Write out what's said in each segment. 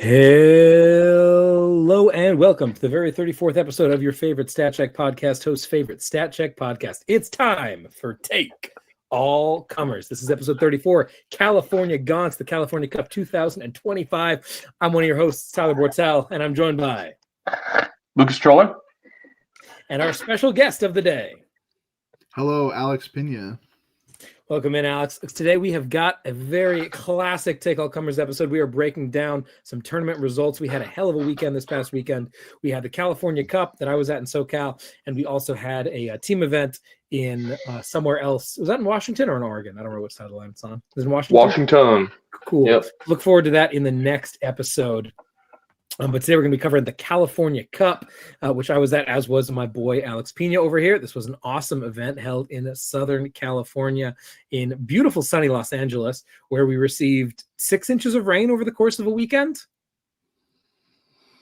Hello and welcome to the very 34th episode of your favorite Stat Check podcast, host's favorite Stat Check podcast. It's time for Take All Comers. This is episode 34, California Gaunts, the California Cup 2025. I'm one of your hosts, Tyler Bortel, and I'm joined by Lucas Troller and our special guest of the day. Hello, Alex Pina. Welcome in, Alex. Today we have got a very classic Take All Comers episode. We are breaking down some tournament results. We had a hell of a weekend this past weekend. We had the California Cup that I was at in SoCal, and we also had a team event in somewhere else. Was that in Washington or in Oregon? I don't remember what side of the line it's on. It was in Washington? Washington. Cool. Yep. Look forward to that in the next episode. But today we're going to be covering the California Cup, which I was at, as was my boy Alex Pina over here. This was an awesome event held in Southern California in beautiful sunny Los Angeles, where we received 6 inches of rain over the course of a weekend.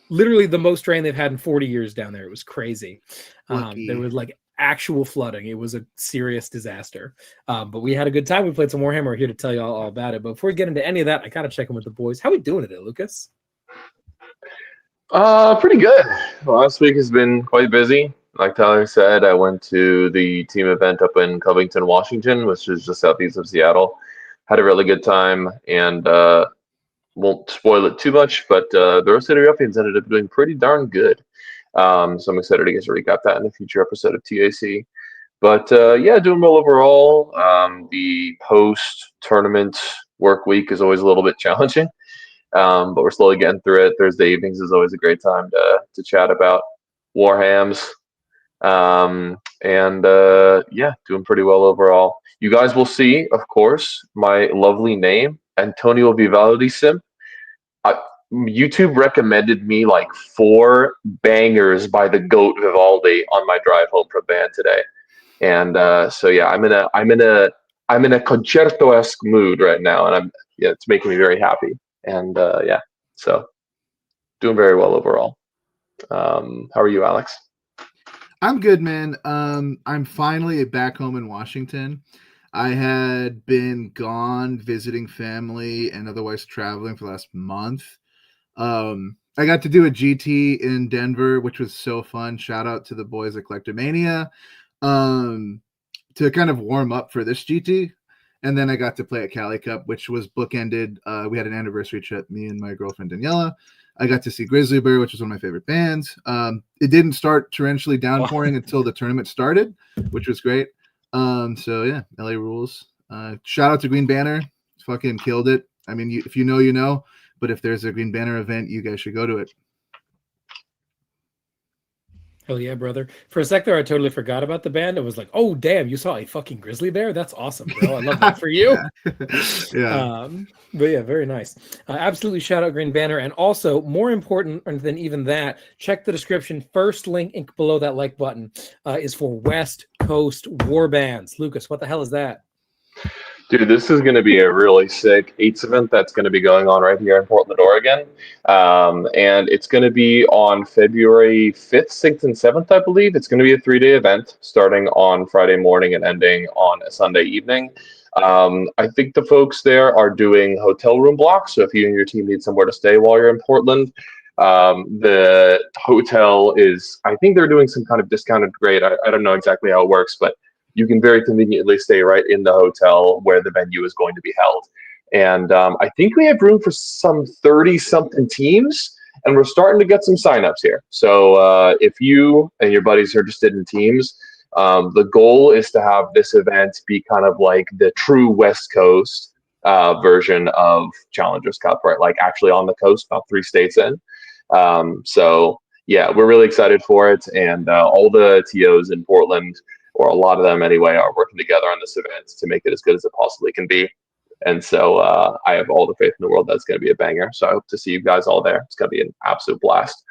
Literally the most rain they've had in 40 years down there. It was crazy. There was like actual flooding. It was a serious disaster. But we had a good time. We played some Warhammer. We're here to tell you all about it. But before we get into any of that, I got to check in with the boys. How are we doing today, Lucas? Pretty good. Last week has been quite busy. Like Tyler said, I went to the team event up in Covington, Washington, which is just southeast of Seattle. Had a really good time, and won't spoil it too much, but the Rose City Ruffians ended up doing pretty darn good. So I'm excited to get to recap that in a future episode of TAC. But yeah, doing well overall. The post-tournament work week is always a little bit challenging. But we're slowly getting through it. Thursday evenings is always a great time to chat about Warhams. Yeah, doing pretty well overall. You guys will see, of course, my lovely name, Antonio Vivaldi Sim. YouTube recommended me like 4 bangers by the GOAT Vivaldi on my drive home from band today. And so yeah, I'm in a concerto-esque mood right now, and it's making me very happy. And yeah, so doing very well overall. How are you, Alex? I'm good, man. I'm finally back home in Washington. I had been gone visiting family and otherwise traveling for the last month. I got to do a GT in Denver, which was so fun. Shout out to the boys at Collectomania to kind of warm up for this GT. And then I got to play at Cali Cup, which was bookended. We had an anniversary trip, me and my girlfriend Daniela. I got to see Grizzly Bear, which was one of my favorite bands. It didn't start torrentially downpouring until the tournament started, which was great. So yeah, LA rules. Shout out to Green Banner. Fucking killed it. I mean, if you know, you know. But if there's a Green Banner event, you guys should go to it. Oh yeah, brother. For a sec there, I totally forgot about the band. It was like, oh damn, you saw a fucking grizzly bear? That's awesome, bro. I love that for you. Yeah. But yeah, very nice. Absolutely shout out Green Banner. And also, more important than even that, check the description. First link below that like button is for West Coast Warbands. Lucas, what the hell is that? Dude, this is going to be a really sick 8s event that's going to be going on right here in Portland, Oregon. And it's going to be on February 5th, 6th, and 7th, I believe. It's going to be a 3-day event starting on Friday morning and ending on a Sunday evening. I think the folks there are doing hotel room blocks. So if you and your team need somewhere to stay while you're in Portland, the hotel is, I think they're doing some kind of discounted rate. I don't know exactly how it works, but you can very conveniently stay right in the hotel where the venue is going to be held. And I think we have room for some 30-something teams, and we're starting to get some signups here. So if you and your buddies are interested in teams, the goal is to have this event be kind of like the true West Coast version of Challengers Cup, right? Like actually on the coast, not 3 states in. So yeah, we're really excited for it. And all the TOs in Portland, or a lot of them anyway, are working together on this event to make it as good as it possibly can be. And so I have all the faith in the world that's going to be a banger. So I hope to see you guys all there. It's going to be an absolute blast.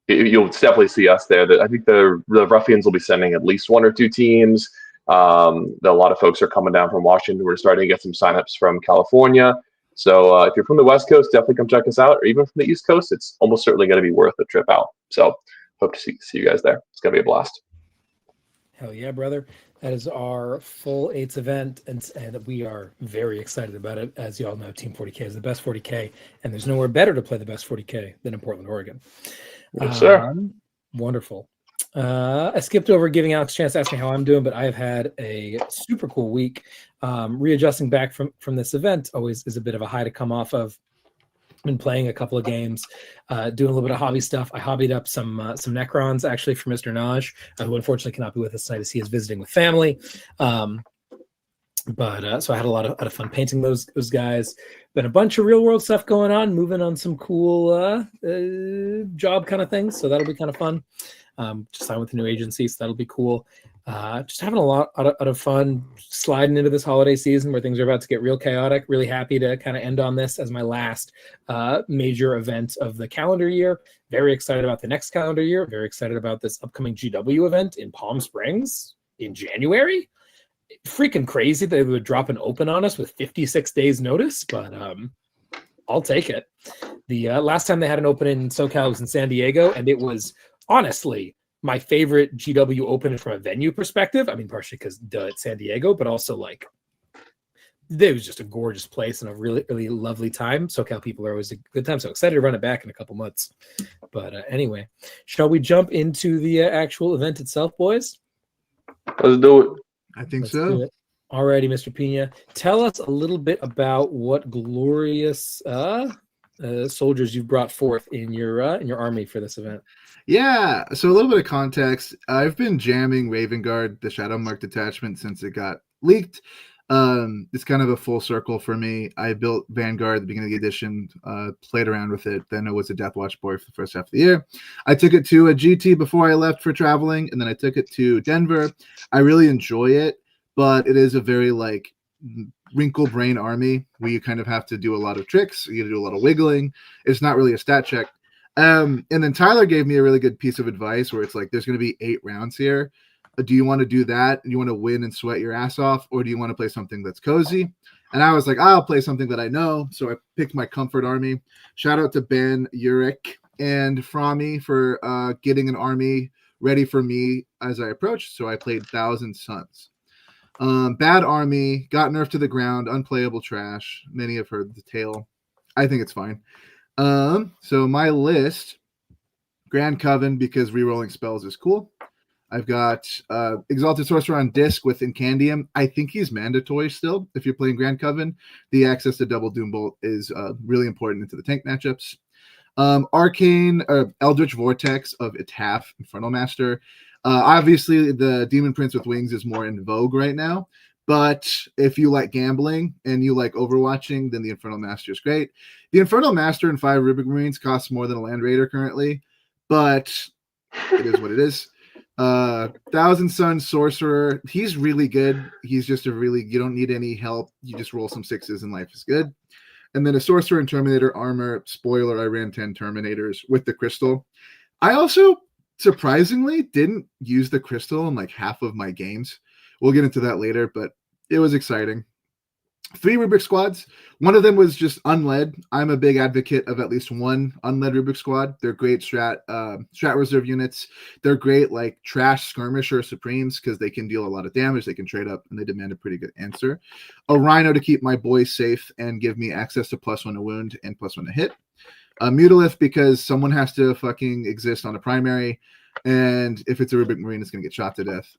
You'll definitely see us there. I think the Ruffians will be sending at least 1 or 2 teams. A lot of folks are coming down from Washington. We're starting to get some signups from California. So if you're from the West Coast, definitely come check us out. Or even from the East Coast, it's almost certainly going to be worth a trip out. So hope to see you guys there. It's going to be a blast. Hell yeah, brother. That is our full 8s event, and we are very excited about it. As you all know, Team 40K is the best 40K, and there's nowhere better to play the best 40K than in Portland, Oregon. Yes, sir. Wonderful. I skipped over giving Alex a chance to ask me how I'm doing, but I've had a super cool week. Readjusting back from this event always is a bit of a high to come off of. Been playing a couple of games, doing a little bit of hobby stuff. I hobbied up some Necrons actually for Mr. Naj, who unfortunately cannot be with us tonight as he is visiting with family. But so I had a lot of fun painting those guys. Been a bunch of real world stuff going on, moving on some cool job kind of things. So that'll be kind of fun. Just signed with a new agency, so that'll be cool. Just having a lot of fun sliding into this holiday season where things are about to get real chaotic. Really happy to kind of end on this as my last major event of the calendar year. Very excited about the next calendar year. Very excited about this upcoming GW event in Palm Springs in January. Freaking crazy that they would drop an open on us with 56 days notice, but I'll take it. The last time they had an open in SoCal was in San Diego, and it was honestly my favorite GW open from a venue perspective. I mean, partially because it's San Diego, but also like it was just a gorgeous place and a really, really lovely time. SoCal people are always a good time. So excited to run it back in a couple months. But anyway, shall we jump into the actual event itself, boys? Let's do it. I think Let's so. do it. Alrighty, Mr. Pina, tell us a little bit about what glorious soldiers you've brought forth in your army for this event. Yeah, so a little bit of context. I've been jamming Raven Guard, the Shadow Mark detachment, since it got leaked. It's kind of a full circle for me. I built Vanguard at the beginning of the edition, played around with it. Then it was a Death Watch boy for the first half of the year. I took it to a GT before I left for traveling, and then I took it to Denver. I really enjoy it, but it is a very like wrinkle brain army where you kind of have to do a lot of tricks. You do a lot of wiggling. It's not really a stat check. And then Tyler gave me a really good piece of advice where it's like, there's going to be 8 rounds here. Do you want to do that? And you want to win and sweat your ass off? Or do you want to play something that's cozy? And I was like, I'll play something that I know. So I picked my comfort army. Shout out to Ben, Uric, and Frami for getting an army ready for me as I approached. So I played Thousand Suns. Bad army, got nerfed to the ground, unplayable trash. Many have heard the tale. I think it's fine. So my list, Grand Coven, because rerolling spells is cool. I've got Exalted Sorcerer on disc with Incandium. I think he's mandatory still if you're playing Grand Coven. The access to Double Doom Bolt is really important into the tank matchups. Arcane Eldritch Vortex of Etaf, Infernal Master. Obviously, the Demon Prince with Wings is more in vogue right now. But if you like gambling and you like overwatching, then the Infernal Master is great. The Infernal Master and 5 Rubric Marines costs more than a Land Raider currently, but it is what it is. Thousand Sun Sorcerer, he's really good. He's just you don't need any help. You just roll some 6s and life is good. And then a Sorcerer and Terminator armor. Spoiler, I ran 10 Terminators with the Crystal. I also, surprisingly, didn't use the Crystal in like half of my games. We'll get into that later, but it was exciting. 3 rubric squads. One of them was just unled. I'm a big advocate of at least one unled rubric squad. They're great strat reserve units. They're great like trash skirmisher supremes because they can deal a lot of damage. They can trade up and they demand a pretty good answer. A rhino to keep my boys safe and give me access to +1 to wound and +1 to hit. A Mutalith because someone has to fucking exist on a primary, and if it's a rubric marine, it's going to get shot to death.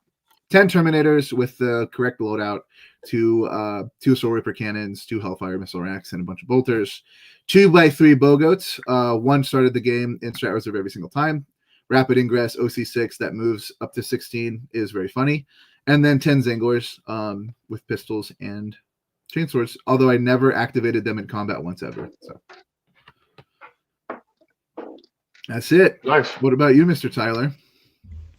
10 Terminators with the correct loadout, 2 Soul Reaper cannons, 2 Hellfire missile racks, and a bunch of bolters. 2x3 Bowgoats. 1 started the game in strat reserve every single time. Rapid Ingress, OC6 that moves up to 16 is very funny. And then 10 Zangors with pistols and chainswords, although I never activated them in combat once ever. So that's it. Nice. What about you, Mr. Tyler?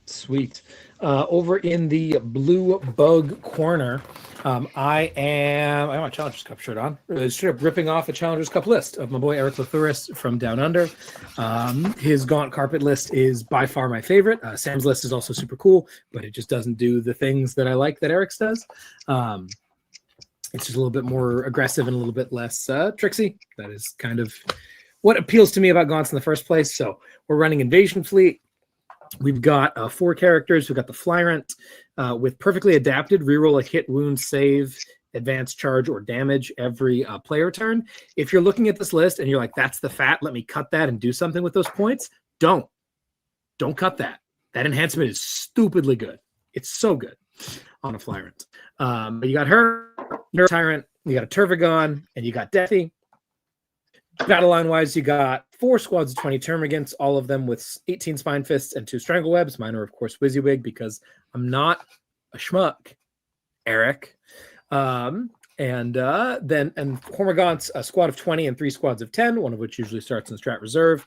Sweet. Over in the blue bug corner, I have a Challengers Cup shirt on. Straight up ripping off a Challengers Cup list of my boy Eric Lathuris from Down Under. His Gaunt Carpet list is by far my favorite. Sam's list is also super cool, but it just doesn't do the things that I like that Eric's does. It's just a little bit more aggressive and a little bit less tricksy. That is kind of what appeals to me about Gaunts in the first place. So we're running Invasion Fleet. We've got 4 characters. We've got the Flyrant with perfectly adapted, reroll a hit, wound, save, advance, charge, or damage every player turn. If you're looking at this list and you're like, that's the fat, let me cut that and do something with those points, don't cut that. That enhancement is stupidly good. It's so good on a Flyrant. But you got her Tyrant, you got a Turvagon, and you got Deathy. Battle line wise, you got 4 squads of 20 termagants, all of them with 18 spine fists and 2 strangle webs. Mine are, of course, WYSIWYG because I'm not a schmuck, Eric. Then Hormagaunts, a squad of 20 and 3 squads of 10, one of which usually starts in Strat Reserve.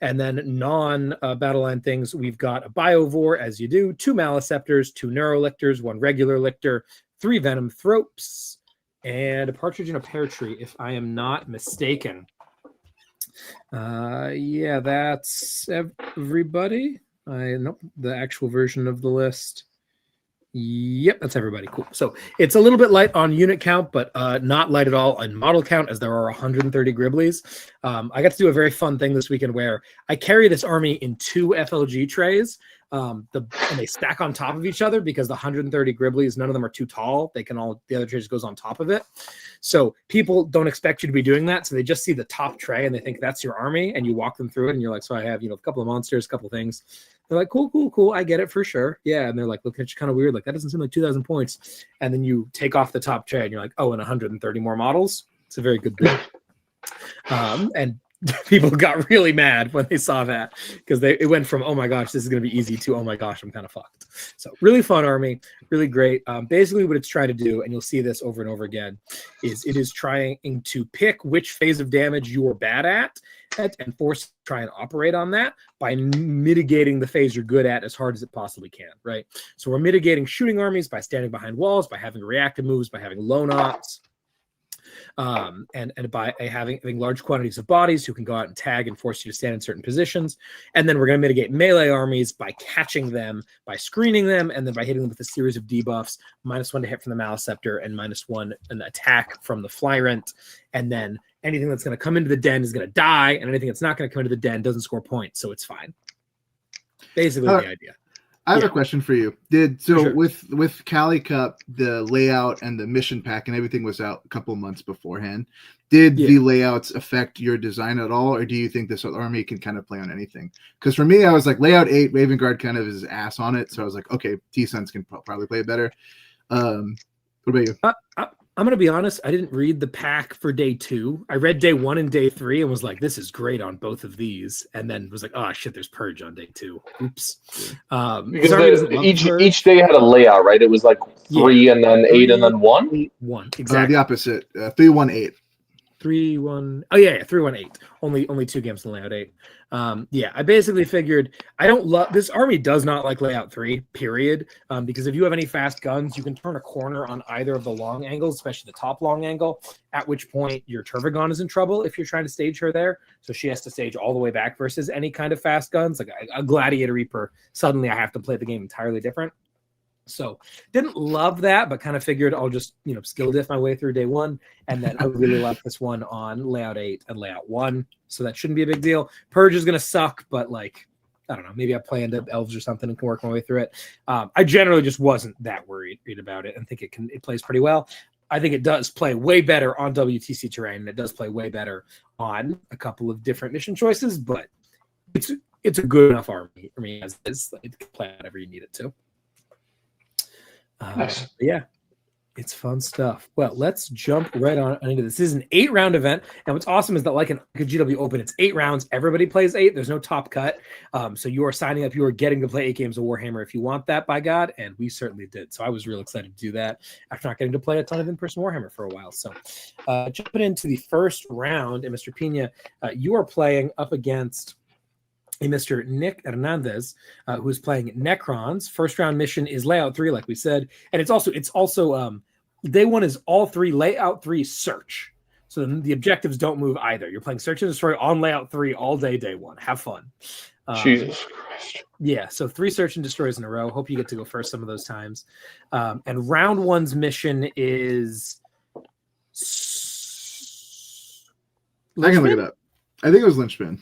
And then non-battle line things, we've got a Biovore, as you do, 2 Maliceptors, 2 Neurolictors, 1 regular Lictor, 3 Venom Thropes, and a Partridge in a Pear Tree, if I am not mistaken. Yeah, that's everybody. Nope, the actual version of the list. Yep, that's everybody. Cool. So it's a little bit light on unit count, but not light at all on model count, as there are 130 Gribblies. I got to do a very fun thing this weekend where I carry this army in 2 FLG trays. And they stack on top of each other because the 130 Gribblies, none of them are too tall. They can all, the other tray just goes on top of it. So people don't expect you to be doing that. So they just see the top tray and they think that's your army, and you walk them through it and you're like, so I have, a couple of monsters, a couple of things. They're like, cool. I get it for sure. Yeah. And they're like, looking at you kind of weird. Like, that doesn't seem like 2,000 points. And then you take off the top tray and you're like, oh, and 130 more models. It's a very good thing. And people got really mad when they saw that because it went from, oh my gosh, this is going to be easy, to, oh my gosh, I'm kind of fucked. So really fun army, really great. Basically what it's trying to do, and you'll see this over and over again, is it is trying to pick which phase of damage you're bad at and force to try and operate on that by mitigating the phase you're good at as hard as it possibly can, right? So we're mitigating shooting armies by standing behind walls, by having reactive moves, by having lone ops, and by having large quantities of bodies who can go out and tag and force you to stand in certain positions. And then we're going to mitigate melee armies by catching them, by screening them, and then by hitting them with a series of debuffs, -1 to hit from the Maliceptor and -1 an attack from the Flyrant. And then anything that's going to come into the den is going to die, and anything that's not going to come into the den doesn't score points, so it's fine. Basically the idea. I have a question for you. Sure. With Cali Cup, the layout and the mission pack and everything was out a couple months beforehand. Did the layouts affect your design at all, or do you think this army can kind of play on anything? Because for me, I was like, layout 8, Raven Guard kind of is ass on it, so I was like, okay, T-Suns can probably play it better. What about you? I'm going to be honest. I didn't read the pack for day 2. I read day 1 and day 3 and was like, this is great on both of these. And then was like, oh shit, there's Purge on day 2. Oops. Because each day had a layout, right? It was like 3 and then 8 and then 1? 8, 1. Exactly. The opposite. 3, 1, 8. 3, 1. Oh yeah, 3, 1, 8. Only 2 games in layout 8. I basically figured I don't love this army. Does not like layout 3. Period. Because if you have any fast guns, you can turn a corner on either of the long angles, especially the top long angle. At which point your Turvagon is in trouble if you're trying to stage her there. So she has to stage all the way back versus any kind of fast guns, like a Gladiator Reaper. Suddenly I have to play the game entirely different. So didn't love that, but kind of figured I'll just, skill diff my way through day 1. And then I really like this one on layout 8 and layout 1. So that shouldn't be a big deal. Purge is going to suck, but I don't know, maybe I play into elves or something and can work my way through it. I generally just wasn't that worried about it and think it plays pretty well. I think it does play way better on WTC terrain. And it does play way better on a couple of different mission choices, but it's a good enough army for me as is. It can play whatever you need it to. Nice. Yeah, it's fun stuff. Well, let's jump right on into this. This is an 8-round event, and what's awesome is that like a GW Open, it's 8 rounds. Everybody plays 8. There's no top cut. So you are signing up. You are getting to play 8 games of Warhammer if you want that, by God, and we certainly did. So I was real excited to do that after not getting to play a ton of in-person Warhammer for a while. So jumping into the first round, and Mr. Pina, you are playing up against a Mr. Nick Hernandez, who's playing Necrons. First round mission is layout 3, like we said, and it's also day 1 is all 3 layout 3 search. So the objectives don't move either. You're playing search and destroy on layout 3 all day 1. Have fun. Jesus Christ. Yeah, so 3 search and destroys in a row. Hope you get to go first some of those times. And round 1's mission is. I can look it up. I think it was Lynchpin.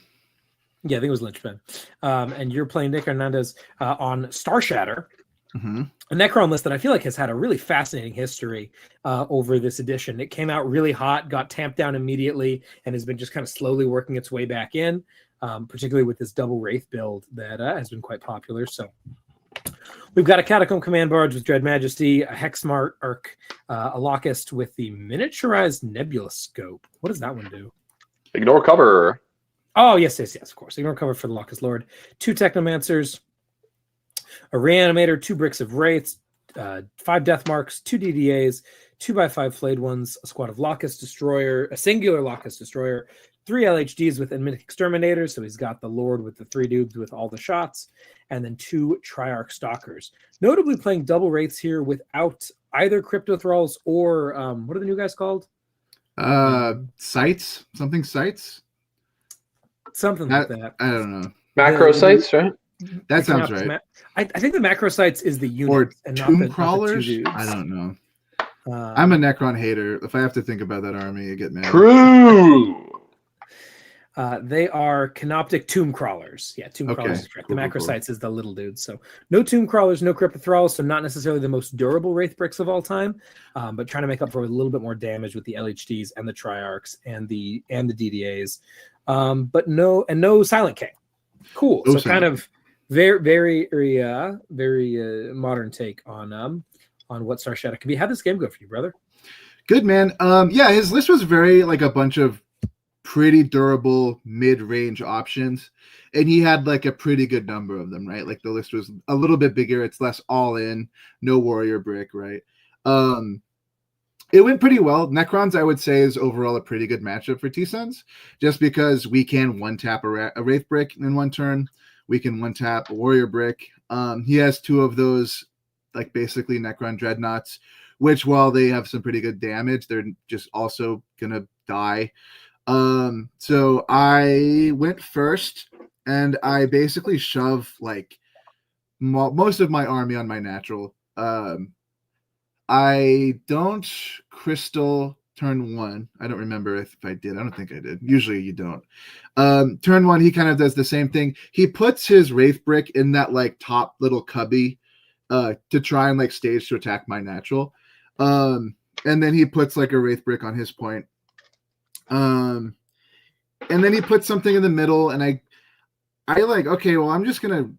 Yeah, I think it was Linchpin. And you're playing Nick Hernandez on Star Shatter, Mm-hmm. a Necron list that I feel like has had a really fascinating history over this edition. It came out really hot, got tamped down immediately, and has been just kind of slowly working its way back in, particularly with this double Wraith build that has been quite popular. So we've got a Catacomb Command Barge with Dread Majesty, a Hexmart Arc, a Locust with the Miniaturized Nebula Scope. What does that one do? Ignore cover. Oh, yes, of course. Ignore cover for the Locust Lord. 2 Technomancers, a Reanimator, 2 Bricks of Wraiths, 5 Death Marks, 2 DDAs, 2x5 Flayed Ones, a squad of Locust Destroyer, a singular Locust Destroyer, 3 LHDs with Enmity Exterminators, so he's got the Lord with the 3 dudes with all the shots, and then 2 Triarch Stalkers. Notably playing double Wraiths here without either Crypto Thralls or, what are the new guys called? Sites? Something sites? Something like that. I don't know. Macro sites, right? That sounds right. I think the macro sites is the unit Or and tomb not the crawlers? two dudes. I don't know. I'm a Necron hater. If I have to think about that army, I get mad. True. They are Canoptic Tomb Crawlers. Yeah, Tomb Crawlers is correct. Cool, the macro cool. sites is the little dudes. So no Tomb Crawlers, no Crypto Thralls, so not necessarily the most durable Wraith bricks of all time, but trying to make up for a little bit more damage with the LHDs and the Triarchs and the DDAs. But no Silent King. Cool. No so Silent kind of very modern take on what Star Shadow can be. How'd this game go for you, brother? Good, man. Yeah, his list was very like a bunch of pretty durable mid-range options, and he had like a pretty good number of them, right? Like the list was a little bit bigger. It's less all in, no warrior brick, right? It went pretty well. Necrons, I would say, is overall a pretty good matchup for T-Suns, just because we can one-tap a Wraith brick in one turn. We can one-tap a warrior brick. He has 2 of those, like basically Necron Dreadnoughts, which while they have some pretty good damage, they're just also going to die. So I went first, and I basically shove like most of my army on my natural. I don't crystal turn 1. I don't remember if I did. I don't think I did. Usually you don't. Turn 1, he kind of does the same thing. He puts his Wraith brick in that like top little cubby to try and like stage to attack my natural. And then he puts like a Wraith brick on his point. And then he puts something in the middle, and I like, okay, well, I'm just gonna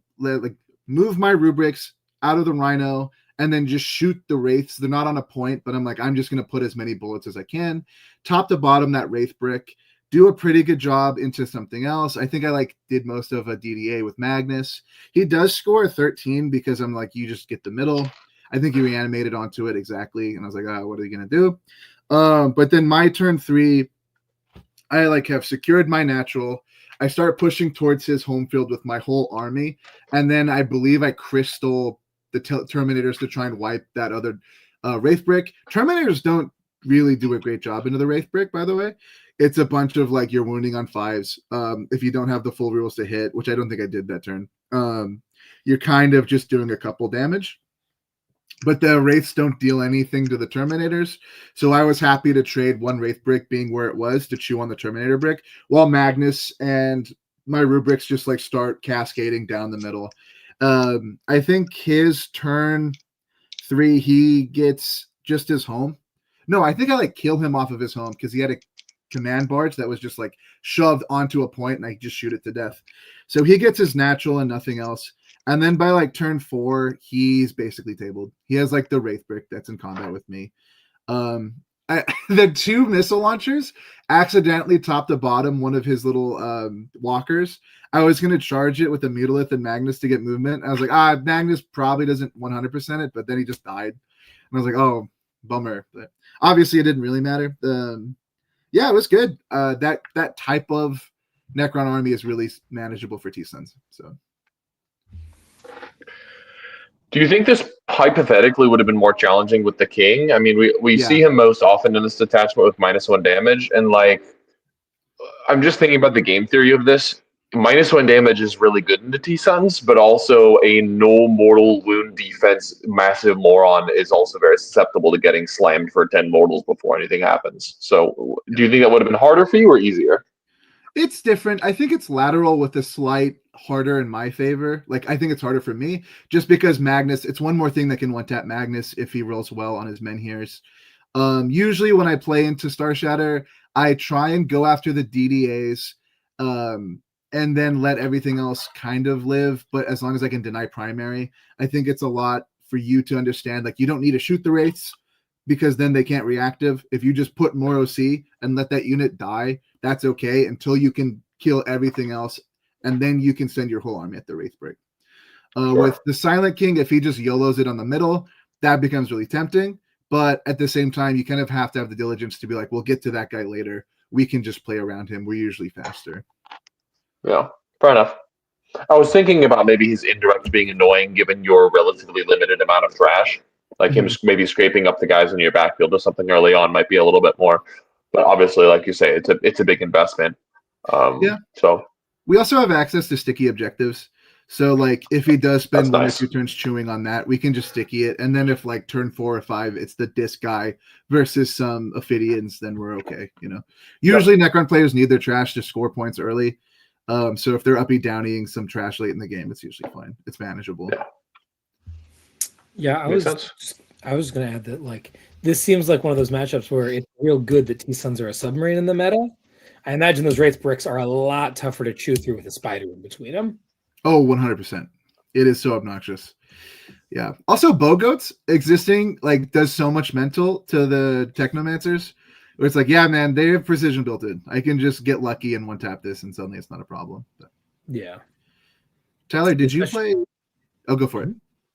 move my rubrics out of the Rhino and then just shoot the Wraiths. They're not on a point, but I'm like, I'm just gonna put as many bullets as I can, top to bottom that Wraith brick, do a pretty good job into something else. I think I like did most of a DDA with Magnus. He does score 13 because I'm like, you just get the middle. I think he reanimated onto it exactly, and I was like, what are you gonna do? But then my turn 3. I like have secured my natural. I start pushing towards his home field with my whole army. And then I believe I crystal the Terminators to try and wipe that other Wraith brick. Terminators don't really do a great job into the Wraith brick, by the way. It's a bunch of like you're wounding on 5s. If you don't have the full rules to hit, which I don't think I did that turn. You're kind of just doing a couple damage. But the Wraiths don't deal anything to the Terminators. So I was happy to trade 1 Wraith brick being where it was to chew on the Terminator brick, while Magnus and my rubrics just like start cascading down the middle. I think his turn 3, he gets just his home. No, I think I like kill him off of his home because he had a command barge that was just like shoved onto a point and I just shoot it to death. So he gets his natural and nothing else. And then by like turn 4, he's basically tabled. He has like the Wraith brick that's in combat with me. The 2 missile launchers accidentally top to bottom one of his little walkers. I was going to charge it with a Mutilith and Magnus to get movement. I was like, Magnus probably doesn't 100% it, but then he just died. And I was like, oh, bummer. But obviously it didn't really matter. Yeah, it was good. That type of Necron army is really manageable for T-Suns. So. Do you think this hypothetically would have been more challenging with the King? I mean, we Yeah. see him most often in this detachment with -1 damage, and like, I'm just thinking about the game theory of this. -1 damage is really good into T-Suns, but also a no mortal wound defense massive moron is also very susceptible to getting slammed for 10 mortals before anything happens. So do you think that would have been harder for you or easier? It's different. I think it's lateral with a slight harder in my favor. Like, I think it's harder for me just because Magnus, it's one more thing that can one tap Magnus if he rolls well on his Menhirs. Usually when I play into Star Shatter, I try and go after the DDAs and then let everything else kind of live. But as long as I can deny primary, I think it's a lot for you to understand. Like, you don't need to shoot the Wraiths because then they can't reactive. If you just put more OC and let that unit die, that's okay until you can kill everything else, and then you can send your whole army at the Wraith break. With the Silent King, if he just YOLOs it on the middle, that becomes really tempting. But at the same time, you kind of have to have the diligence to be like, we'll get to that guy later. We can just play around him. We're usually faster. Yeah, fair enough. I was thinking about maybe his indirect being annoying given your relatively limited amount of trash. Like him maybe scraping up the guys in your backfield or something early on might be a little bit more. But obviously, like you say, it's a big investment. Yeah. So we also have access to sticky objectives. So, like, if he does spend one or nice. 2 turns chewing on that, we can just sticky it. And then if, like, turn 4 or 5, it's the disc guy versus some Ophidians, then we're okay, you know. Usually, Necron players need their trash to score points early. So if they're uppy downing some trash late in the game, it's usually fine. It's manageable. Yeah, I was going to add that, like, this seems like one of those matchups where it's real good that T-Suns are a submarine in the meta. I imagine those Wraith bricks are a lot tougher to chew through with a spider in between them. Oh, 100%. It is so obnoxious. Yeah. Also, Bogoats existing, like, does so much mental to the Technomancers. Where it's like, yeah, man, they have precision built in. I can just get lucky and one-tap this, and suddenly it's not a problem. But... yeah. Tyler, did you play? Oh, go for it.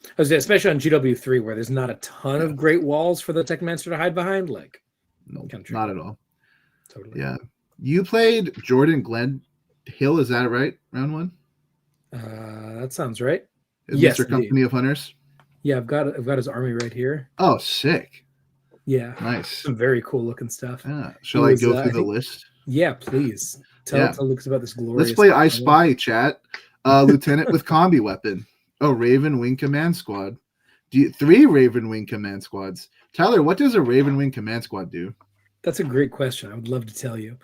I was especially on GW3 where there's not a ton of great walls for the Technomancer to hide behind. Like, no, not at all. Totally. Yeah. You played Jordan Glen Hill, is that right? Round 1? That sounds right. Yes, Mr. Company of Hunters. Yeah, I've got his army right here. Oh, sick. Yeah. Nice. Some very cool looking stuff. Yeah. Shall I go through the list? Yeah, please. Tell Lucas about this glorious. Let's play I Spy, chat. Lieutenant with combi weapon. Oh, Raven Wing Command Squad. 3 Raven Wing Command Squads. Tyler, what does a Raven Wing Command Squad do? That's a great question. I would love to tell you.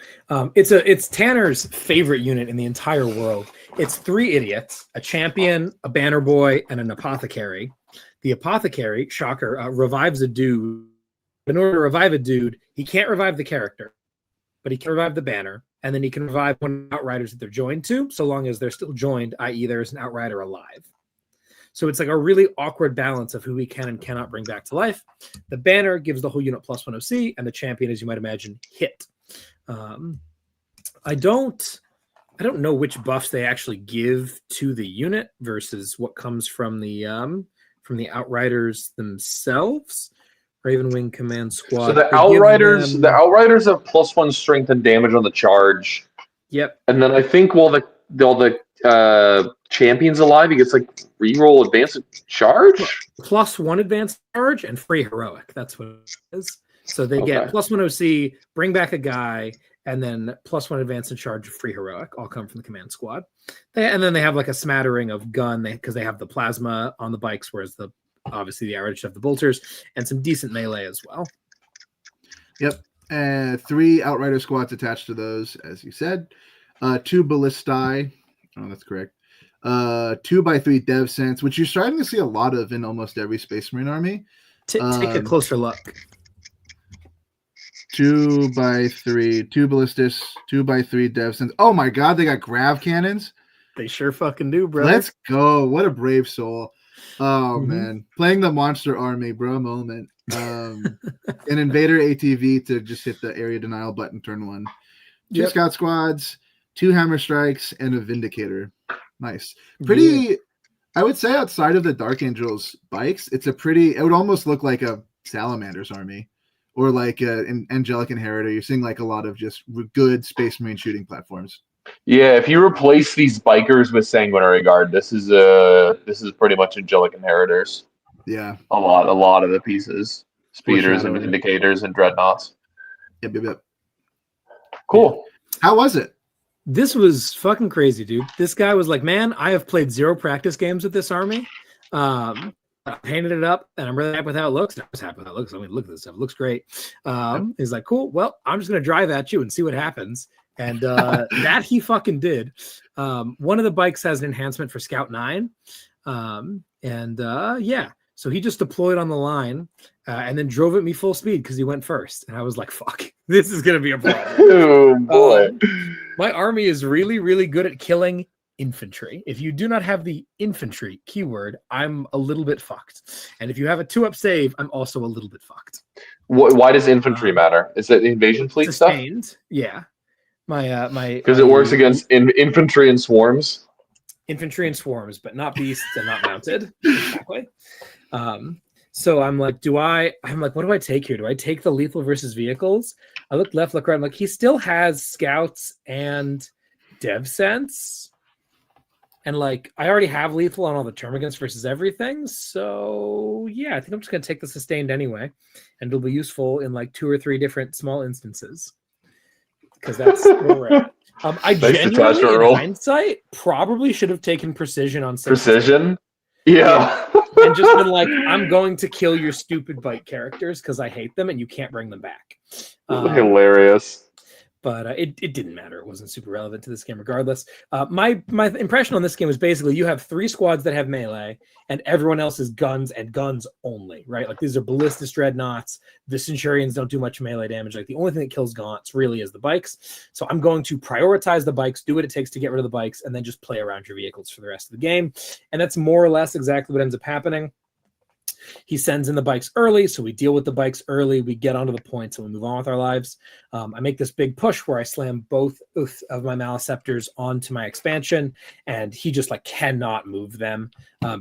It's Tanner's favorite unit in the entire world. It's 3 idiots, a champion, a banner boy, and an apothecary. The apothecary, shocker, revives a dude. In order to revive a dude, he can't revive the character, but he can revive the banner, and then he can revive one of the outriders that they're joined to, so long as they're still joined, i.e. there's an outrider alive. So it's like a really awkward balance of who we can and cannot bring back to life. The banner gives the whole unit +1 OC, and the champion, as you might imagine, hit. I don't know which buffs they actually give to the unit versus what comes from the outriders themselves. Raven Wing Command Squad. So the outriders have +1 strength and damage on the charge. Yep. And then I think while the champion's alive, he gets like reroll advanced charge, +1 advanced charge and free heroic. That's what it is. So they get +1 OC, bring back a guy, and then +1 advanced and charge, free heroic. All come from the command squad. And then they have like a smattering of gun because they have the plasma on the bikes, whereas obviously the average have the bolters and some decent melee as well. Yep. 3 outrider squads attached to those, as you said. 2 ballistae. Oh, that's correct. 2x3 dev sense, which you're starting to see a lot of in almost every Space Marine army. Take a closer look. 2x3, 2 ballistas, 2x3 dev sense. Oh my god, they got grav cannons. They sure fucking do, bro. Let's go. What a brave soul. Oh man, playing the monster army, bro. Moment. An invader ATV to just hit the area denial button turn 1. 2 scout squads, 2 hammer strikes, and a vindicator. Nice. Pretty. I would say outside of the Dark Angels bikes, it would almost look like a Salamander's army or like an Angelic Inheritor. You're seeing like a lot of just good Space Marine shooting platforms. Yeah, if you replace these bikers with Sanguinary Guard, this is pretty much Angelic Inheritors. Yeah, a lot of the pieces, speeders and indicators and dreadnoughts. Yep. Cool. How was it? This was fucking crazy, dude. This guy was like, man, I have played 0 practice games with this army. I painted it up, and I'm really happy with how it looks. I was happy with how it looks. I mean, look at this stuff. It looks great. He's like, cool. Well, I'm just going to drive at you and see what happens. And that he fucking did. One of the bikes has an enhancement for Scout 9. Yeah, so he just deployed on the line and then drove at me full speed because he went first. And I was like, fuck, this is going to be a problem. Oh, boy. My army is really, really good at killing infantry. If you do not have the infantry keyword, I'm a little bit fucked. And if you have a 2-up save, I'm also a little bit fucked. Why does infantry matter? Is it invasion fleet sustained, stuff? Yeah. My because it works against infantry and swarms. Infantry and swarms, but not beasts and not mounted. Exactly. So I'm like, what do I take here? Do I take the lethal versus vehicles? I look left, look right. I'm like, he still has scouts and dev sense. And like, I already have lethal on all the termagants versus everything. So yeah, I think I'm just going to take the sustained anyway. And it'll be useful in like 2 or 3 different small instances. Because that's where we're at. I genuinely, in hindsight, probably should have taken precision on precision. Yeah. And just been like, I'm going to kill your stupid bike characters because I hate them and you can't bring them back. Hilarious. But it didn't matter. It wasn't super relevant to this game regardless. My impression on this game was basically you have 3 squads that have melee and everyone else is guns and guns only, right? Like these are ballistic dreadnoughts. The Centurions don't do much melee damage. Like the only thing that kills Gaunts really is the bikes. So I'm going to prioritize the bikes, do what it takes to get rid of the bikes, and then just play around your vehicles for the rest of the game. And that's more or less exactly what ends up happening. He sends in the bikes early, so we deal with the bikes early. We get onto the points and we move on with our lives. I make this big push where I slam both of my Maliceptors onto my expansion, and he just like cannot move them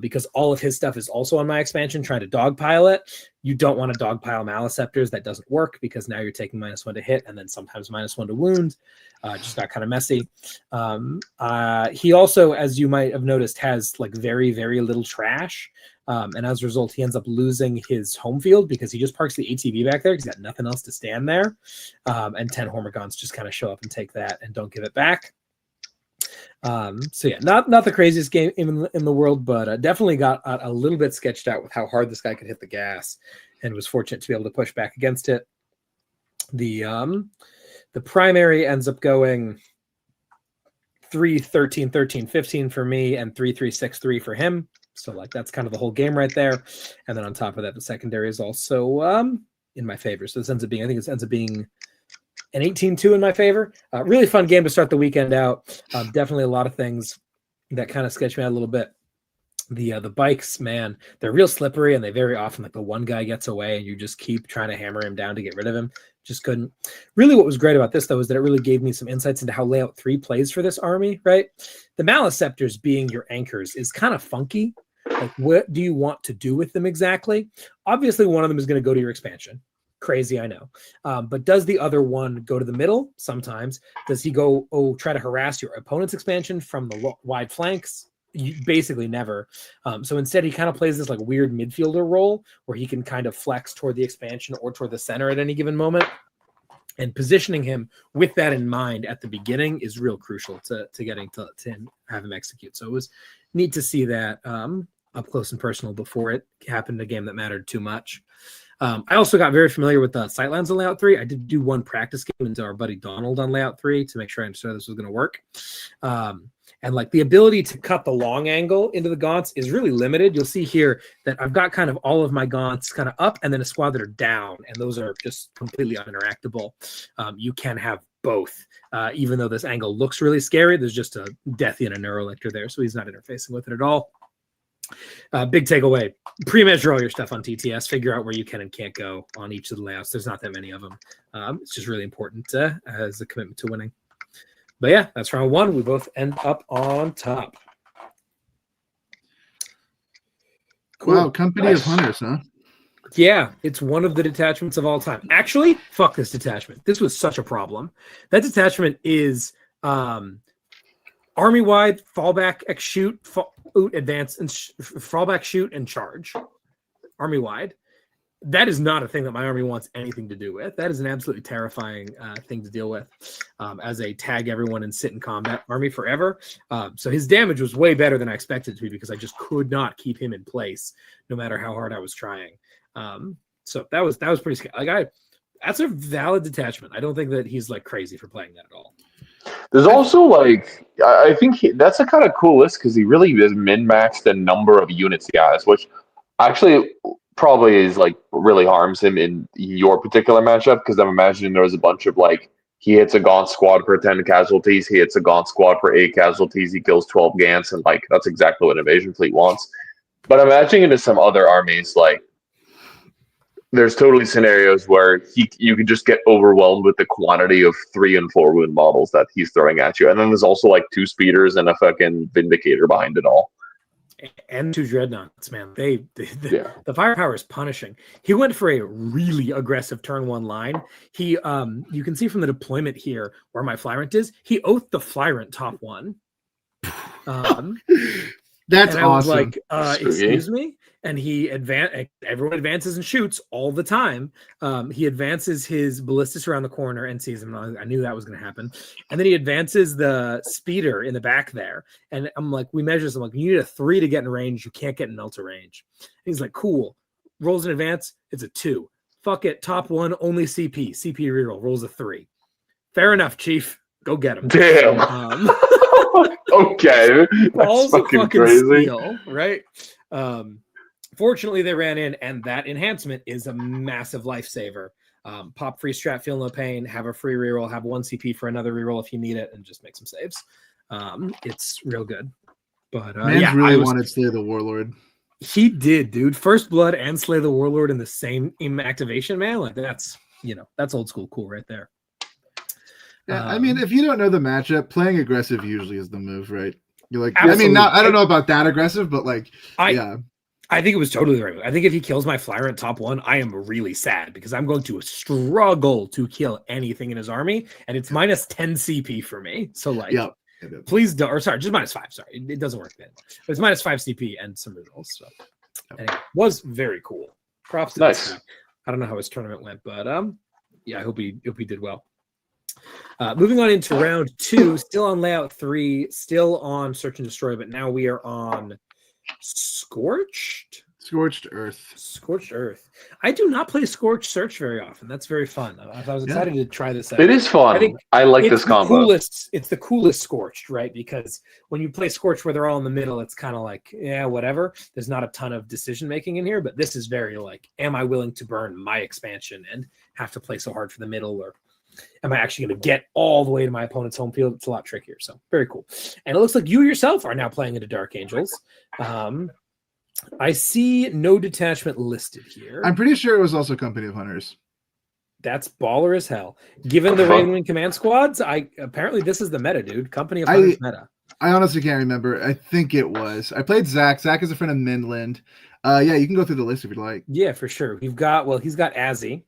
because all of his stuff is also on my expansion trying to dogpile it. You don't want to dogpile Maliceptors. That doesn't work because now you're taking -1 to hit and then sometimes -1 to wound. Just got kind of messy. He also, as you might have noticed, has like very, very little trash. And as a result, he ends up losing his home field because he just parks the ATV back there because he's got nothing else to stand there. And 10 Hormigons just kind of show up and take that and don't give it back. So yeah, not the craziest game in the world, but definitely got a little bit sketched out with how hard this guy could hit the gas and was fortunate to be able to push back against it. The primary ends up going 3-13-13-15 for me and 3-3-6-3 for him. So like that's kind of the whole game right there. And then on top of that, the secondary is also in my favor. So this ends up being, I think it ends up being an 18-2 in my favor. Really fun game to start the weekend out. Definitely a lot of things that kind of sketch me out a little bit. The bikes, man, they're real slippery and they very often like the one guy gets away and you just keep trying to hammer him down to get rid of him. Just couldn't. Really what was great about this though is that it really gave me some insights into how layout 3 plays for this army, right? The Maliceptors being your anchors is kind of funky. Like what do you want to do with them exactly? Obviously one of them is going to go to your expansion. Crazy, I know. But does the other one go to the middle? Sometimes. Does he go try to harass your opponent's expansion from the wide flanks? Basically never. So instead he kind of plays this like weird midfielder role where he can kind of flex toward the expansion or toward the center at any given moment. And positioning him with that in mind at the beginning is real crucial to getting to have him execute. So it was neat to see that up close and personal before it happened in a game that mattered too much. I also got very familiar with the sightlines on layout 3. I did do one practice game into our buddy Donald on layout 3 to make sure I understood how this was going to work. And like the ability to cut the long angle into the Gaunts is really limited. You'll see here that I've got kind of all of my Gaunts kind of up and then a squad that are down, and those are just completely uninteractable. You can have both. Even though this angle looks really scary, there's just a Deathy and a Neurolictor there, so he's not interfacing with it at all. Big takeaway, pre-measure all your stuff on TTS, figure out where you can and can't go on each of the layouts. There's not that many of them. It's just really important as a commitment to winning. But yeah, that's round 1. We both end up on top. Cool. Wow, company of hunters, huh? Yeah, it's one of the detachments of all time. Actually, fuck this detachment. This was such a problem. That detachment is army-wide, fallback, shoot, advance, and fallback, shoot, and charge. Army-wide. That is not a thing that my army wants anything to do with. That is an absolutely terrifying thing to deal with as a tag everyone and sit in combat army forever. So his damage was way better than I expected it to be because I just could not keep him in place no matter how hard I was trying. So that was pretty scary. Like that's a valid detachment. I don't think that he's like crazy for playing that at all. There's also like I think that's a kind of cool list because he really is min-maxed the number of units he has, which actually probably is like really harms him in your particular matchup because I'm imagining there was a bunch of like he hits a Gaunt squad for 10 casualties, he hits a Gaunt squad for 8 casualties, he kills 12 Gants, and like that's exactly what an invasion fleet wants. But I'm imagining into some other armies like there's totally scenarios where you can just get overwhelmed with the quantity of 3 and 4 wound models that he's throwing at you. And then there's also like 2 speeders and a fucking Vindicator behind it all. And 2 dreadnoughts, man. The firepower is punishing. He went for a really aggressive turn 1 line. He you can see from the deployment here where my Flyrant is, he oathed the Flyrant top 1. That's and I was awesome. like, excuse me? And everyone advances and shoots all the time. He advances his ballistas around the corner and sees him. I knew that was going to happen. And then he advances the speeder in the back there. And I'm like, we measure some, like, you need a 3 to get in range. You can't get in ultra range. And he's like, cool. Rolls in advance. It's a 2. Fuck it. Top 1, only CP. CP reroll. Rolls a 3. Fair enough, Chief. Go get him. Damn. Okay. That's fucking crazy. Steal, right? Fortunately, they ran in, and that enhancement is a massive lifesaver. Pop free strat, feel no pain, have a free reroll, have 1 CP for another reroll if you need it, and just make some saves. It's real good. But really wanted Slay the Warlord. He did, dude. First Blood and Slay the Warlord in the same activation, man. Like that's old school cool right there. Yeah, I mean, if you don't know the matchup, playing aggressive usually is the move, right? You're like, absolutely. I don't know about that aggressive, but like, I think it was totally the right move. I think if he kills my Flyrant top 1, I am really sad because I'm going to struggle to kill anything in his army, and it's minus 10 CP for me. So like, please don't, or sorry, just minus 5. Sorry, it doesn't work then. But it's minus 5 CP and some results. So anyway, was very cool. Props to nice. I don't know how his tournament went, but yeah, I hope he did well. Moving on into round 2, still on layout 3, still on search and destroy, but now we are on Scorched Earth. I do not play Scorched Search very often. That's very fun. I was excited to try this out. It is fun. I like this combo. It's the coolest Scorched, right? Because when you play Scorched where they're all in the middle, it's kind of like, yeah, whatever. There's not a ton of decision making in here, but this is very like, am I willing to burn my expansion and have to play so hard for the middle, or am I actually going to get all the way to my opponent's home field? It's a lot trickier. So very cool. And it looks like you yourself are now playing into Dark Angels. I see no detachment listed here. I'm pretty sure it was also Company of Hunters. That's baller as hell. Given the Ravenwing command squads, apparently this is the meta, dude. Company of Hunters meta. I honestly can't remember. I think it was. I played Zach. Zach is a friend of Minland. Yeah, you can go through the list if you'd like. Yeah, for sure. He's got Azzy.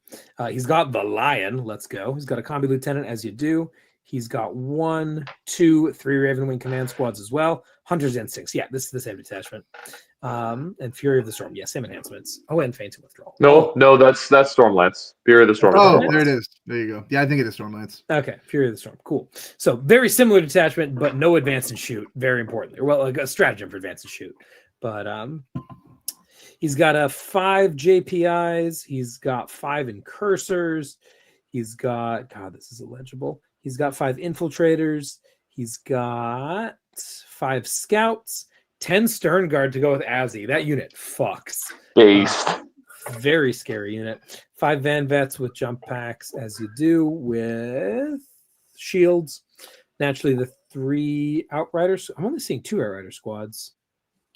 He's got the Lion. Let's go. He's got a combi lieutenant, as you do. He's got 1, 2, 3 Ravenwing command squads as well. Hunter's Instincts. Yeah, this is the same detachment. And Fury of the Storm. Yeah, same enhancements. Oh, and Fainting Withdrawal. No, that's Stormlance. Fury of the Storm. Oh, there it is. There you go. Yeah, I think it is Stormlance. Okay, Fury of the Storm. Cool. So very similar detachment, but no advance and shoot. Very importantly, well, like a stratagem for advance and shoot. But he's got 5 JPIs. He's got 5 incursors. He's got, God, this is illegible. He's got 5 infiltrators. He's got 5 scouts, 10 stern guard to go with Azzy. That unit fucks. Based. Very scary unit. 5 Van Vets with jump packs, as you do with shields. Naturally, the 3 Outriders. I'm only seeing 2 Outrider squads.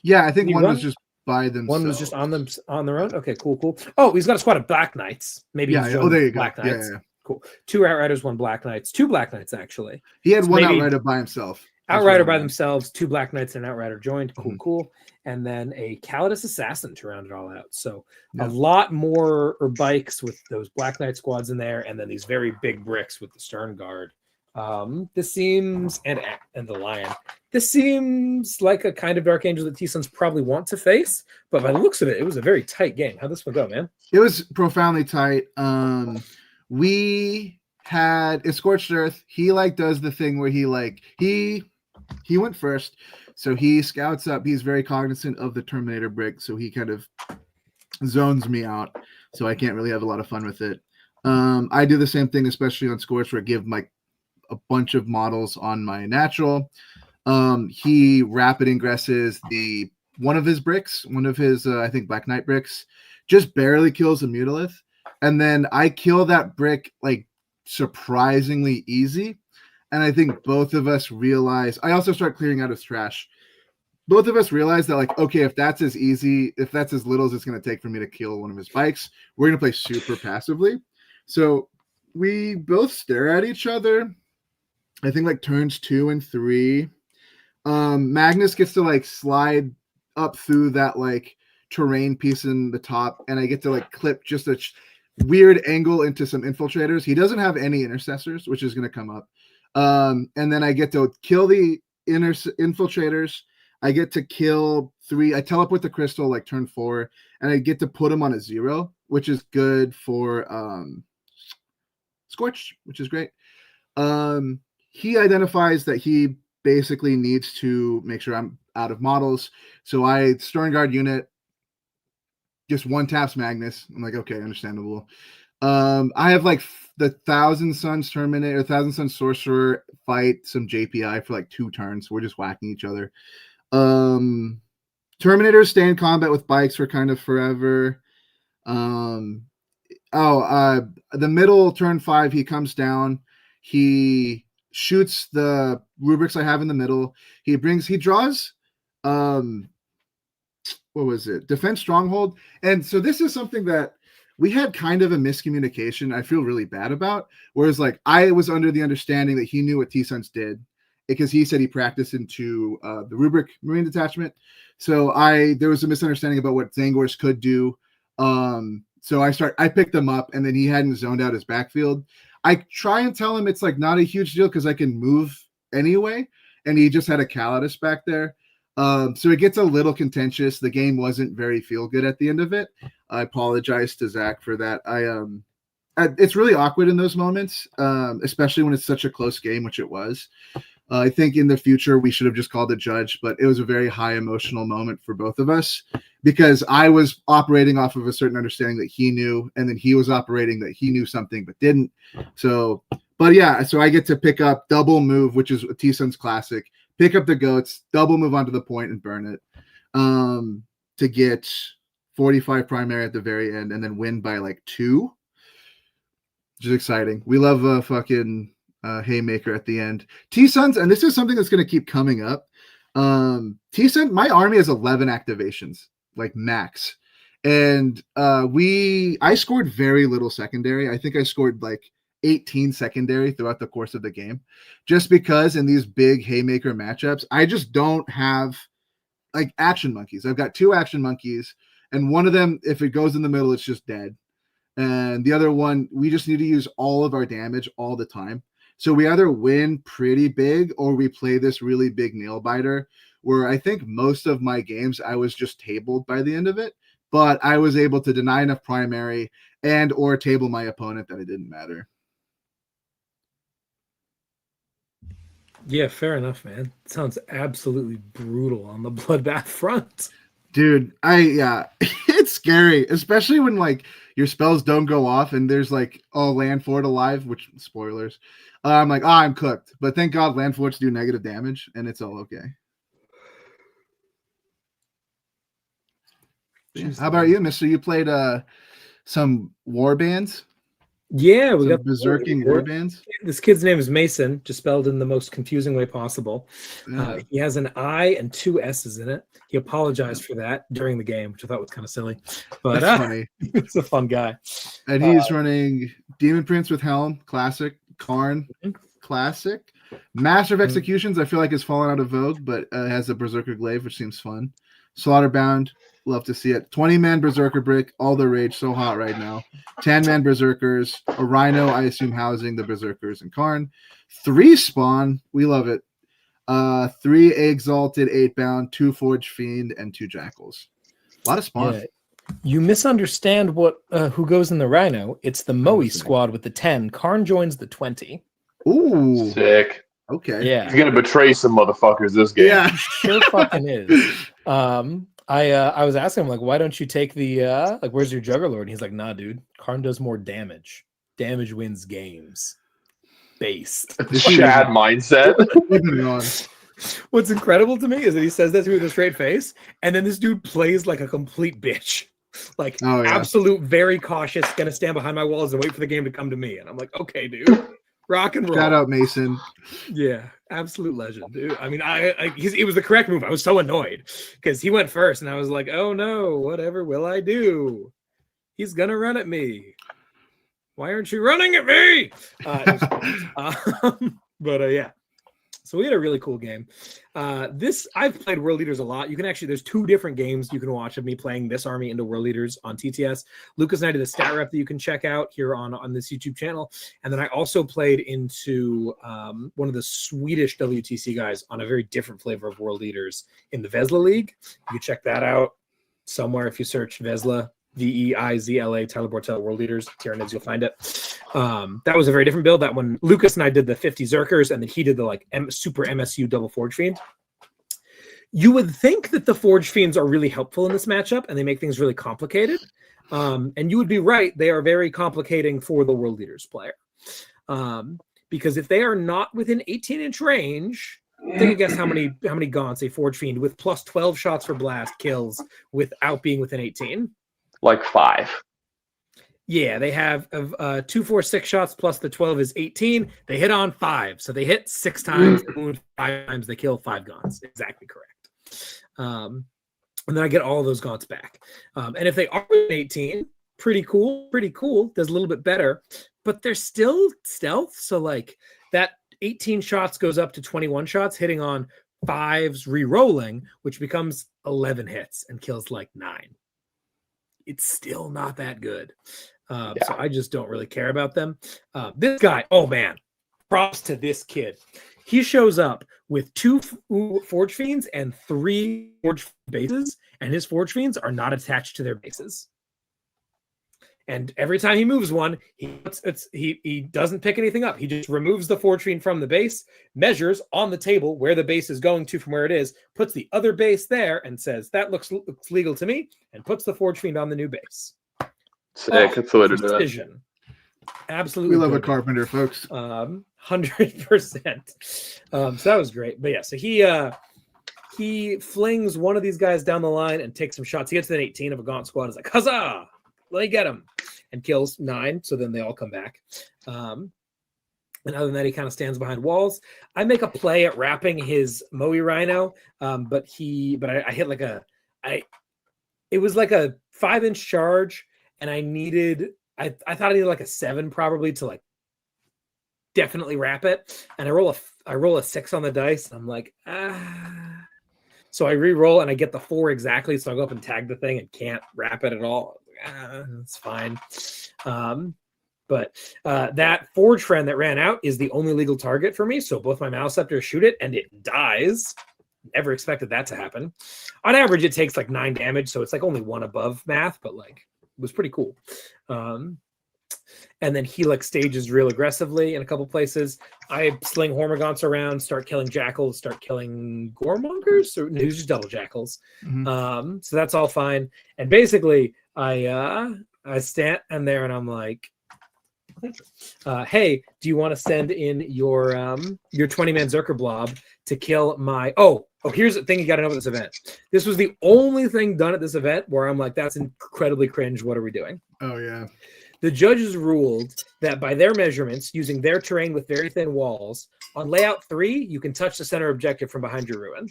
Yeah, I think one was just by themselves. One was just on their own. Okay, cool. Oh, he's got a squad of Black Knights. Maybe there you go. Black Knights. Yeah. Cool. 2 Outriders, 1 Black Knights. 2 Black Knights, actually. He had one Outrider by himself. Outrider by themselves, 2 Black Knights and an Outrider joined. Cool. And then a Calidus Assassin to round it all out. So a lot more bikes with those Black Knight squads in there, and then these very big bricks with the Stern Guard. This seems, and the Lion. This seems like a kind of Dark Angel that T-Suns probably want to face, but by the looks of it, it was a very tight game. How'd this one go, man? It was profoundly tight. We had a Scorched Earth. He does the thing where he went first, so he scouts up. He's very cognizant of the Terminator brick, so he kind of zones me out, so I can't really have a lot of fun with it. I do the same thing, especially on Scorched, where I give a bunch of models on my natural. He rapid ingresses one of his bricks, one of his I think Black Knight bricks, just barely kills a Mutalith, and then I kill that brick like surprisingly easy. And I think both of us realize. I also start clearing out his trash. Both of us realize that, like, okay, if that's as easy, if that's as little as it's going to take for me to kill one of his bikes, we're going to play super passively. So we both stare at each other. I think like turns 2 and 3. Magnus gets to like slide up through that like terrain piece in the top, and I get to like clip just a weird angle into some infiltrators. He doesn't have any intercessors, which is going to come up. And then I get to kill the infiltrators. I get to kill 3. I teleport the crystal like turn 4, and I get to put him on a 0, which is good for Scorch, which is great. He identifies that he basically needs to make sure I'm out of models. So I Stormguard unit, just one taps Magnus. I'm like, okay, understandable. I have like the Thousand Suns Terminator, Thousand Suns Sorcerer fight some JPI for like 2 turns. We're just whacking each other. Terminators stay in combat with bikes for kind of forever. The middle turn 5, he comes down. He shoots the rubrics I have in the middle. He draws what was it? Defense Stronghold. And so this is something that we had kind of a miscommunication I feel really bad about. Whereas like I was under the understanding that he knew what T-Suns did because he said he practiced into the rubric Marine Detachment. So there was a misunderstanding about what Zangors could do. So I picked them up, and then he hadn't zoned out his backfield. I try and tell him it's like not a huge deal because I can move anyway, and he just had a Calidus back there. So it gets a little contentious. The game wasn't very feel good at the end of it. I apologize to Zach for that. It's really awkward in those moments, especially when it's such a close game, which it was. I think in the future we should have just called a judge, but it was a very high emotional moment for both of us because I was operating off of a certain understanding that he knew, and then he was operating that he knew something but didn't. So I get to pick up double move, which is a T-Suns classic. Pick up the goats, double move onto the point and burn it to get 45 primary at the very end and then win by like 2, which is exciting. We love a fucking haymaker at the end. T-Suns, and this is something that's going to keep coming up. T-Sun, my army has 11 activations, like max. And I scored very little secondary. I think I scored like 18 secondary throughout the course of the game, just because in these big haymaker matchups, I just don't have like action monkeys. I've got 2 action monkeys, and one of them, if it goes in the middle, it's just dead. And the other one, we just need to use all of our damage all the time. So we either win pretty big or we play this really big nail biter where I think most of my games I was just tabled by the end of it, but I was able to deny enough primary and or table my opponent that it didn't matter. Yeah, fair enough, man. Sounds absolutely brutal on the bloodbath front. Dude, it's scary, especially when like your spells don't go off and there's like land fort alive, which spoilers. I'm like, I'm cooked. But thank God land forts do negative damage and it's all okay. Yeah. How about you, Mister? You played some warbands? Yeah, we got berserking warbands. This kid's name is Mason, just spelled in the most confusing way possible. Yeah. He has an I and 2 S's in it. He apologized for that during the game, which I thought was kind of silly. But that's funny. He's a fun guy. And he's running Demon Prince with Helm, classic. Karn, classic. Master of Executions, I feel like it's fallen out of vogue, but has a Berserker Glaive, which seems fun. Slaughterbound, love to see it. 20-man Berserker Brick, all the rage, so hot right now. 10-man Berserkers, a Rhino, I assume housing the Berserkers and Karn. 3 Spawn, we love it. 3 Exalted, 8-bound, 2 Forge Fiend, and 2 Jackals. A lot of Spawn. Yeah. You misunderstand who goes in the Rhino. It's the Moe squad with the 10. Karn joins the 20. Ooh. Sick. Okay. Yeah. He's going to betray some motherfuckers this game. Yeah, sure fucking is. I was asking him, like, why don't you take the, where's your Juggerlord? And he's like, nah, dude. Karn does more damage. Damage wins games. based. Chad mindset. Even on. What's incredible to me is that he says that to me with a straight face, and then this dude plays like a complete bitch. Like, absolute, very cautious, gonna stand behind my walls and wait for the game to come to me. And I'm like, okay, dude, rock and roll. Shout out Mason. Yeah, absolute legend, dude. I mean, it was the correct move. I was so annoyed because he went first, and I was like, oh no, whatever will I do? He's gonna run at me. Why aren't you running at me? Yeah. So we had a really cool game. I've played World Leaders a lot. You can actually, there's 2 different games you can watch of me playing this army into World Leaders on TTS. Lucas and I did a stat rep that you can check out here on this YouTube channel. And then I also played into one of the Swedish WTC guys on a very different flavor of World Leaders in the Vesla League. You can check that out somewhere if you search Vesla. Veizla, Tyler Bortel, World Leaders. Tyranids, you'll find it. That was a very different build. That one, Lucas and I did the 50 Zerkers, and then he did the super MSU double Forge Fiend. You would think that the Forge Fiends are really helpful in this matchup, and they make things really complicated. And you would be right; they are very complicating for the World Leaders player, because if they are not within 18-inch range. Take a guess how many Gaunts a Forge Fiend with plus 12 shots for blast kills without being within 18. Like 5. Yeah, they have 2, 4, 6 shots plus the 12 is 18. They hit on 5, so they hit 6 times, they wound 5 times, they kill 5 Gaunts. Exactly correct. And then I get all of those Gaunts back. And if they are 18, pretty cool. Does a little bit better, but they're still stealth. So like that 18 shots goes up to 21 shots, hitting on 5s, re-rolling, which becomes 11 hits and kills like 9. It's still not that good. So I just don't really care about them. This guy, oh man, props to this kid. He shows up with 2 Forge Fiends and 3 Forge bases, and his Forge Fiends are not attached to their bases. And every time he moves one, he doesn't pick anything up. He just removes the Forge Fiend from the base, measures on the table where the base is going to from where it is, puts the other base there, and says, that looks legal to me, and puts the Forge Fiend on the new base. Sick. That's the way to do it. Absolutely. We love a carpenter, folks. 100%. So that was great. But yeah, so he flings one of these guys down the line and takes some shots. He gets to the 18 of a Gaunt squad. He's like, huzzah! Let me get him, and kills 9. So then they all come back. And other than that, he kind of stands behind walls. I make a play at wrapping his Moe Rhino, but I hit it was like a 5-inch charge, and I thought I needed like a 7 probably to like definitely wrap it. And I roll a 6 on the dice. And I'm like, So I re-roll and I get the 4 exactly. So I go up and tag the thing and can't wrap it at all. It's fine. But that Forge Friend that ran out is the only legal target for me. So both my Maleceptors shoot it and it dies. Never expected that to happen. On average, it takes like 9 damage. So it's like only 1 above math, but like it was pretty cool. And then he like stages real aggressively in a couple places. I sling Hormagaunts around, start killing Jackals, start killing Goremongers, or no, just double Jackals. Mm-hmm. So that's all fine. And basically, I stand there and I'm like, hey, do you want to send in your 20-man Zerker blob to kill my here's the thing you got to know about this event. This was the only thing done at this event where I'm like, that's incredibly cringe. What are we doing? Oh yeah. The judges ruled that by their measurements, using their terrain with very thin walls, on layout 3, you can touch the center objective from behind your ruin.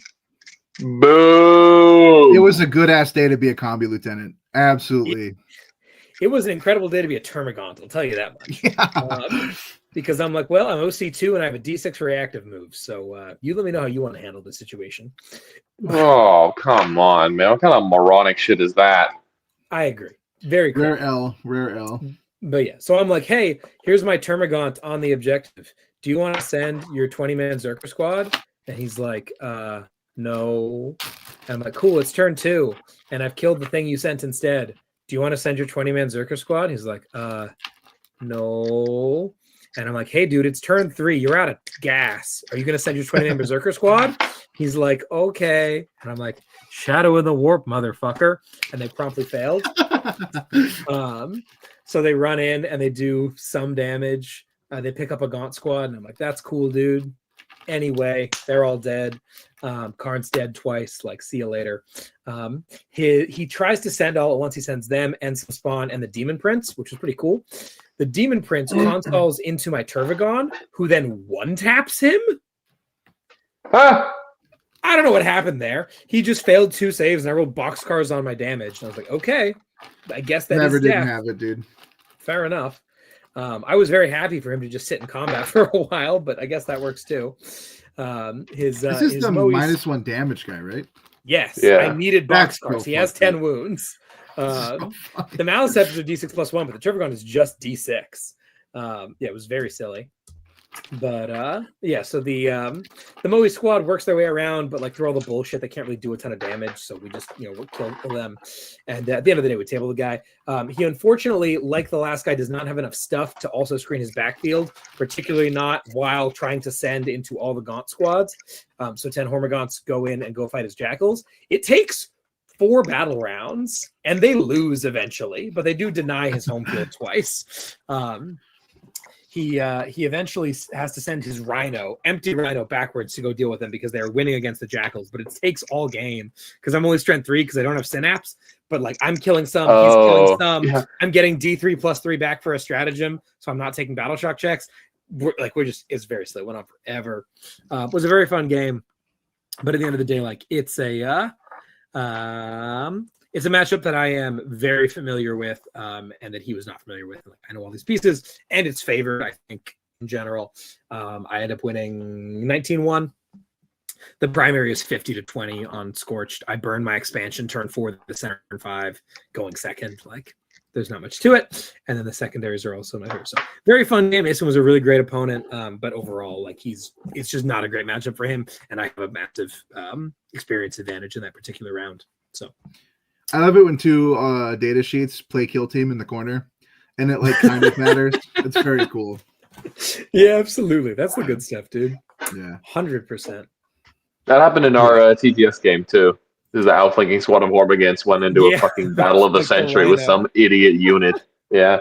Boom! It was a good-ass day to be a combi lieutenant. Absolutely. It was an incredible day to be a Termagant, I'll tell you that much. Yeah. Because I'm like, well, I'm OC2 and I have a D6 for reactive moves. So you let me know how you want to handle this situation. Oh, come on, man. What kind of moronic shit is that? I agree. Very cool. Rare L. But yeah, so I'm like, hey, here's my Termagant on the objective. Do you want to send your 20-man Zerker squad? And he's like, no. And I'm like, cool, it's turn 2. And I've killed the thing you sent instead. Do you want to send your 20-man Zerker squad? He's like, no. And I'm like, hey, dude, it's turn 3. You're out of gas. Are you going to send your 20-man Berserker squad? He's like, okay. And I'm like, Shadow of the Warp, motherfucker. And they promptly failed. So they run in and they do some damage. They pick up a Gaunt squad, and I'm like, that's cool, dude. Anyway, they're all dead. Karn's dead twice. Like, see you later. He tries to send all at once. He sends them and some spawn and the Demon Prince, which is pretty cool. The Demon Prince consoles into my Turvagon, who then one taps him. Ah! I don't know what happened there. He just failed 2 saves, and I rolled boxcars on my damage. And I was like, okay, I guess that Never is didn't death. have it, dude. Fair enough. I was very happy for him to just sit in combat for a while, but I guess that works too. This is the -1 damage guy, right? Yes, Yeah. I needed That's boxcars. so He has fucked 10 up. wounds. So The Malice Scepter is D6 + 1, but the Turvagon is just D6. It was very silly. But yeah, so the Moe squad works their way around, but like through all the bullshit, they can't really do a ton of damage. So we just we'll kill them. And at the end of the day, we table the guy. He unfortunately, like the last guy, does not have enough stuff to also screen his backfield, particularly not while trying to send into all the Gaunt squads. So 10 Hormagaunts go in and go fight his Jackals. It takes 4 battle rounds, and they lose eventually, but they do deny his home field twice. He eventually has to send his empty Rhino backwards to go deal with them because they're winning against the Jackals, but it takes all game because I'm only strength 3 because I don't have synapse, but like I'm killing some, he's killing some. Yeah. I'm getting D3 + 3 back for a stratagem, so I'm not taking battle shock checks. It's very slow. It went on forever. It was a very fun game, but at the end of the day, like it's a matchup that I am very familiar with, and that he was not familiar with. Like, I know all these pieces, and it's favored, I think, in general. I end up winning 19-1. The primary is 50-20 on Scorched. I burn my expansion turn 4, the center turn 5, going second. Like, there's not much to it. And then the secondaries are also my favorite. So very fun game. Mason was a really great opponent, but overall, like it's just not a great matchup for him, and I have a massive experience advantage in that particular round. So. I love it when 2 data sheets play kill team in the corner, and it like kind of matters. It's very cool. Yeah, absolutely. That's the good stuff, dude. Yeah, 100%. That happened in our TTS game too. This is the outflanking squad of Warbagants went into a fucking battle of the century with some idiot unit. Yeah.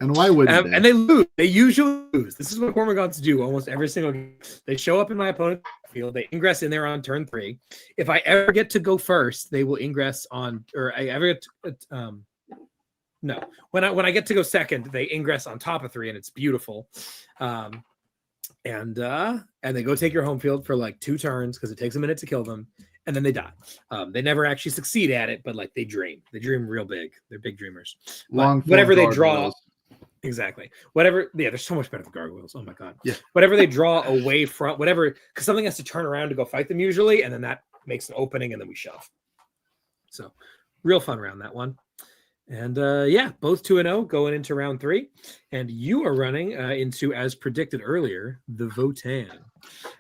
And why wouldn't they? And they lose. They usually lose. This is what Hormagaunts do almost every single game. They show up in my opponent's field. They ingress in there on turn 3. If I ever get to go first, they will ingress on, or I ever get to, no. When I get to go second, they ingress on top of 3, and it's beautiful. And they go take your home field for like 2 turns because it takes a minute to kill them, and then they die. They never actually succeed at it, but like they dream real big. They're big dreamers. Whatever they draw. Exactly. Whatever. Yeah, they're so much better than gargoyles. Oh my god. Yeah. Whatever they draw away from, because something has to turn around to go fight them usually, and then that makes an opening, and then we shove. So, real fun round that one. And yeah, both 2-0 going into round 3, and you are running into, as predicted earlier, the Votan.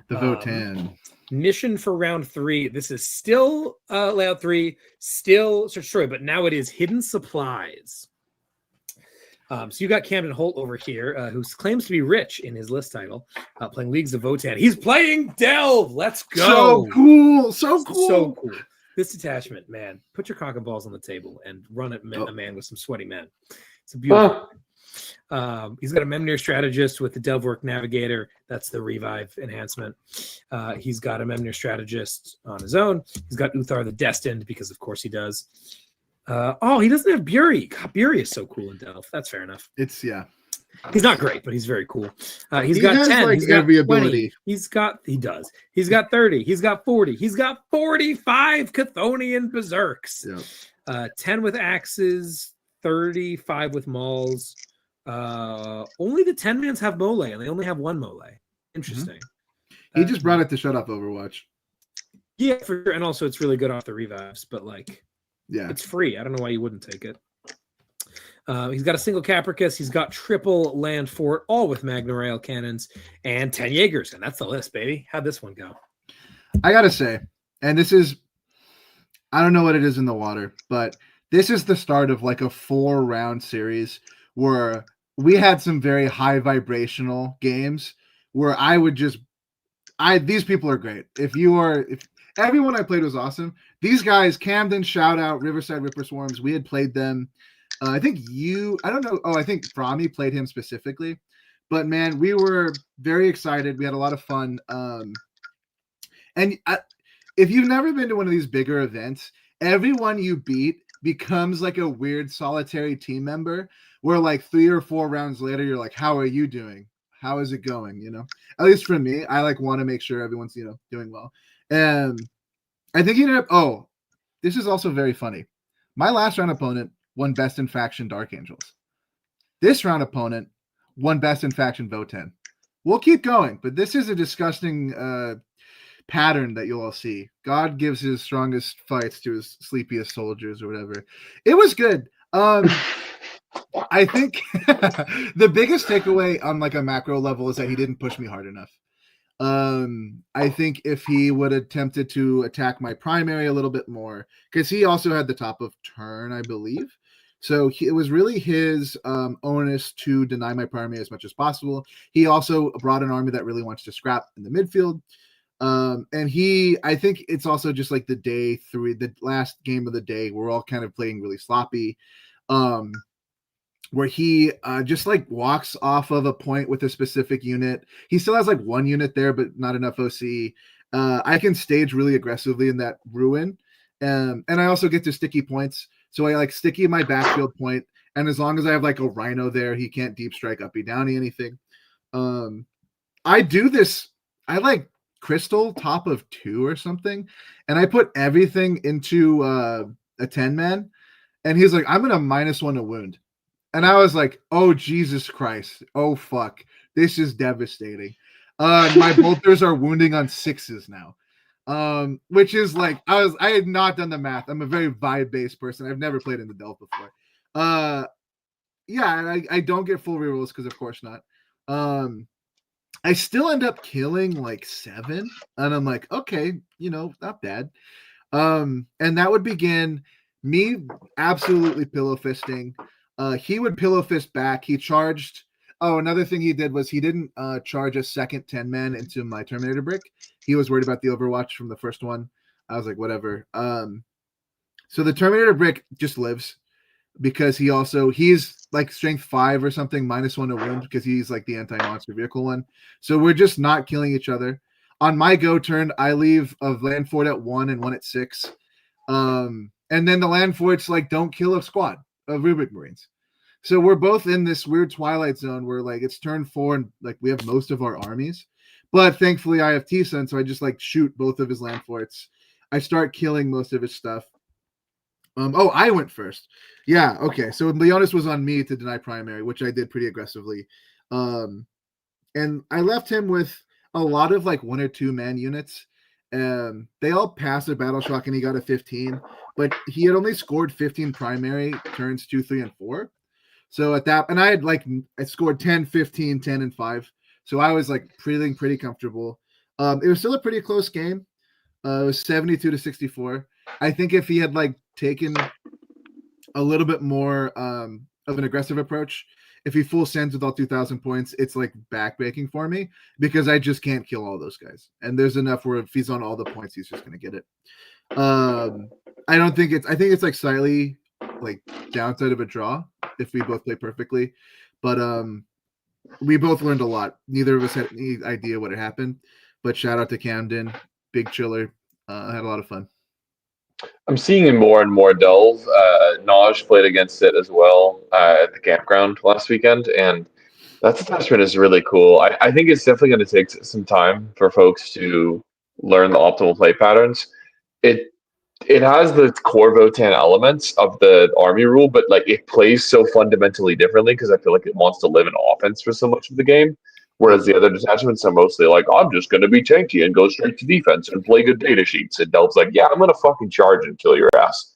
The Votan. Mission for round 3. This is still layout 3, still search story, but now it is hidden supplies. So you got Camden Holt over here, who claims to be rich in his list title, playing Leagues of Votan. He's playing Delve. Let's go. So cool. So cool. So cool. This detachment, man, put your cock and balls on the table and run at a man with some sweaty men. It's a beautiful thing. He's got a Memnir Strategist with the Delvework Navigator. That's the revive enhancement. He's got a Memnir Strategist on his own. He's got Uthar the Destined, because of course he does. He doesn't have Buri. God, Buri is so cool in Delph. That's fair enough. He's not great, but he's very cool. He's got 10. He's got every 20. Ability. He does. He's got 30. He's got 40. He's got 45 Chthonian Berserks. Yep. 10 with axes, 35 with mauls. Only the 10-mans have mole, and they only have 1 mole. Interesting. Mm-hmm. He just brought it to shut up Overwatch. Yeah, for sure. And also it's really good off the revives, but like, yeah, it's free. I don't know why you wouldn't take it. He's got a single Capricus. He's got triple land fort, all with Magna Rail cannons, and 10 Jaegers. And that's the list, baby. How'd this one go? I got to say, and this is, I don't know what it is in the water, but this is the start of like a 4-round series where we had some very high vibrational games where these people are great. If everyone I played was awesome. These guys, Camden, shout out, Riverside Ripper Swarms. We had played them. I think Frami played him specifically. But man, we were very excited. We had a lot of fun. If you've never been to one of these bigger events, everyone you beat becomes like a weird solitary team member where like 3 or 4 rounds later, you're like, how are you doing? How is it going? You know, at least for me, I like want to make sure everyone's, you know, doing well. And I think he ended up, oh, this is also very funny. My last round opponent won Best in Faction Dark Angels. This round opponent won Best in Faction Voten. We'll keep going, but this is a disgusting pattern that you'll all see. God gives his strongest fights to his sleepiest soldiers or whatever. It was good. I think the biggest takeaway on like a macro level is that he didn't push me hard enough. I think if he would have attempted to attack my primary a little bit more, because he also had the top of turn, I believe. So it was really his onus to deny my primary as much as possible. He also brought an army that really wants to scrap in the midfield. And I think it's also just like the last game of the day, we're all kind of playing really sloppy. Where he just like walks off of a point with a specific unit. He still has like 1 unit there, but not enough OC. I can stage really aggressively in that ruin. And I also get to sticky points. So I like sticky my backfield point. And as long as I have like a rhino there, he can't deep strike uppy downy anything. I do this. I like crystal top of 2 or something. And I put everything into a 10-man. And he's like, I'm going to -1 a wound. And I was like, oh, Jesus Christ. Oh, fuck. This is devastating. My bolters are wounding on 6s now. Which is like, I had not done the math. I'm a very vibe-based person. I've never played in the Delta before. Yeah, and I don't get full rerolls because of course not. I still end up killing like 7. And I'm like, okay, you know, not bad. And that would begin me absolutely pillow fisting. He would pillow fist back. He charged. Oh, another thing he did was he didn't charge a second 10-man into my Terminator brick. He was worried about the Overwatch from the first one. I was like, whatever. So the Terminator brick just lives because he's like strength 5 or something, -1 a wound because he's like the anti-monster vehicle one. So we're just not killing each other. On my go turn, I leave a land fort at 1 and 1 at 6. And then the land forts like don't kill a squad of Rubik Marines. So we're both in this weird twilight zone where like it's turn 4 and like we have most of our armies. But thankfully I have T-Sun, so I just like shoot both of his land forts. I start killing most of his stuff. Oh, I went first. Yeah, okay. So Leonis was on me to deny primary, which I did pretty aggressively. And I left him with a lot of like 1 or 2 man units. They all passed a battle shock and he got a 15, but he had only scored 15 primary turns 2, 3, and 4. So at that, and I scored 10, 15, 10, and 5. So I was like feeling pretty comfortable. It was still a pretty close game. It was 72-64. I think if he had like taken a little bit more of an aggressive approach, if he full sends with all 2,000 points, it's like backbreaking for me because I just can't kill all those guys. And there's enough where if he's on all the points, he's just going to get it. I think it's like slightly like downside of a draw if we both play perfectly. But we both learned a lot. Neither of us had any idea what had happened. But shout out to Camden, big chiller. I had a lot of fun. I'm seeing more and more delve. Naj played against it as well at the campground last weekend, and that attachment is really cool. I think it's definitely going to take some time for folks to learn the optimal play patterns. It has the core Votan elements of the army rule, but like it plays so fundamentally differently because I feel like it wants to live in offense for so much of the game. Whereas the other detachments are mostly like, I'm just going to be tanky and go straight to defense and play good data sheets. And Delp's like, yeah, I'm going to fucking charge and kill your ass,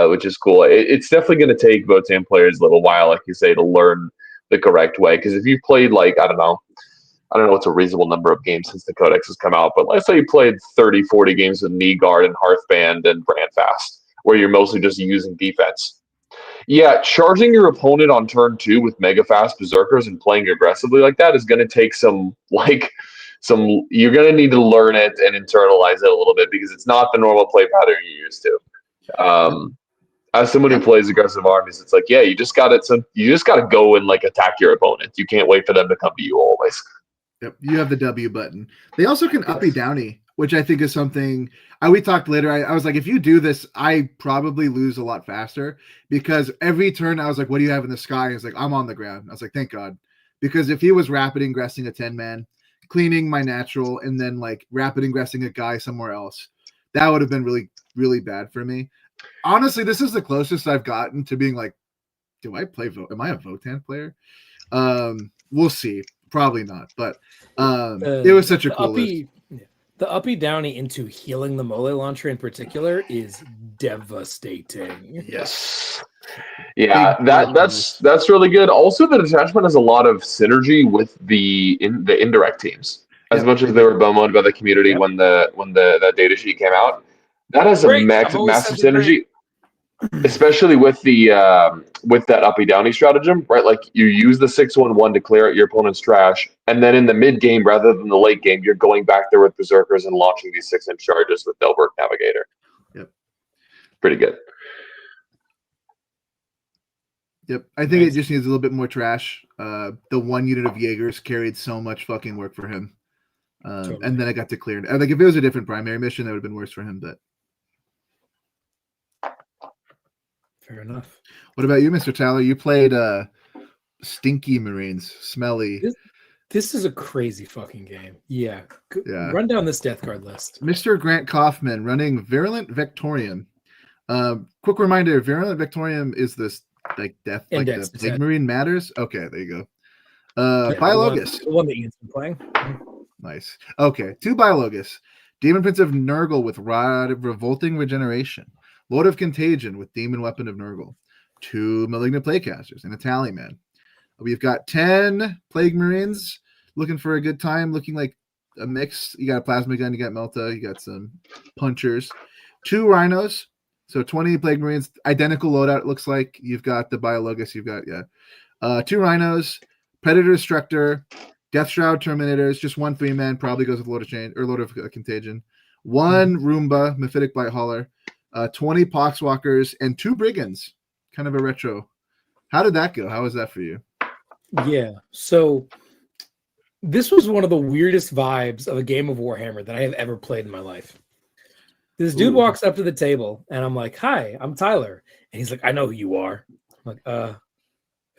which is cool. It's definitely going to take Votan players a little while, like you say, to learn the correct way. Because if you played like, I don't know what's a reasonable number of games since the Codex has come out, but let's say you played 30, 40 games with Knee Guard and Hearthband and Brandfast, where you're mostly just using defense. Yeah, charging your opponent on turn 2 with mega fast berserkers and playing aggressively like that is going to take you're going to need to learn it and internalize it a little bit because it's not the normal play pattern you're used to. as someone who plays aggressive armies, it's like, yeah, you just got to go and like attack your opponent. You can't wait for them to come to you always. Yep, you have the W button. They also can uppy downy, which I think is something we talked later. I was like, if you do this, I probably lose a lot faster, because every turn I was like, what do you have in the sky? He's like, I'm on the ground. I was like, thank God. Because if he was rapid ingressing a 10-man, cleaning my natural, and then like rapid ingressing a guy somewhere else, that would have been really, really bad for me. Honestly, this is the closest I've gotten to being like, do I play Am I a Votann player? We'll see. Probably not, but it was such a cool list. The uppy downy into healing the mole launcher in particular is devastating. Yes. Yeah, that's really good. Also, the detachment has a lot of synergy with the indirect teams. As much as they were bemoaned by the community when that data sheet came out, that has a massive synergy. Especially with with that uppy downy stratagem, right? Like you use the 6/1/1 to clear out your opponent's trash, and then in the mid game rather than the late game, you're going back there with berserkers and launching these 6-inch charges with Delbert Navigator. Yep, pretty good. Yep, I think it just needs a little bit more trash. The 1 unit of Jaegers carried so much fucking work for him, and then I got to clear it. Like if it was a different primary mission, that would have been worse for him, but. Fair enough. What about you, Mr. Tyler? You played Stinky Marines, Smelly. This is a crazy fucking game. Yeah. Run down this death card list. Mr. Grant Kaufman running Virulent Victorium. Quick reminder, Virulent Victorium is this like death, Index, like the Pig Marine matters. Okay, there you go. Biologus. The one that Ian's been playing. Nice. Okay, 2 Biologus. Demon Prince of Nurgle with Rod of Revolting Regeneration. Lord of Contagion with Demon Weapon of Nurgle. 2 Malignant Playcasters and a Tallyman. We've got 10 Plague Marines looking for a good time, looking like a mix. You got a Plasma Gun, you got Melta, you got some Punchers. 2 Rhinos, so 20 Plague Marines. Identical loadout, it looks like. You've got the Biologus, you've got, 2 Rhinos, Predator Destructor, Death Shroud Terminators, just 1 3-man, probably goes with Lord of Contagion. 1 Roomba, Mephitic Blight Hauler. 20 Poxwalkers, and 2 Brigands. Kind of a retro. How did that go? How was that for you? Yeah. So this was one of the weirdest vibes of a game of Warhammer that I have ever played in my life. This dude walks up to the table, and I'm like, "Hi, I'm Tyler." And he's like, "I know who you are." I'm like,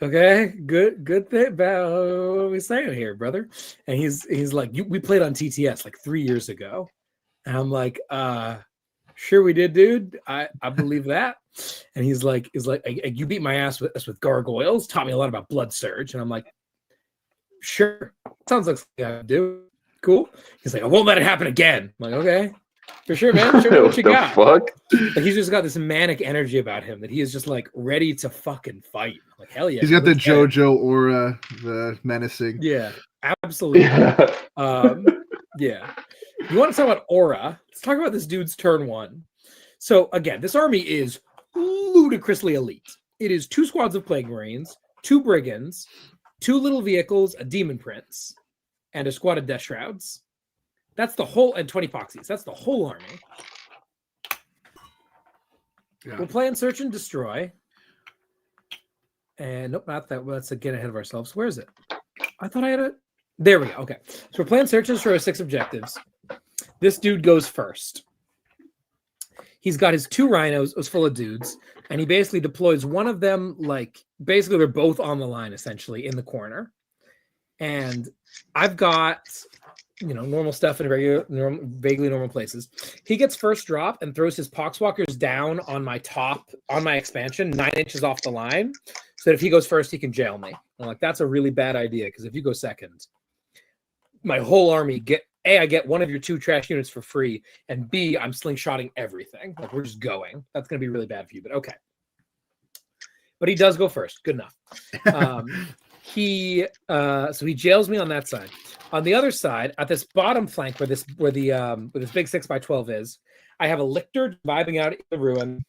okay, good thing. What are we saying here, brother? And he's like, we played on TTS like 3 years ago. And I'm like, sure we did, dude. I believe that. And he's like, you beat my ass with gargoyles, taught me a lot about Blood Surge. And I'm like, sure. Sounds like something I do. Cool. He's like, I won't let it happen again. I'm like, okay. For sure, man. Sure, what you got? Fuck? Like he's just got this manic energy about him that he is just like ready to fucking fight. Like hell yeah. He's got the JoJo aura, the menacing. Yeah, absolutely. Yeah. You want to talk about aura? Let's talk about this dude's turn 1. So again, this army is ludicrously elite. It is 2 squads of Plague Marines, 2 Brigands, 2 little vehicles, a Demon Prince, and a squad of Death Shrouds. That's the whole, and 20 Foxies. That's the whole army. Yeah. We're playing Search and Destroy. And nope, not that. Let's get ahead of ourselves. Where is it? I thought I had it. There we go. Okay. So we're playing Search and Destroy 6 objectives. This dude goes first. He's got his 2 Rhinos. It was full of dudes. And he basically deploys one of them, like, basically they're both on the line, essentially, in the corner. And I've got, normal stuff in vaguely normal places. He gets first drop and throws his Poxwalkers down on my expansion, 9 inches off the line, so that if he goes first, he can jail me. I'm like, that's a really bad idea, because if you go second, my whole army I get one of your 2 trash units for free, and B, I'm slingshotting everything. Like, we're just going. That's going to be really bad for you, but okay. But he does go first. Good enough. So he jails me on that side. On the other side, at this bottom flank where this big 6x12 is, I have a Lictor vibing out in the ruin,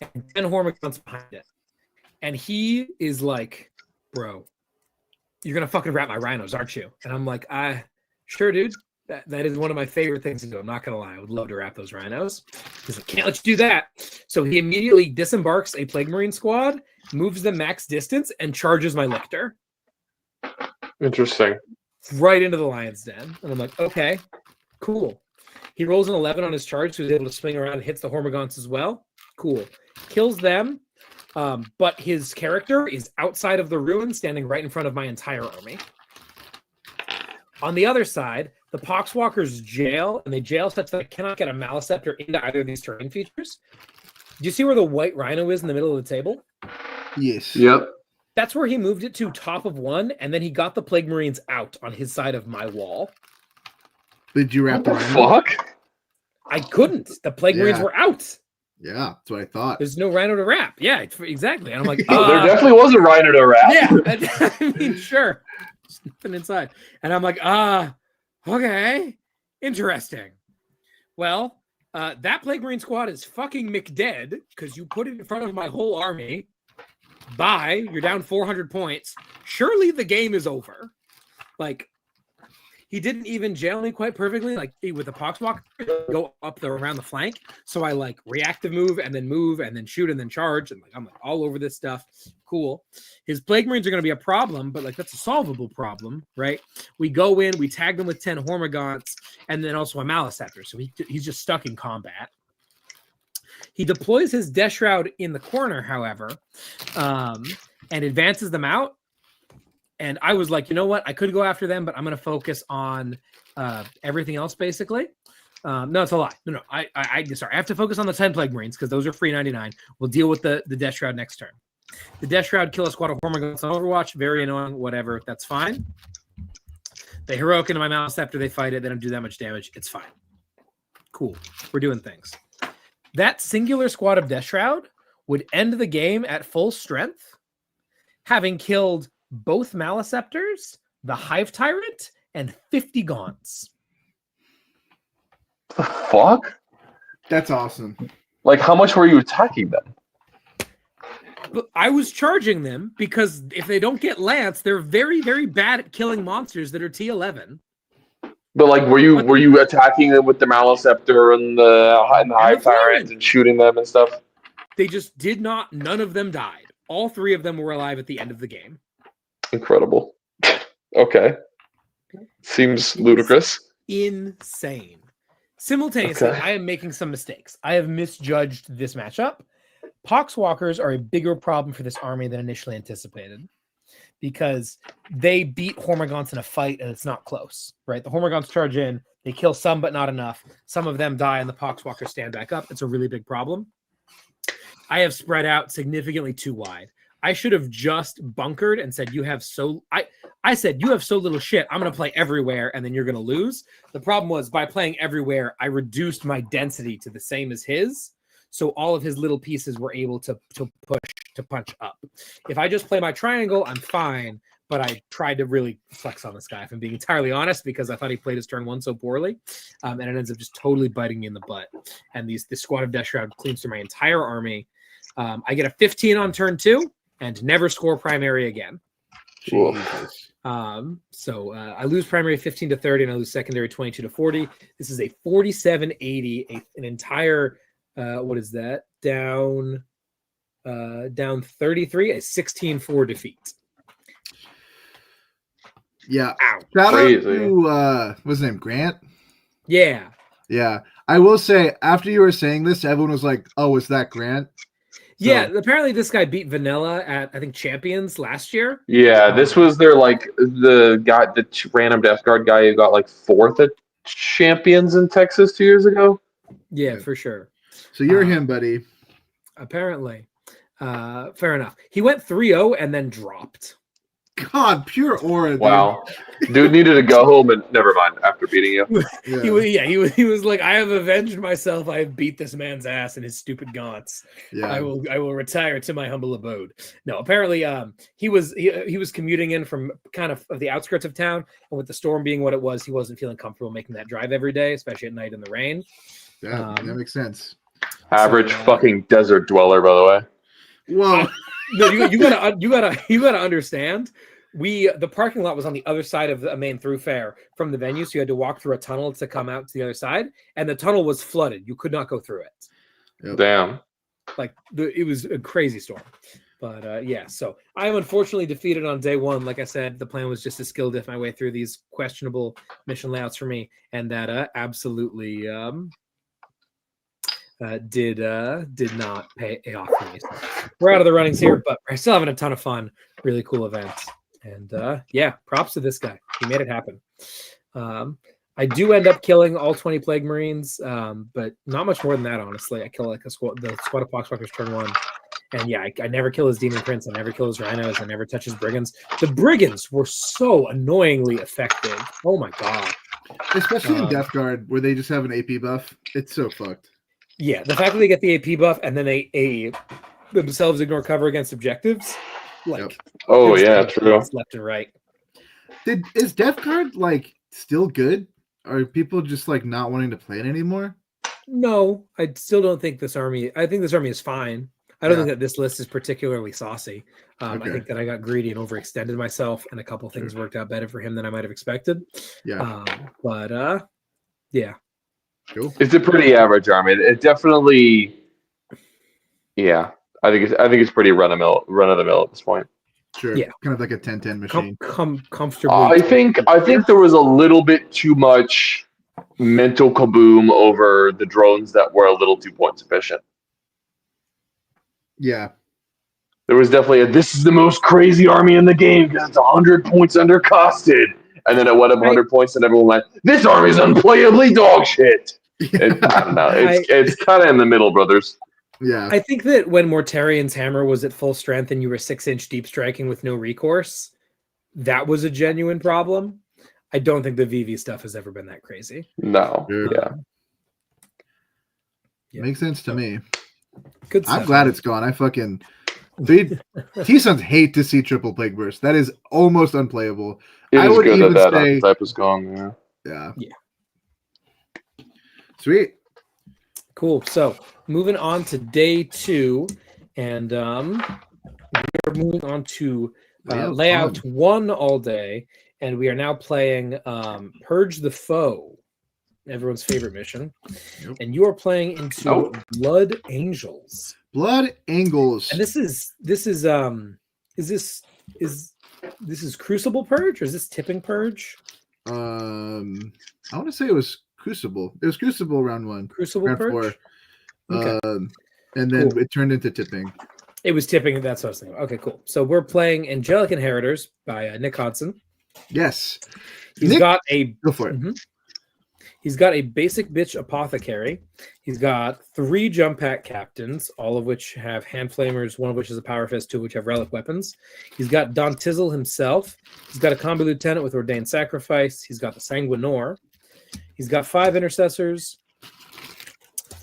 and 10 Hormagaunts behind it. And he is like, bro, you're gonna fucking wrap my rhinos, aren't you? And I'm like, sure, dude. That is one of my favorite things to do. I'm not gonna lie. I would love to wrap those rhinos. Because I can't let you do that. So he immediately disembarks a Plague Marine squad, moves them max distance, and charges my Lictor Interesting. right into the Lion's Den. And I'm like, okay, cool. He rolls an 11 on his charge, so he's able to swing around and hits the Hormagaunts as well. Cool. Kills them, but his character is outside of the ruin, standing right in front of my entire army. On the other side, the Poxwalkers jail, and they jail such that I cannot get a Maliceptor into either of these terrain features. Do you see where the white rhino is in the middle of the table? Yes. Yep. That's where he moved it to top of one, and then he got the Plague Marines out on his side of my wall. Did you wrap What the the rhino? fuck? I couldn't. The Plague Marines were out. Yeah, that's what I thought. There's no rhino to wrap. Yeah, exactly. And I'm like, Oh, there definitely was a rhino to wrap. yeah. I mean, sure. There's nothing inside. And I'm like, okay. Interesting. Well, that Plague Marine squad is fucking McDead because you put it in front of my whole army. Bye. You're down 400 points. Surely the game is over. Like, he didn't even jail me quite perfectly, like with the Poxwalker, go up around the flank. So I like reactive move and then shoot and then charge. And like I'm like all over this stuff. Cool. His Plague Marines are going to be a problem, but like that's a solvable problem, right? We go in, we tag them with 10 Hormagaunts, and then also a Maliceptor. So he's just stuck in combat. He deploys his Death Shroud in the corner, however, and advances them out. And I was like, you know what? I could go after them, but I'm going to focus on everything else, basically. No, it's a lie. No. Sorry. I have to focus on the 10 Plague Marines because those are free 99. We'll deal with the Death Shroud next turn. The Death Shroud kill a squad of Hormagaunts on Overwatch. Very annoying. Whatever. That's fine. They heroic into my Maliceptor. They fight it. They don't do that much damage. It's fine. Cool. We're doing things. That singular squad of Death Shroud would end the game at full strength, having killed both Maliceptors, the Hive Tyrant, and 50 Gaunts. The fuck? That's awesome. Like, how much were you attacking them? I was charging them because if they don't get Lance, they're very, very bad at killing monsters that are T11. But like, were you attacking them with the Maliceptor and the Hive Tyrant and shooting them and stuff? They just did not. None of them died. All three of them were alive at the end of the game. Incredible. Okay. Seems ludicrous. Insane. Simultaneously, Okay. I am making some mistakes. I have misjudged this matchup. Poxwalkers are a bigger problem for this army than initially anticipated because they beat Hormagaunts in a fight and it's not close, right? The Hormagaunts charge in, they kill some, but not enough. Some of them die and the Poxwalkers stand back up. It's a really big problem. I have spread out significantly too wide. I should have just bunkered and said, I said, you have so little shit. I'm going to play everywhere and then you're going to lose. The problem was by playing everywhere, I reduced my density to the same as his. So all of his little pieces were able to punch up. If I just play my triangle, I'm fine. But I tried to really flex on this guy, if I'm being entirely honest, because I thought he played his turn one so poorly. And it ends up just totally biting me in the butt. And this squad of Death Shroud cleans through my entire army. I get a 15 on turn 2 and never score primary again. So I lose primary 15 to 30 and I lose secondary 22 to 40. This is a 47-80, an entire what is that? Down 33, a 16-4 defeat. Yeah. Ow. Shout Crazy. out to what's his name? Grant? Yeah. Yeah. I will say, after you were saying this, everyone was like, oh, is that Grant? Yeah, apparently this guy beat Vanilla at, I think, Champions last year. Yeah, this was their the random Death Guard guy who got like 4th at Champions in Texas 2 years ago. Yeah, for sure. So you're him, buddy. Apparently. Fair enough. He went 3-0 and then dropped. God, pure aura. Dude. Wow. Dude needed to go home and never mind after beating you. Yeah. He was like, I have avenged myself. I have beat this man's ass and his stupid gaunts. Yeah. I will retire to my humble abode. No, apparently he was commuting in from kind of the outskirts of town, and with the storm being what it was, he wasn't feeling comfortable making that drive every day, especially at night in the rain. Yeah, that makes sense. Average fucking desert dweller, by the way. Whoa. No, you gotta understand. The parking lot was on the other side of the main thoroughfare from the venue, so you had to walk through a tunnel to come out to the other side, and the tunnel was flooded. You could not go through it. Yep. Damn. It was a crazy storm. But yeah, so I am unfortunately defeated on day one. Like I said, the plan was just to skill diff my way through these questionable mission layouts for me, and that absolutely did not pay off for me. So we're out of the runnings here, but we're still having a ton of fun. Really cool events, and yeah, props to this guy. He made it happen. I do end up killing all 20 Plague Marines, but not much more than that, honestly. I kill like the squad of Poxwalkers turn 1. And yeah, I never kill his Demon Prince. I never kill his Rhinos. I never touch his Brigands. The Brigands were so annoyingly effective. Oh my god. Especially in Death Guard, where they just have an AP buff. It's so fucked. Yeah, the fact that they get the AP buff and then they themselves ignore cover against objectives. Oh yeah, true. Left and right. Is Death Guard still good? Are people just not wanting to play it anymore? No, I still don't think this army. I think this army is fine. I don't think that this list is particularly saucy. I think that I got greedy and overextended myself, and a couple things worked out better for him than I might have expected. Yeah. Yeah. Cool. It's a pretty average army. It definitely, yeah. I think it's pretty run of the mill at this point. Sure. Yeah. Kind of like a 10-10 machine. Comfortably. I think there was a little bit too much mental kaboom over the drones that were a little too point sufficient. Yeah. There was definitely this is the most crazy army in the game because it's 100 points undercosted. And then it went up 100 points and everyone went, this army's unplayably dog shit. I don't know. It's kind of in the middle, brothers. Yeah. I think that when Mortarian's hammer was at full strength and you were 6-inch deep striking with no recourse, that was a genuine problem. I don't think the VV stuff has ever been that crazy. No. Yeah. Makes sense to me. Good stuff. I'm glad it's gone. T-Sons hate to see triple plague burst. That is almost unplayable. I would even say type is gone. Yeah. Sweet. Cool. So moving on to day 2, and we're moving on to layout 1 all day, and we are now playing Purge the Foe, everyone's favorite mission. Yep. And you are playing into Blood Angels. Blood Angels. And this is Crucible Purge, or is this Tipping Purge? I want to say it was Crucible. It was Crucible round 1. Crucible round Purge. 4. Okay. And then it turned into Tipping. It was Tipping. That's what I was thinking. Okay, cool. So we're playing Angelic Inheritors by Nick Hodson. Yes. Go for it. Mm-hmm. He's got a basic bitch apothecary. He's got 3 jump pack captains, all of which have hand flamers, one of which is a power fist, 2 of which have relic weapons. He's got Don Tizzle himself. He's got a combi lieutenant with ordained sacrifice. He's got the Sanguinor. He's got 5 intercessors,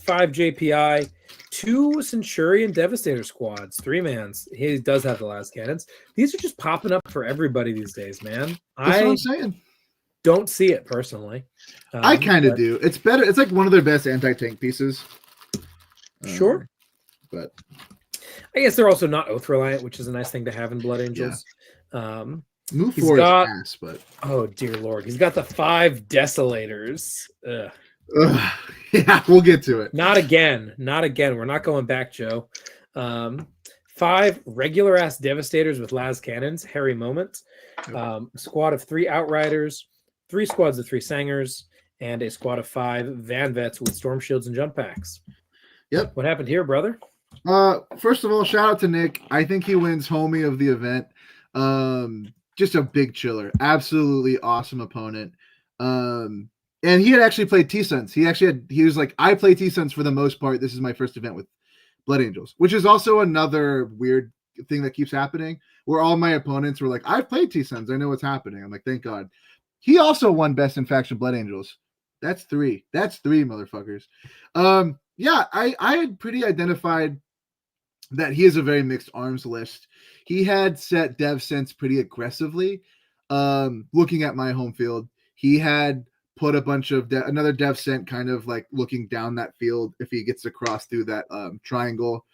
5 JPI, 2 Centurion Devastator squads, 3-mans. He does have the last cannons. These are just popping up for everybody these days, man. That's what I'm saying. Don't see it personally. I kind of do. It's better. It's like one of their best anti-tank pieces. Sure. But I guess they're also not oath reliant, which is a nice thing to have in Blood Angels. Move forward is ass, but oh dear lord, he's got the 5 Desolators. Ugh. Yeah, we'll get to it. Not again. We're not going back, Joe. 5 regular ass Devastators with las cannons. Hairy moment. A squad of 3 Outriders, 3 squads of 3 Sangers, and a squad of 5 Van Vets with storm shields and jump packs. Yep. What happened here, brother? First of all, shout out to Nick. I think he wins homie of the event. Just a big chiller. Absolutely awesome opponent. And he had actually played T-Sons. He was like, I play T-Sons for the most part. This is my first event with Blood Angels, which is also another weird thing that keeps happening where all my opponents were like, I've played T-Sons. I know what's happening. I'm like, thank God. He also won Best in Faction Blood Angels. That's 3. That's 3, motherfuckers. Yeah, I had pretty identified that he is a very mixed arms list. He had set Dev Sense pretty aggressively. Looking at my home field, he had put a bunch of another Dev Sent kind of like looking down that field if he gets across through that triangle,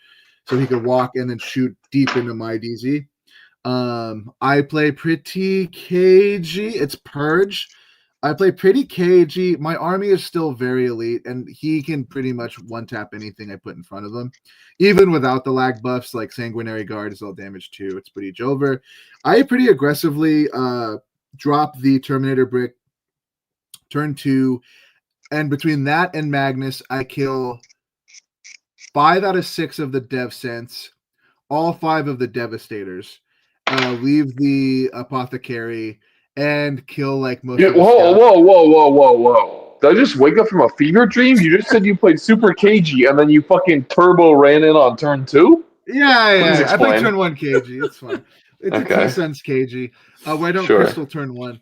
so he could walk and then shoot deep into my DZ. I play pretty cagey. It's Purge. I play pretty cagey. My army is still very elite, and he can pretty much one-tap anything I put in front of him. Even without the lag buffs, like Sanguinary Guard is all damage too. It's pretty over. I pretty aggressively drop the Terminator Brick turn 2, and between that and Magnus, I kill 5 out of 6 of the Dev Sense, all 5 of the Devastators, leave the Apothecary, and kill like most of the Whoa. Did I just wake up from a fever dream? You just said you played super KG and then you fucking turbo ran in on turn 2? Yeah. I played turn 1 KG. It's fine. It's Okay. a T-Sense KG. Where I don't crystal turn 1,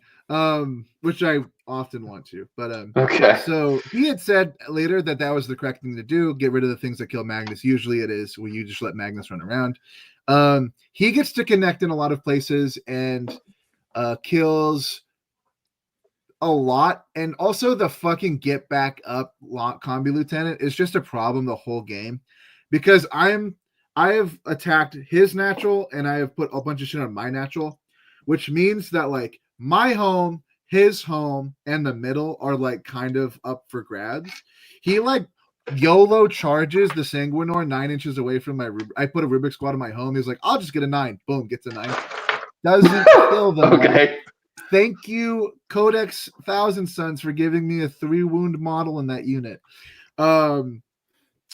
which I often want to. But okay. So he had said later that was the correct thing to do. Get rid of the things that kill Magnus. Usually it is when you just let Magnus run around. He gets to connect in a lot of places and kills a lot. And also the fucking get back up combi lieutenant is just a problem the whole game, because I have attacked his natural and I have put a bunch of shit on my natural, which means that like my home, his home, and the middle are like kind of up for grabs. He like YOLO charges the Sanguinor 9 inches away from my I put a Rubik squad in my home. He's like, I'll just get a 9. Boom, gets a 9. Doesn't kill them. Okay. Thank you, Codex Thousand Suns, for giving me a 3 wound model in that unit.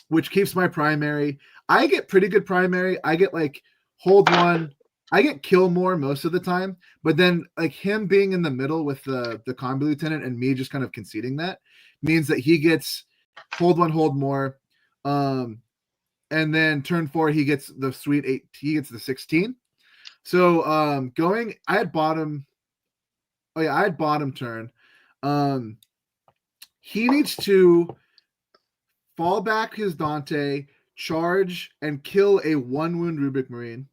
Which keeps my primary. I get pretty good primary. I get like hold 1. I get kill more most of the time, but then like him being in the middle with the combi lieutenant and me just kind of conceding that means that he gets hold 1, hold more. And then turn 4, he gets the sweet 8. He gets the 16. So I had bottom. Oh yeah, I had bottom turn. He needs to fall back his Dante, charge, and kill a 1 wound Rubik Marine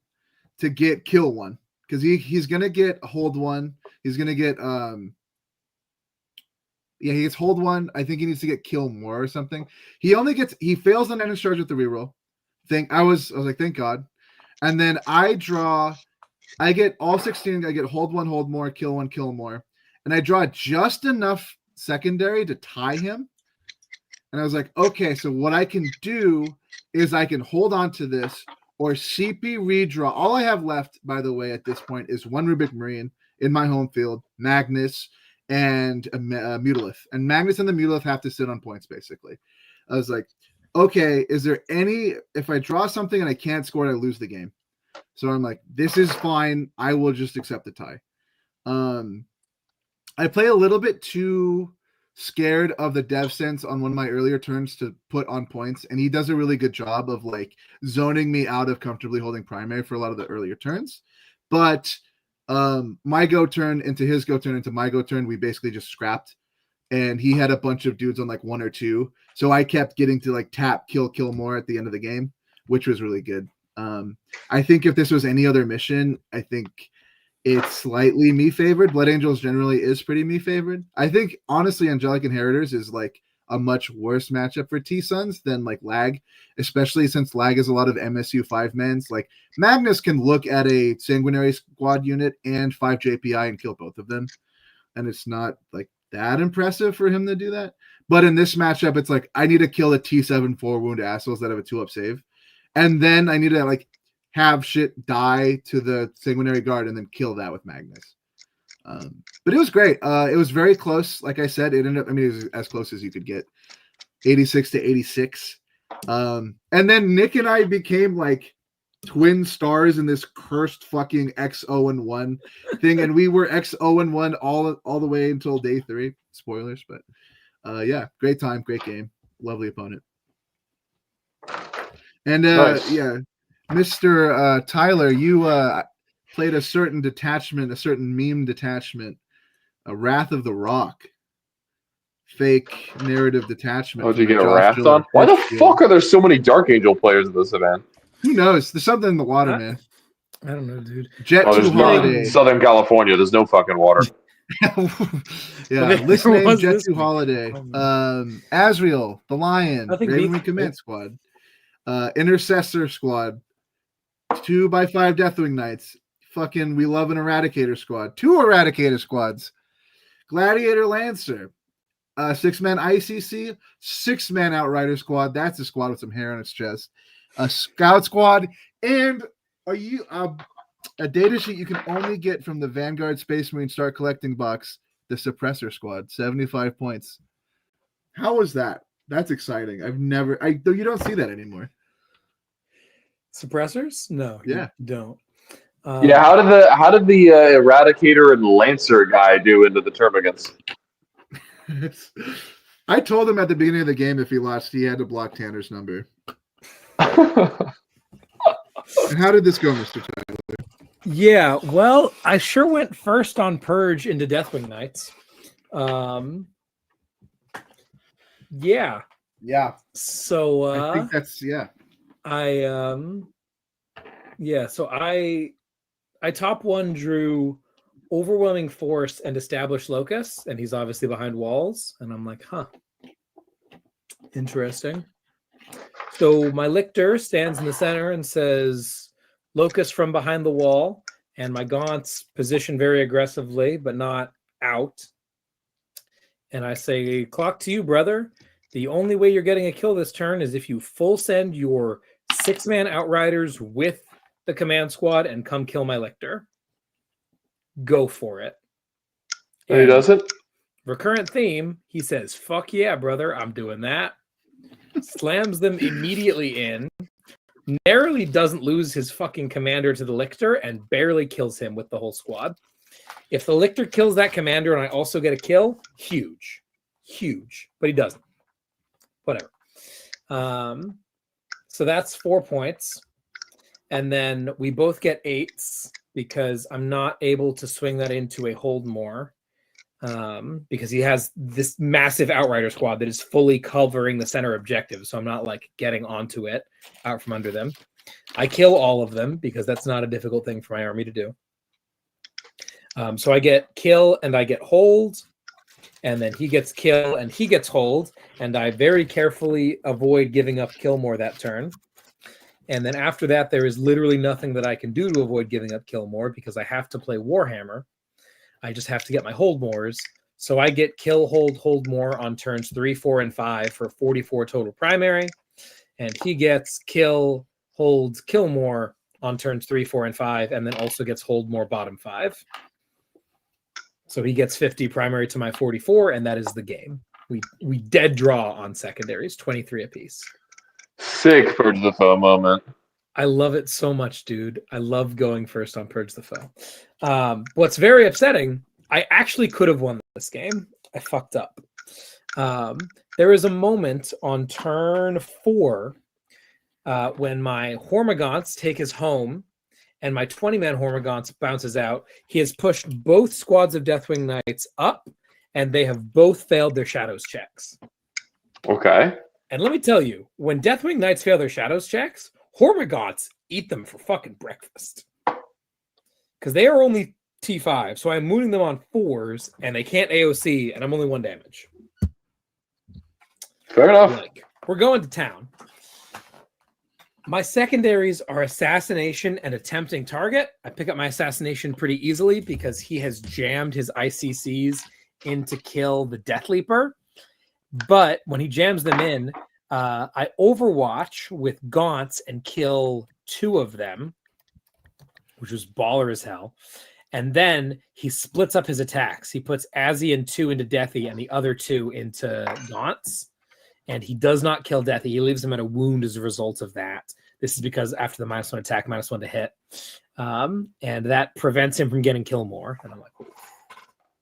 to get kill 1, because he's gonna get hold 1. He's gonna get he gets hold 1. I think he needs to get kill more or something. He fails on end charge with the reroll. I was like, thank God. And then I get all 16. I get hold 1, hold more, kill 1, kill more, and I draw just enough secondary to tie him. And I was like, okay, so what I can do is I can hold on to this or CP redraw. All I have left, by the way, at this point is 1 Rubik Marine in my home field, Magnus, and a Mutalith. And Magnus and the Mutalith have to sit on points, basically. I was like, okay, is there if I draw something and I can't score it, I lose the game. So I'm like, this is fine. I will just accept the tie. I play a little bit too scared of the Dev Sense on one of my earlier turns to put on points, and he does a really good job of like zoning me out of comfortably holding primary for a lot of the earlier turns. But my go turn into his go turn into my go turn, we basically just scrapped, and he had a bunch of dudes on like 1 or 2, so I kept getting to like tap kill more at the end of the game, which was really good. I think if this was any other mission, I think it's slightly me favored. Blood Angels generally is pretty me favored. I think honestly, Angelic Inheritors is like a much worse matchup for T-Suns than like Lag, especially since Lag is a lot of MSU 5-mans. Like Magnus can look at a Sanguinary squad unit and 5 JPI and kill both of them, and it's not like that impressive for him to do that. But in this matchup, it's like I need to kill a T7 4 wound assholes that have a 2-up save, and then I need to like have shit die to the Sanguinary Guard and then kill that with Magnus. But it was great. It was very close. Like I said, it ended up, it was as close as you could get. 86 to 86. And then Nick and I became like twin stars in this cursed fucking X0-1 thing. And we were X0-1 all the way until day 3. Spoilers, but yeah, great time, great game. Lovely opponent. And nice. Yeah, Mr. Tyler, you played a certain detachment, a certain meme detachment, a Wrath of the Rock, fake narrative detachment. Oh, did you get a Wrath on? Why the fuck are there so many Dark Angel players in this event? Who knows? There's something in the water, man. I don't know, dude. Jet 2 Holiday. Southern California, there's no fucking water. Yeah, list name Jet 2 Holiday. Asriel, the Lion, Raven Recommand Squad, Intercessor Squad, 2x5 Deathwing Knights, Fucking, we love an Eradicator squad. 2 Eradicator squads. Gladiator Lancer. 6-man ICC. 6-man Outrider squad. That's a squad with some hair on its chest. A Scout squad. And a data sheet you can only get from the Vanguard Space Marine Start Collecting box. The Suppressor squad. 75 points. How was that? That's exciting. You don't see that anymore. Suppressors? No, Yeah. you don't. Yeah, how did the Eradicator and Lancer guy do into the tournaments? I told him at the beginning of the game if he lost, he had to block Tanner's number. And how did this go, Mr. Tyler? Yeah, well, I sure went first on Purge into Deathwing Knights. Yeah. Yeah. So I think that's so I top 1 drew Overwhelming Force and Established Locus, and he's obviously behind walls, and I'm like, huh. Interesting. So my Lictor stands in the center and says Locus from behind the wall, and my Gaunts position very aggressively, but not out. And I say, clock to you, brother. The only way you're getting a kill this turn is if you full send your 6-man Outriders with the command squad and come kill my Lictor. Go for it. And he doesn't? Recurrent theme, he says, fuck yeah, brother, I'm doing that. Slams them immediately in. Narrowly doesn't lose his fucking commander to the Lictor and barely kills him with the whole squad. If the Lictor kills that commander and I also get a kill, huge. Huge. But he doesn't. Whatever. So that's 4 points. And then we both get 8s because I'm not able to swing that into a hold more. Because he has this massive Outrider squad that is fully covering the center objective. So I'm not like getting onto it out from under them. I kill all of them because that's not a difficult thing for my army to do. So I get kill and I get hold. And then he gets kill and he gets hold. And I very carefully avoid giving up kill more that turn. And then after that, there is literally nothing that I can do to avoid giving up kill more because I have to play Warhammer. I just have to get my hold mores. So I get kill, hold more on turns 3, 4, and 5 for 44 total primary. And he gets kill, hold, kill more on turns 3, 4, and 5, and then also gets hold more bottom 5. So he gets 50 primary to my 44, and that is the game. We dead draw on secondaries, 23 apiece. Sick Purge the Foe moment. I love it so much, dude. I love going first on Purge the Foe. What's very upsetting, I actually could have won this game. I fucked up. There is a moment on turn 4 when my Hormagaunts take his home and my 20-man Hormagaunts bounces out. He has pushed both squads of Deathwing Knights up, and they have both failed their Shadows checks. Okay. And let me tell you, when Deathwing Knights fail their Shadows checks, Hormagaunts eat them for fucking breakfast. Because they are only T5, so I'm mooning them on 4s, and they can't AOC, and I'm only 1 damage. Fair enough. Like, we're going to town. My secondaries are Assassination and Attempting Target. I pick up my Assassination pretty easily because he has jammed his ICCs in to kill the Death Leaper. But when he jams them in, I Overwatch with Gaunts and kill 2 of them, which was baller as hell. And then he splits up his attacks. He puts Azzy and 2 into Deathy and the other 2 into Gaunts. And he does not kill Deathy. He leaves him at a wound as a result of that. This is because after the -1 attack, -1 to hit. And that prevents him from getting kill more. And I'm like,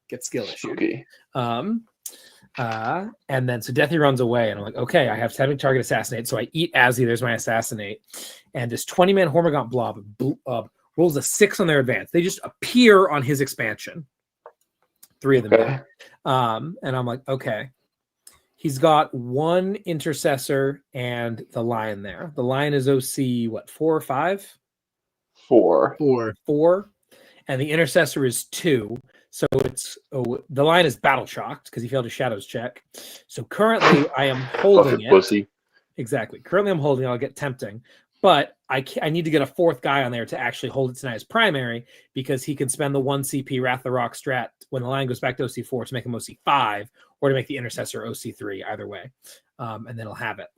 get skill issue. Okay. And then so Deathy runs away, and I'm like, okay, I have Attempting Target Assassinate. So I eat Azzy. There's my Assassinate. And this 20-man Hormagaunt blob rolls a 6 on their advance. They just appear on his expansion. 3 of them. Okay. And I'm like, okay. He's got 1 Intercessor and the Lion there. The Lion is OC, what, 4 or 5? 4. 4. And the Intercessor is 2. So the Lion is battle shocked because he failed a Shadows check. So currently I am holding it. Pussy. Exactly. Currently I'm holding it. I'll get tempting. But I need to get a fourth guy on there to actually hold it tonight as primary, because he can spend the 1 CP Wrath the Rock strat when the line goes back to OC4 to make him OC5 or to make the Intercessor OC3, either way. And then he'll have it.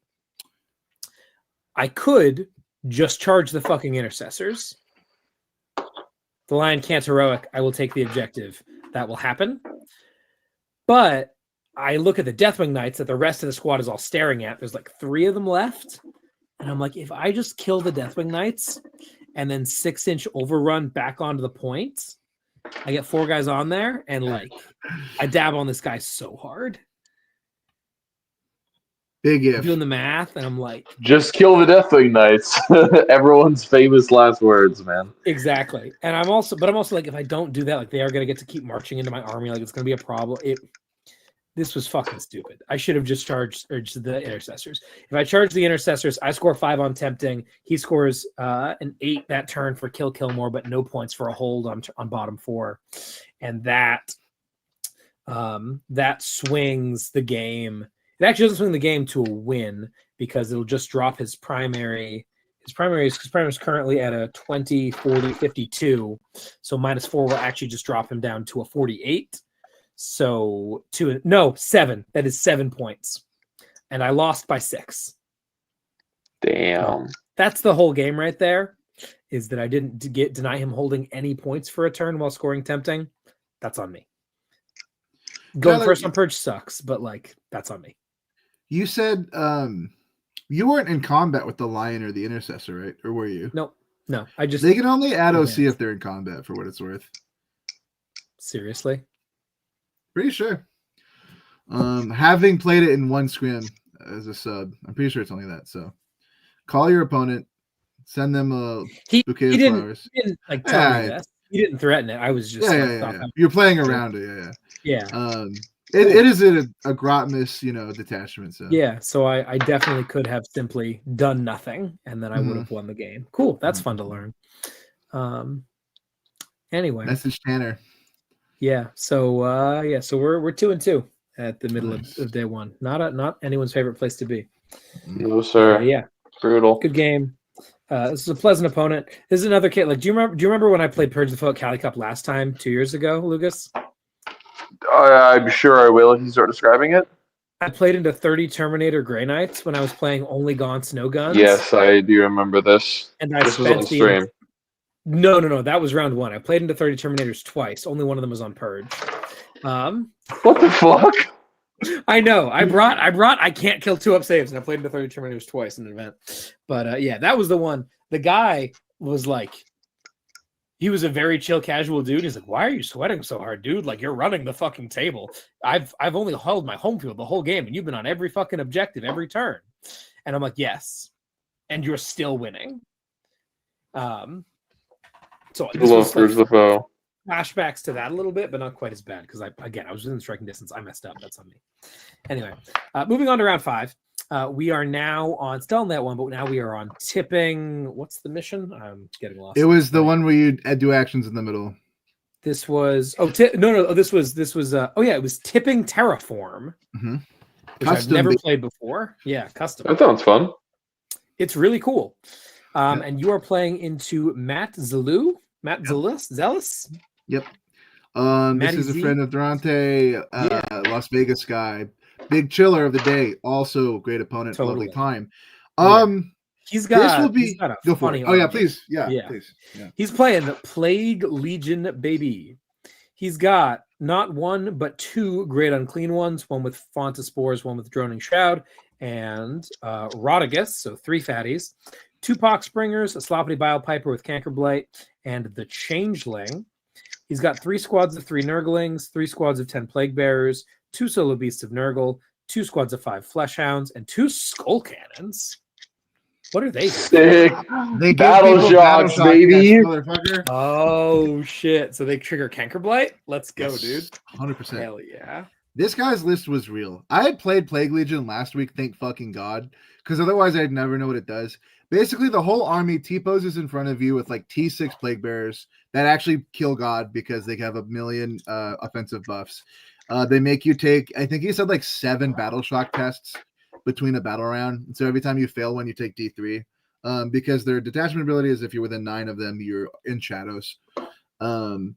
I could just charge the fucking Intercessors. The Lion can't heroic. I will take the objective. That will happen. But I look at the Deathwing Knights that the rest of the squad is all staring at. There's like 3 of them left. And I'm like, if I just kill the Deathwing Knights and then 6-inch overrun back onto the point, I get 4 guys on there, and like I dab on this guy so hard. Big if. I'm doing the math, and I'm like, just kill the Deathwing Knights. Everyone's famous last words, man. Exactly. And I'm also like, if I don't do that, like they are gonna get to keep marching into my army, like it's gonna be a problem. This was fucking stupid. I should have just charged the Intercessors. If I charge the Intercessors, I score 5 on tempting. He scores an 8 that turn for kill more, but no points for a hold on bottom 4. And that swings the game. It actually doesn't swing the game to a win, because it'll just drop his primary. His primary is currently at a 20, 40, 52. So -4 will actually just drop him down to a 48. So 7. That is 7 points. And I lost by 6. Damn. That's the whole game right there, is that I didn't deny him holding any points for a turn while scoring tempting. That's on me. Going first on Purge sucks, but like that's on me. You said you weren't in combat with the Lion or the Intercessor, right? Or were you? No. They can only add OC if they're in combat, for what it's worth. Seriously? Pretty sure. Having played it in one scrim as a sub, I'm pretty sure it's only that. So call your opponent, send them a bouquet of flowers. He didn't like tell me that. He didn't threaten it. I was just You're playing around it, yeah. It is a Grotmus, detachment. So yeah, so I definitely could have simply done nothing, and then I would have won the game. Cool, that's fun to learn. Anyway, message Tanner. Yeah, so we're 2-2 at the middle of day 1. Not anyone's favorite place to be. No, sir. Yeah, brutal. Good game. This is a pleasant opponent. This is another kid. Like, do you remember when I played Purge the Foe at Cali Cup last time 2 years ago, Lucas? I'm sure I will if you start describing it. I played into 30 Terminator Grey Knights when I was playing only Gaunts, no guns. Yes, I do remember this. And this was on stream. No. That was round 1. I played into 30 Terminators twice. Only one of them was on Purge. What the fuck? I know. I brought I can't kill 2 up saves, and I played into 30 Terminators twice in an event. But yeah, that was the one. The guy was like, he was a very chill, casual dude. He's like, "Why are you sweating so hard, dude? Like, you're running the fucking table. I've only held my home field the whole game, and you've been on every fucking objective every turn." And I'm like, "Yes, and you're still winning." So this was like the foe. Flashbacks to that a little bit, but not quite as bad, because I was within striking distance. I messed up. That's on me. Anyway, moving on to round 5. We are now on still on that one, but now we are on tipping. What's the mission? I'm getting lost. It was the one where you do actions in the middle. This was This was it was tipping Terraform, which I've never played before. Yeah, custom. That sounds fun. It's really cool. And you are playing into Matt Zealous. Yep. This is a friend of Durante, Las Vegas guy, big chiller of the day. Also, great opponent, lovely time. He's got. This will be. Got go for it. Oh yeah, please. Yeah, please. Yeah. He's playing Plague Legion, baby. He's got not 1 but 2 great unclean ones. One with Font of Spores, one with Droning Shroud, and Rotigus. So 3 fatties. 2 Poxbringers, a Sloppity Bile Piper with Canker Blight, and the Changeling. He's got 3 squads of 3 Nurglings, 3 squads of 10 Plague Bearers, 2 Solo Beasts of Nurgle, 2 squads of 5 Fleshhounds, and 2 Skull Cannons. What are they doing? Sick. They battle shocks, baby. Oh shit! So they trigger Canker Blight. Let's go, dude. 100%. Hell yeah. This guy's list was real. I had played Plague Legion last week, thank fucking God, because otherwise I'd never know what it does. Basically, the whole army T-poses in front of you with like T6 Plague Bearers that actually kill God because they have a million offensive buffs. They make you take, I think he said like 7 battle shock tests between a battle round. And so every time you fail one, you take D3. because their detachment ability is if you're within 9 of them, you're in shadows. And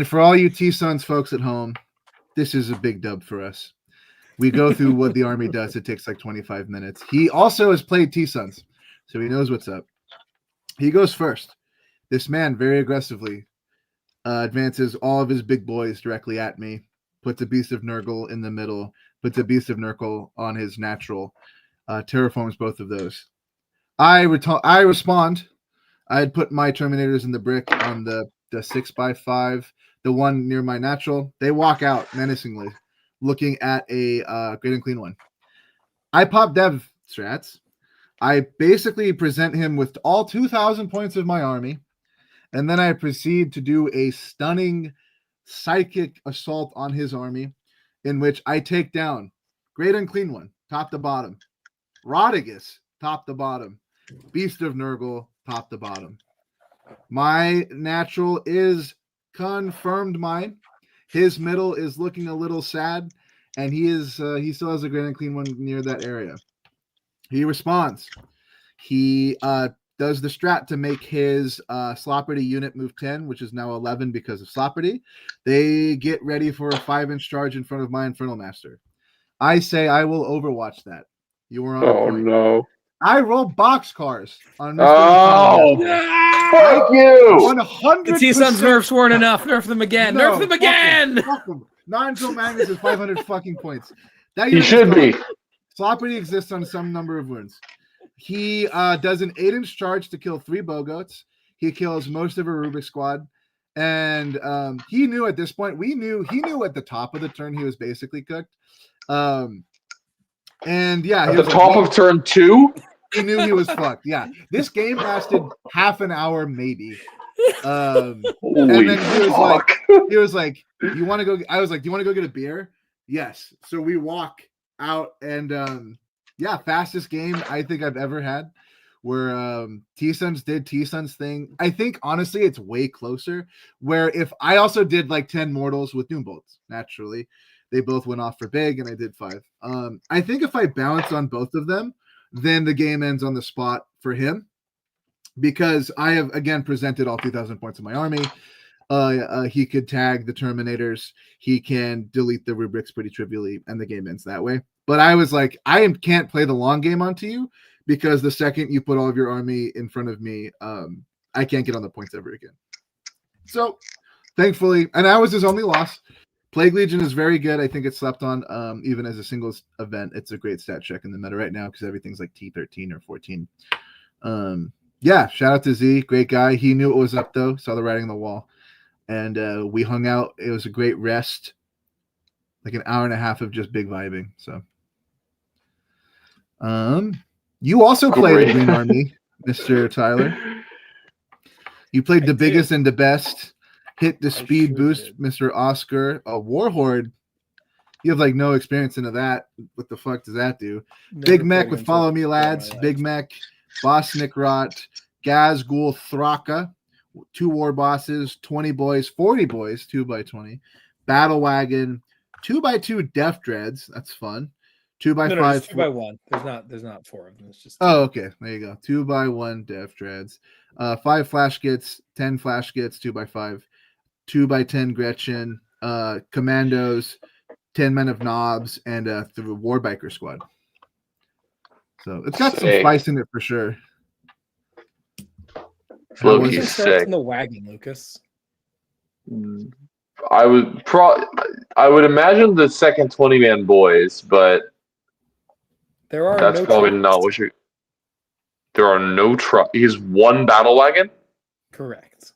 for all you T-Sons folks at home, this is a big dub for us. We go through what the army does. It takes like 25 minutes. He also has played T-Sons, so he knows what's up. He goes first. This man very aggressively advances all of his big boys directly at me, puts a Beast of Nurgle in the middle, puts a Beast of Nurgle on his natural, terraforms both of those. I respond. I had put my Terminators in the brick on the 6x5, the one near my natural. They walk out menacingly, looking at a Great and Clean One. I pop Dev strats. I basically present him with all 2,000 points of my army, and then I proceed to do a stunning psychic assault on his army, in which I take down Great and Clean One, top to bottom, Rodigus, top to bottom, Beast of Nurgle, top to bottom. My natural is confirmed mine. His middle is looking a little sad, and he still has a Great and Clean One near that area. He responds. He does the strat to make his Slopperty unit move 10, which is now 11 because of Slopperty. They get ready for a 5-inch charge in front of my Infernal Master. I say I will overwatch that. You were on a point. No. I roll boxcars on Mr. Oh, fuck you! 100%. The T-Sun's nerfs weren't enough. Nerf them again. No, Nerf them again. Fuck them. Not until Magnus is 500 fucking points. That He should be. Slopperty exists on some number of wounds. He does an 8-inch charge to kill 3 Bogoats. He kills most of a Rubik squad. And he knew at this point, he knew at the top of the turn he was basically cooked. And yeah, at the top of turn 2, he knew he was fucked. Yeah, this game lasted half an hour, maybe. And then he was like, "You want to go?" I was like, "Do you want to go get a beer?" Yes. So we walk out, and yeah, fastest game I think I've ever had. Where T-Suns did T-Suns thing. I think honestly, it's way closer. Where if I also did like 10 mortals with Doom Bolts, naturally. They both went off for big, and I did 5. I think if I bounce on both of them, then the game ends on the spot for him, because I have again presented all 2,000 points of my army. He could tag the Terminators. He can delete the rubrics pretty trivially, and the game ends that way. But I was like, I can't play the long game onto you, because the second you put all of your army in front of me, I can't get on the points ever again. So, thankfully, and that was his only loss. Plague Legion is very good. I think it's slept on, even as a singles event. It's a great stat check in the meta right now because everything's like T13 or 14. Yeah, shout out to Z. Great guy. He knew it was up, though. Saw the writing on the wall. And we hung out. It was a great rest. Like an hour and a half of just big vibing. So, you also played the Green Army, Mr. Tyler. You played the biggest and the best. Hit the speed boost, Mr. Oscar. A Warhorde. You have like no experience into that. What the fuck does that do? Big Mech with Follow Me Lads. Big Mech, Boss Nikrot, Gazgul Thraka. 2 war bosses, 20 boys, 40 boys, 2x20. Battle Wagon, 2x2 Death Dreads. That's fun. 2x5. No, 2x1. There's not 4 of them. It's just 2. Oh, okay. There you go. 2x1 Death Dreads. 5 Flash Gits, 10 Flash Gits, 2x5. 2x10 Gretchen, Commandos, 10 Men of Knobs, and the Warbiker squad. So it's got some spice in it for sure. Loki's sick. In the wagon, Lucas. I would imagine the second 20-man boys, but that's probably not what you. There are no trucks. He's 1 battle wagon. Correct.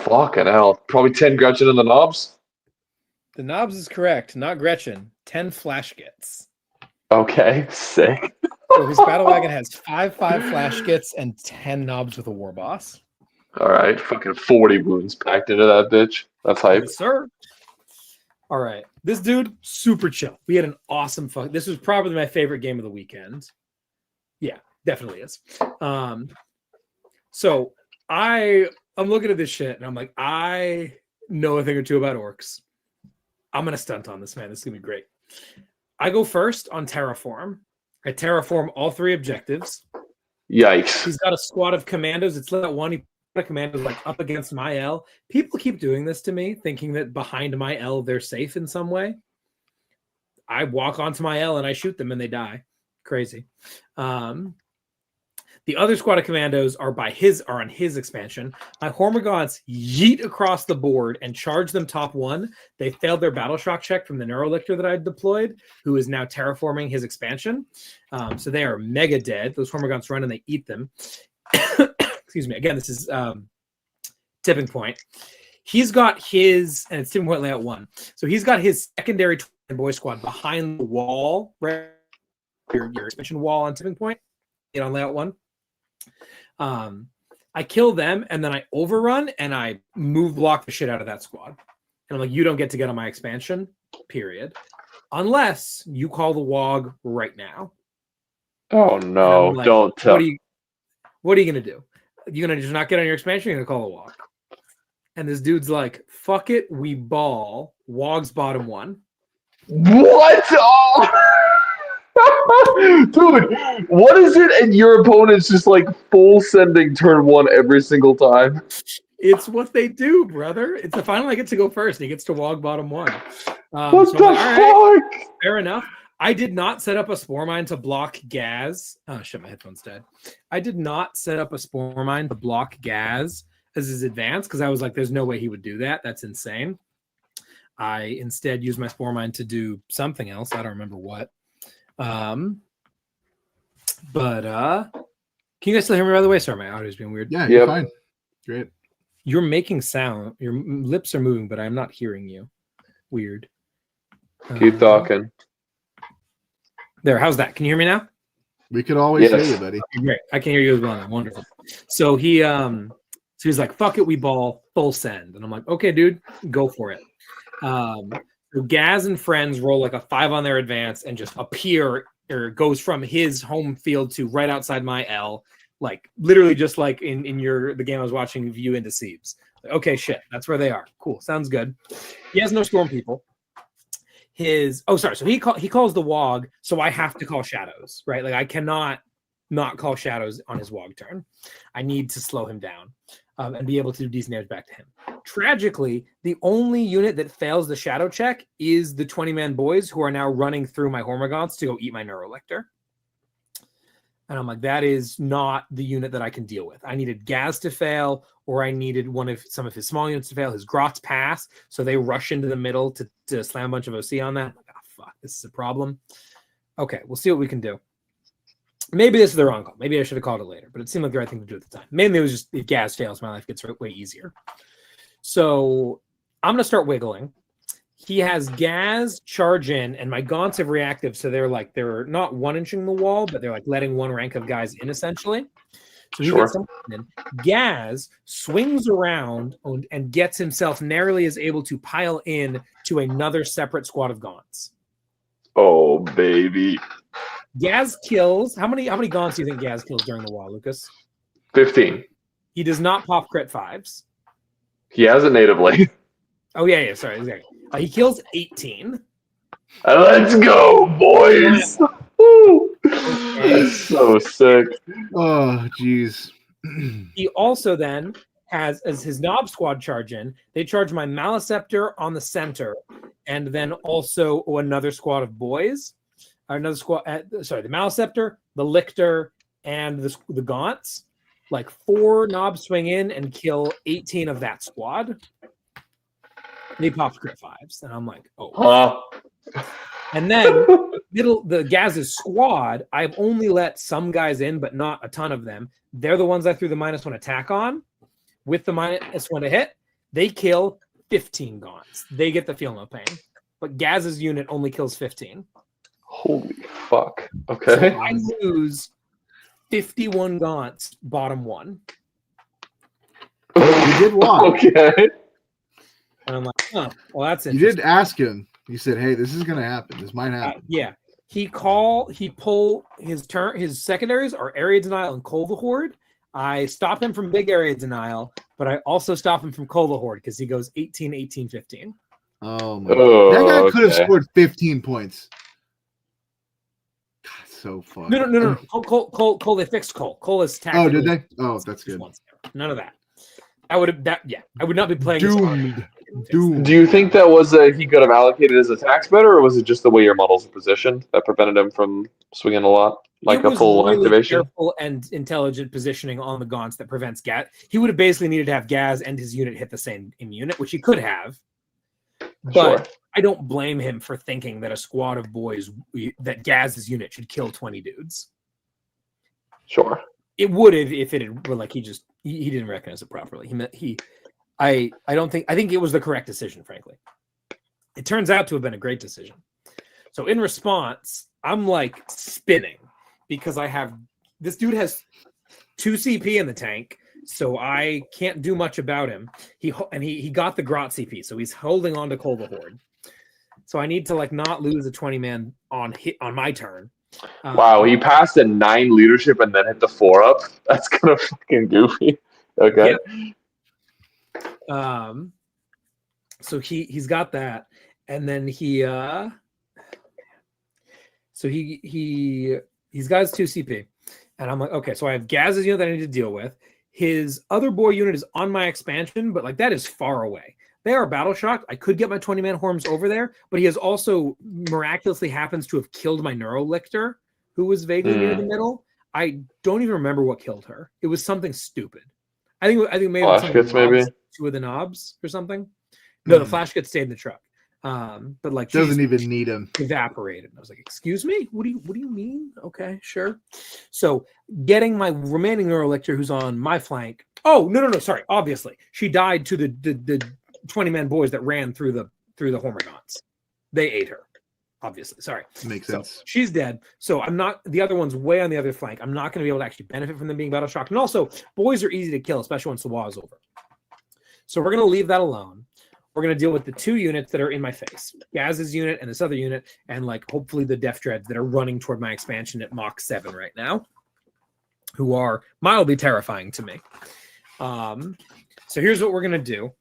Fucking hell. Probably 10 Gretchen in the knobs. The knobs is correct, not Gretchen. 10 Flash Gits. Okay, sick. So his battle wagon has 5 Flash Gits and 10 knobs with a war boss. All right, fucking 40 wounds packed into that bitch. That's hype. Yes, sir. All right, this dude super chill. We had an awesome fuck. This was probably my favorite game of the weekend. Yeah, definitely is. So I'm looking at this shit and I'm like, know a thing or two about orcs. I'm going to stunt on this, man. This is going to be great. I go first on Terraform. I terraform all 3 objectives. Yikes. He's got a squad of commandos. It's let one. He put a commando like up against my L. People keep doing this to me, thinking that behind my L they're safe in some way. I walk onto my L and I shoot them and they die. Crazy. The other squad of commandos are on his expansion. My Hormagaunts yeet across the board and charge them top 1. They failed their battle shock check from the Neurolictor that I deployed, who is now terraforming his expansion. So they are mega dead. Those Hormagaunts run and they eat them. Excuse me. Again, this is tipping point. He's got his, and it's tipping point layout 1. So he's got his secondary boy squad behind the wall, right? Your expansion wall on tipping point. Get on layout 1. I kill them and then I overrun and I move block the shit out of that squad. And I'm like, you don't get to get on my expansion, period. Unless you call the WOG right now. Oh no, like, don't tell. What are you going to do? You're going to just not get on your expansion? You're going to call the WOG. And this dude's like, fuck it, we ball. WOG's bottom 1. What? Oh! Dude, what is it? And your opponent's just like full sending turn 1 every single time. It's what they do, brother. It's the final I get to go first. He gets to WOG bottom 1. What so the like, fuck? right, fair enough. I did not set up a spore mine to block Gaz. Oh shit, my headphones dead. I did not set up a spore mine to block Gaz as his advance because I was like, there's no way he would do that. That's insane. I instead used my spore mine to do something else. I don't remember what. Can you guys still hear me, by the way? Sorry, my audio's being weird. Yeah, you're fine. Great. You're making sound. Your lips are moving, but I'm not hearing you. Weird. Keep talking. There, how's that? Can you hear me now? We could always Yes. hear you, buddy. Great. I can hear you as well now. Wonderful. So he's like, fuck it, we ball, full send. And I'm like, okay, dude, go for it. So Gaz and friends roll like a 5 on their advance and just appear or goes from his home field to right outside my L, like literally just like in the game I was watching, View into Seeps. Like, okay, shit, that's where they are. Cool, sounds good. He has no storm people. So he calls the WOG, so I have to call shadows, right? Like I cannot not call shadows on his WOG turn. I need to slow him down and be able to do decent damage back to him. Tragically, the only unit that fails the shadow check is the 20-man boys who are now running through my Hormagaunts to go eat my Neurolictor. And I'm like, that is not the unit that I can deal with. I needed Gaz to fail, or I needed some of his small units to fail. His Grots pass, so they rush into the middle to slam a bunch of OC on that. I'm like, oh, fuck, this is a problem. Okay, we'll see what we can do. Maybe this is the wrong call. Maybe I should have called it later, but it seemed like the right thing to do at the time. Mainly it was just if Gaz fails, my life gets way easier. So I'm going to start wiggling. He has Gaz charge in, and my Gaunts have reactive, so they're not 1-inching the wall, but they're like letting one rank of guys in essentially. So he gets something in. Gaz swings around and gets himself narrowly is able to pile in to another separate squad of Gaunts. Oh baby. Gaz kills. How many Gaunts do you think Gaz kills during the wall, Lucas? 15. He does not pop crit 5s. He has it natively. Oh yeah, sorry, exactly. He kills 18. Let's go, boys! Woo! That's so sick. Oh, jeez. He also then has, as his Knob squad charge in, they charge my Maleceptor on the center, and then also another squad of boys. Another squad, the Maleceptor, the Lictor, and the Gaunts. Like 4 Knobs swing in and kill 18 of that squad. They pop crit 5s, and I'm like, oh. And then the Gaz's squad, I've only let some guys in, but not a ton of them. They're the ones I threw the -1 attack on. With the -1 to hit, they kill 15 Gaunts. They get the feel no pain. But Gaz's unit only kills 15. Holy fuck. Okay. So I lose 51 Gaunts, bottom 1. You did walk. Okay. And I'm like, well, that's You interesting. did ask him. You said, "Hey, this is gonna happen. This might happen." Yeah. He pull his turn. His secondaries are area denial and Cold the Horde. I stop him from big area denial. but I also stop him from Cola Horde because he goes 18, 18, 15. Oh my god. That guy could have scored 15 points. God, so fun. No. Cole, they fixed Cole. Cole is tactical. Oh, did they? Oh, that's good. None of that. I would not be playing Doomed. Do you think that was he could have allocated his attacks better, or was it just the way your models are positioned that prevented him from swinging a lot, like a full activation? Careful and intelligent positioning on the Gaunts that prevents Gaz. He would have basically needed to have Gaz and his unit hit the same unit, which he could have. But Sure. I don't blame him for thinking that a squad of boys that Gaz's unit should kill 20 dudes. Sure. It would have if it had were like he didn't recognize it properly. I think it was the correct decision, frankly. It turns out to have been a great decision. So in response, I'm like spinning because this dude has 2 CP in the tank, so I can't do much about him. He got the Grot CP, so he's holding on to Cold the Horde. So I need to like not lose a 20-man on my turn. Wow, he passed a 9 leadership and then hit the 4 up. That's kind of fucking goofy. Okay. Yeah. So he's got that, and then he's got his 2 CP, and I'm like, okay, so I have Gaz's unit that I need to deal with. His other boy unit is on my expansion, but like that is far away. They are battle shocked. I could get my 20-man Horms over there, but he has also miraculously happens to have killed my Neurolictor, who was vaguely near the middle. I don't even remember what killed her. It was something stupid. I think maybe maybe 2 of the knobs or something. No, the flash gets stayed in the truck. But like doesn't even need him. Evaporated. I was like, "Excuse me, what do you mean?" Okay, sure. So getting my remaining Neurolictor, who's on my flank. Oh no, sorry. Obviously, she died to the 20-man boys that ran through the Hormagaunts. They ate her. Obviously, sorry. Makes sense. She's dead. So I'm not. The other one's way on the other flank. I'm not going to be able to actually benefit from them being battle shocked. And also, boys are easy to kill, especially once the war is over. So we're going to leave that alone. We're going to deal with the 2 units that are in my face, Gaz's unit and this other unit, and like hopefully the Death Dreads that are running toward my expansion at Mach 7 right now, who are mildly terrifying to me. So here's what we're going to do.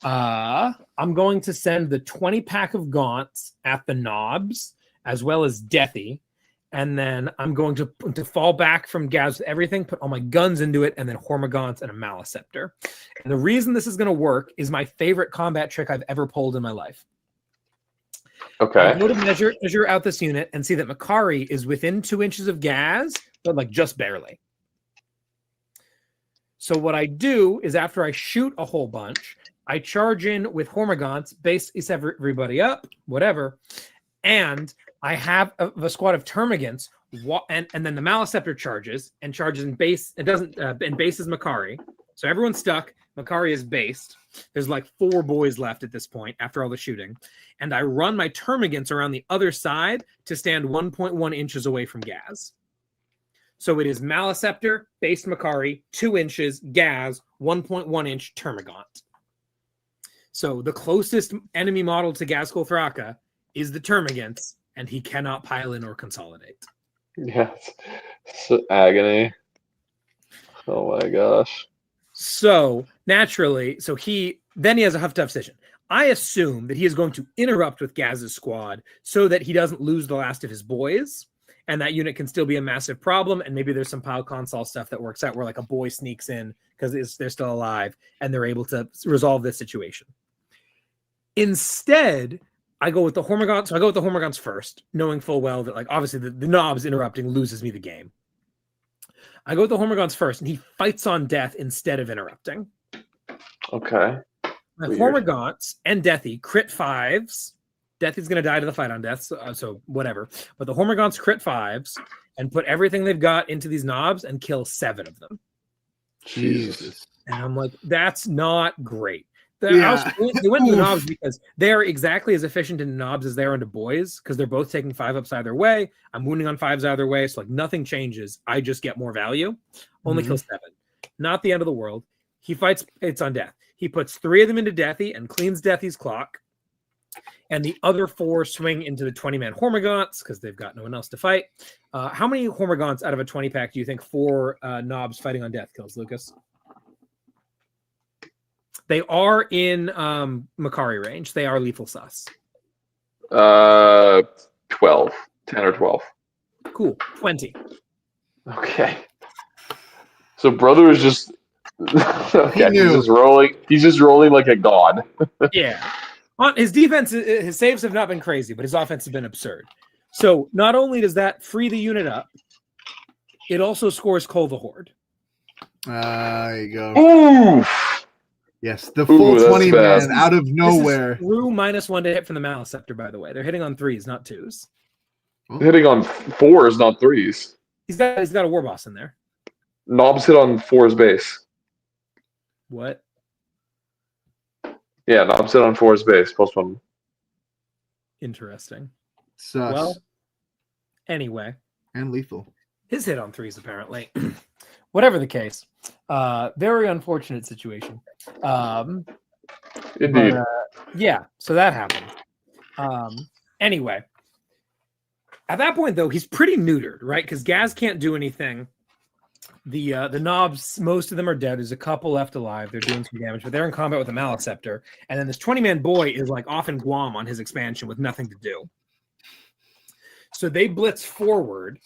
I'm going to send the 20-pack of Gaunts at the knobs, as well as Deathy, and then I'm going to fall back from Gaz with everything, put all my guns into it, and then Hormagaunts and a Maliceptor. And the reason this is going to work is my favorite combat trick I've ever pulled in my life. Okay. I go to measure out this unit and see that Makari is within 2 inches of Gaz, but like just barely. So what I do is after I shoot a whole bunch, I charge in with Hormagaunts, base everybody up, whatever, and I have a squad of Termagants, and then the Maliceptor charges in base. It doesn't and base is Makari, so everyone's stuck. Makari is based. There's like 4 boys left at this point after all the shooting, and I run my Termagants around the other side to stand 1.1 inches away from Gaz. So it is Maliceptor, based Makari, 2 inches, Gaz, 1.1 inch Termagant. So the closest enemy model to Gazkul Thraka is the Termagants, and he cannot pile in or consolidate. Yes. So agony. Oh my gosh. So naturally, he has a tough decision. I assume that he is going to interrupt with Gaz's squad so that he doesn't lose the last of his boys, and that unit can still be a massive problem, and maybe there's some pile console stuff that works out where like a boy sneaks in because they're still alive, and they're able to resolve this situation. Instead, I go with the Hormagaunts. So I go with the Hormagaunts first, knowing full well that like obviously the knobs interrupting loses me the game. I go with the Hormagaunts first, and he fights on death instead of interrupting. Okay. My Hormagaunts and Deathy crit 5s. Deathy's going to die to the fight on death, so whatever. But the Hormagaunts crit 5s and put everything they've got into these knobs and kill 7 of them. Jesus. And I'm like, that's not great. They went to the knobs because they're exactly as efficient in knobs as they are into boys, because they're both taking 5 ups either way. I'm wounding on 5s either way, so like nothing changes. I just get more value. Only kill 7. Not the end of the world. He fights, it's on death. He puts 3 of them into Deathy and cleans Deathy's clock. And the other 4 swing into the 20-man Hormagaunts because they've got no one else to fight. How many Hormagaunts out of a 20-pack do you think 4 knobs fighting on death kills, Lucas? They are in Makari range. They are lethal sus. 12. 10 or 12. Cool. 20. Okay. So brother is just okay. He knew. He's just rolling like a god. Yeah. On his defense, his saves have not been crazy, but his offense has been absurd. So not only does that free the unit up, it also scores Cole the Horde. There you go. Ooh. Yes, the full Ooh, that's 20 bad. man out of nowhere. This is through -1 to hit from the Maliceptor, by the way. They're hitting on 3s, not 2s. Hitting on 4s, not 3s. He's got a war boss in there. Knobs hit on 4's base. What? Yeah, Knobs hit on 4's base. +1. Interesting. Sus. Well, anyway. And lethal. His hit on 3s, apparently. Whatever the case. Very unfortunate situation. Indeed. But, yeah, so that happened. Anyway. At that point, though, he's pretty neutered, right? Because Gaz can't do anything. The knobs, most of them are dead. There's a couple left alive. They're doing some damage, but they're in combat with a Maliceptor. And then this 20-man boy is like off in Guam on his expansion with nothing to do. So they blitz forward,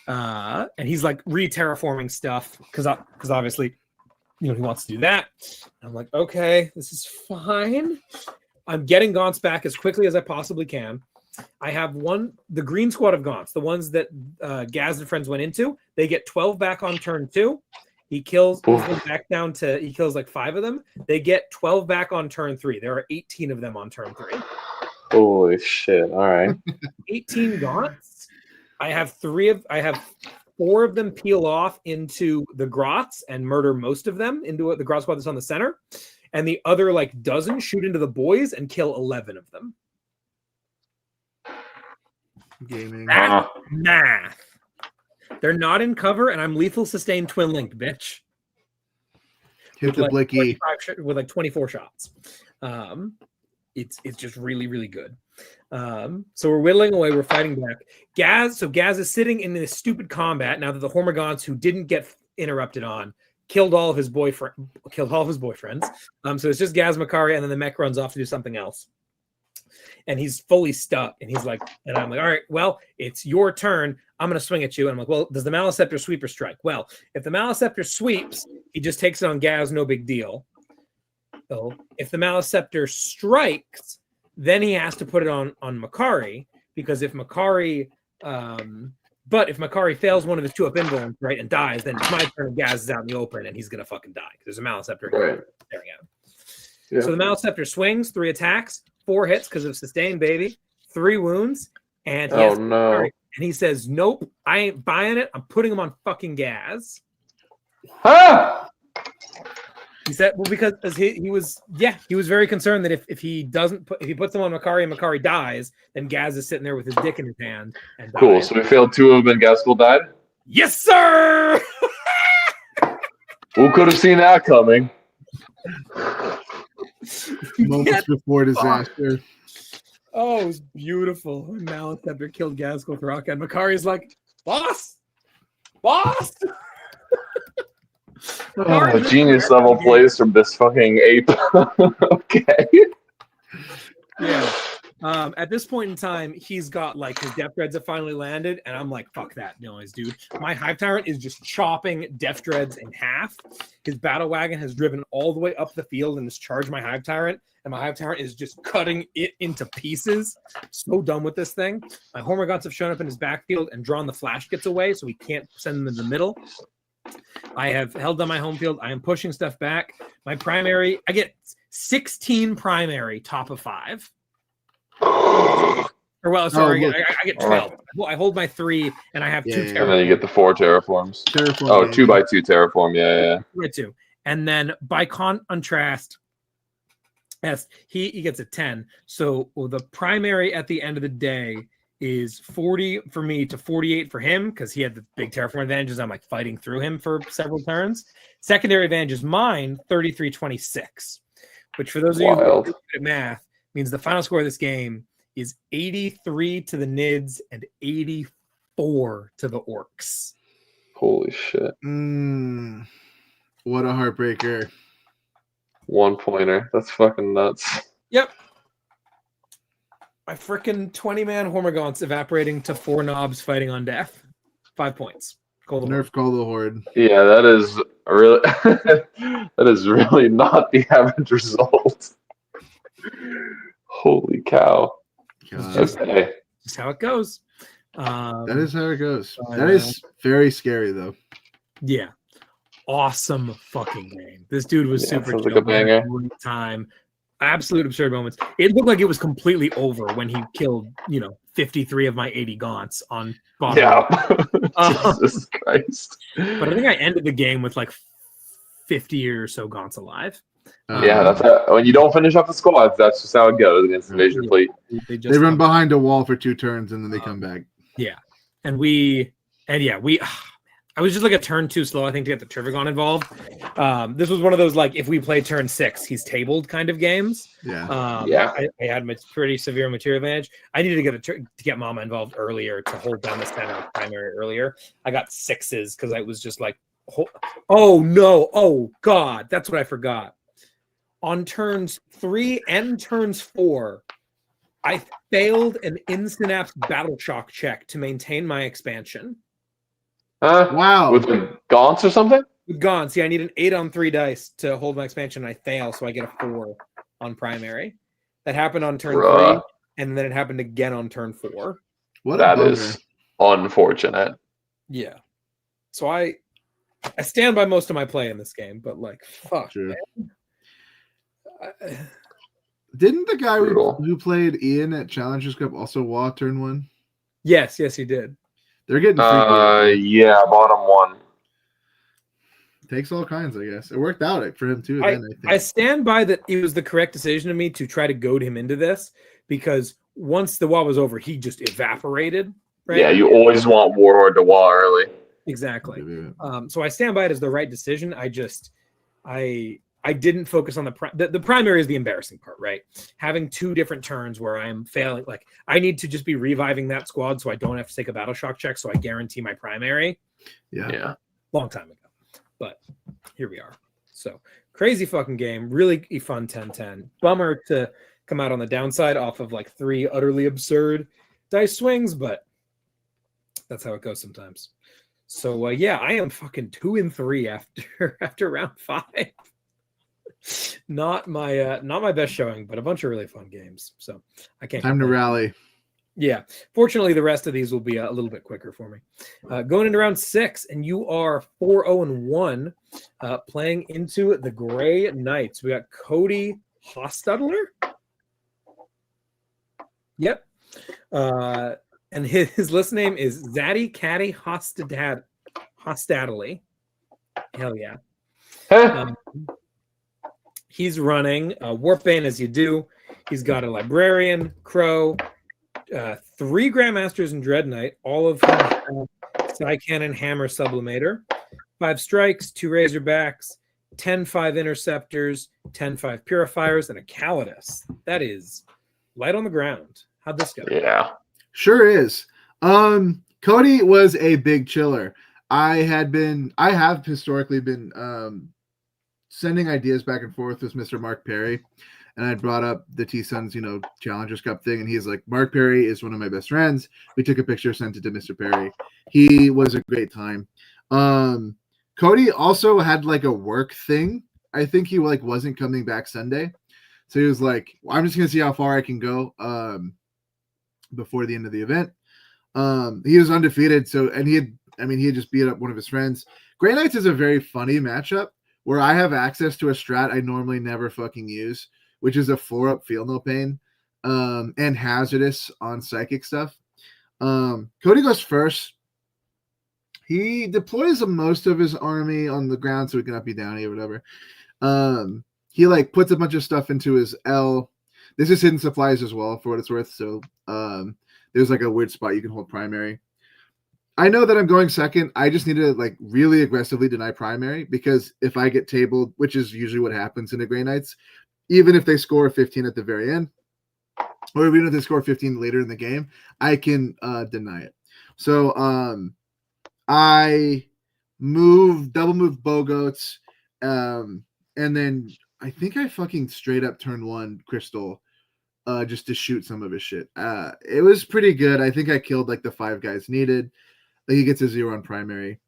and he's like re-terraforming stuff because obviously, he wants to do that. I'm like, okay, this is fine. I'm getting Gaunts back as quickly as I possibly can. I have the green squad of Gaunts, the ones that Gaz and friends went into. They get 12 back on turn 2. He kills them back down to, he kills like 5 of them. They get 12 back on turn 3. There are 18 of them on turn 3. Holy shit! All right. 18 Gaunts. I have 4 of them peel off into the grots and murder most of them into the grot squad that's on the center, and the other like dozen shoot into the boys and kill 11 of them. Gaming. Math. They're not in cover, and I'm lethal sustained twin linked, bitch. Hit the blicky with like 24 shots. It's just really, really good. So we're whittling away. We're fighting back. Gaz is sitting in this stupid combat now that the Hormagaunts, who didn't get interrupted on, killed all of his boyfriends. So it's just Gaz Makari, and then the mech runs off to do something else. And he's fully stuck. And he's like, and I'm like, all right, well, it's your turn. I'm going to swing at you. And I'm like, well, does the Maliceptor sweep or strike? Well, if the Maliceptor sweeps, he just takes it on Gaz, no big deal. So if the Maliceptor strikes, then he has to put it on Makari, because if Makari, if Makari fails one of his 2-up invulns, right, and dies, then it's my turn. Gaz is out in the open, and he's going to fucking die because there's a Maliceptor staring at him. Yeah. So the Maliceptor swings, 3 attacks, 4 hits because of sustained, baby, 3 wounds, and and he says, "Nope, I ain't buying it. I'm putting him on fucking Gaz." Huh? He said, "Well, because he was very concerned that if he puts him on Makari and Makari dies, then Gaz is sitting there with his dick in his hand and dies." Cool. So we failed 2 of them, and Gaskell died. Yes, sir. Who could have seen that coming? Moments before disaster. Oh, it was beautiful. Maliceptor killed Gaskell with Rock, and Makari's like, boss. Genius level plays from this fucking ape. Okay. Yeah. At this point in time, he's got like his Death Dreads have finally landed, and I'm like, fuck that noise, dude. My Hive Tyrant is just chopping Death Dreads in half. His Battle Wagon has driven all the way up the field and has charged my Hive Tyrant, and my Hive Tyrant is just cutting it into pieces. So done with this thing. My Hormagaunts have shown up in his backfield and drawn the Flash Gets away, so we can't send them in the middle. I have held down my home field. I am pushing stuff back. My primary, I get 16 primary top of 5. Or well, sorry, I get 12. I hold my 3, and I have 2 terraforms. And then you get the 4 terraforms. 2x2 terraform, yeah. 2x2. And then by contrast, yes, he gets a 10. So the primary at the end of the day is 40 for me to 48 for him, because he had the big terraform advantages. I'm like fighting through him for several turns. Secondary advantage is mine, 33-26, which for those of you who are good at math means the final score of this game is 83 to the Nids and 84 to the Orcs. Holy shit. What a heartbreaker. 1-pointer. That's fucking nuts. Yep. My freaking 20-man Hormagaunts evaporating to 4 knobs fighting on death. 5 points. Call the Nerf call the horde. Yeah, that is really that is really not the average result. Holy cow. God. Okay. Just how it goes. That is how it goes. but, That is very scary, though. Yeah. Awesome fucking game. This dude was Yeah, super sounds like chill. a banger. Great time. Absolute absurd moments. It looked like it was completely over when he killed, 53 of my 80 Gaunts on bottom. Yeah. Jesus Christ. But I think I ended the game with like 50 or so Gaunts alive. Yeah, that's how, when you don't finish off the squads, that's just how it goes against Invasion Yeah. Fleet. They run behind a wall for 2 turns and then they come back. Yeah. I was just like a turn too slow, I think, to get the Trivagon involved. This was one of those, like, if we play turn 6, he's tabled kind of games. Yeah. Yeah. I had pretty severe material advantage. I needed to get Mama involved earlier to hold down the center primary earlier. I got 6s because I was just like, oh no, oh God, that's what I forgot. On turns 3 and turns 4, I failed an in-synapse battle shock check to maintain my expansion. Wow. With the Gaunts or something? With Gaunts, yeah, I need an 8 on 3 dice to hold my expansion, and I fail, so I get a 4 on primary. That happened on turn 3, and then it happened again on turn 4. What that is unfortunate. Yeah. So I stand by most of my play in this game, but like, fuck, True. man. Didn't the guy who played Ian at Challengers Cup also walk turn 1? Yes, he did. They're getting freaky. Yeah, bottom 1. Takes all kinds, I guess. It worked out for him too. I stand by that. It was the correct decision of me to try to goad him into this, because once the wall was over, he just evaporated. Right? Yeah, you always want Warlord to wall early. Exactly. So I stand by it as the right decision. I didn't focus on the primary is the embarrassing part, right? Having 2 different turns where I'm failing, like I need to just be reviving that squad so I don't have to take a battle shock check, so I guarantee my primary. Yeah. Long time ago. But here we are. So crazy fucking game. Really fun 10-10. Bummer to come out on the downside off of like 3 utterly absurd dice swings, but that's how it goes sometimes. So I am fucking 2-3 after round 5. Not my best showing, but a bunch of really fun games. So I can't. Time to rally. Yeah. Fortunately, the rest of these will be a little bit quicker for me. Going into round 6, and you are 4-0-1, playing into the Gray Knights. We got Cody Hostadler. Yep. And his list name is Zaddy Caddy Hostadley. Hell yeah. He's running Warpbane as you do. He's got a Librarian, Crow, 3 Grandmasters and Dread Knight, all of whom have Psy Cannon, Hammer, Sublimator, 5 Strikes, 2 Razorbacks, 10-5 Interceptors, 10-5 Purifiers, and a Calidus. That is light on the ground. How'd this go? Yeah. Sure is. Cody was a big chiller. I have historically been sending ideas back and forth with Mr. Mark Perry, and I brought up the T-Suns, Challengers Cup thing, and he's like, Mark Perry is one of my best friends. We took a picture, sent it to Mr. Perry. He was a great time. Cody also had like a work thing. I think he wasn't coming back Sunday, so he was like, well, I'm just gonna see how far I can go before the end of the event. He was undefeated, he had just beat up one of his friends. Grey Knights is a very funny matchup where I have access to a strat I normally never fucking use, which is a 4-up Feel No Pain, and Hazardous on psychic stuff. Cody goes first. He deploys most of his army on the ground so he can up you down or whatever. He puts a bunch of stuff into his L. This is hidden supplies as well, for what it's worth. So there's a weird spot you can hold primary. I know that I'm going second. I just need to really aggressively deny primary, because if I get tabled, which is usually what happens in the Grey Knights, even if they score 15 at the very end, or even if they score 15 later in the game, I can deny it. So I double move Bogoats, and then I think I fucking straight up turned 1 crystal just to shoot some of his shit. It was pretty good. I think I killed like the 5 guys needed. He gets a 0 on primary.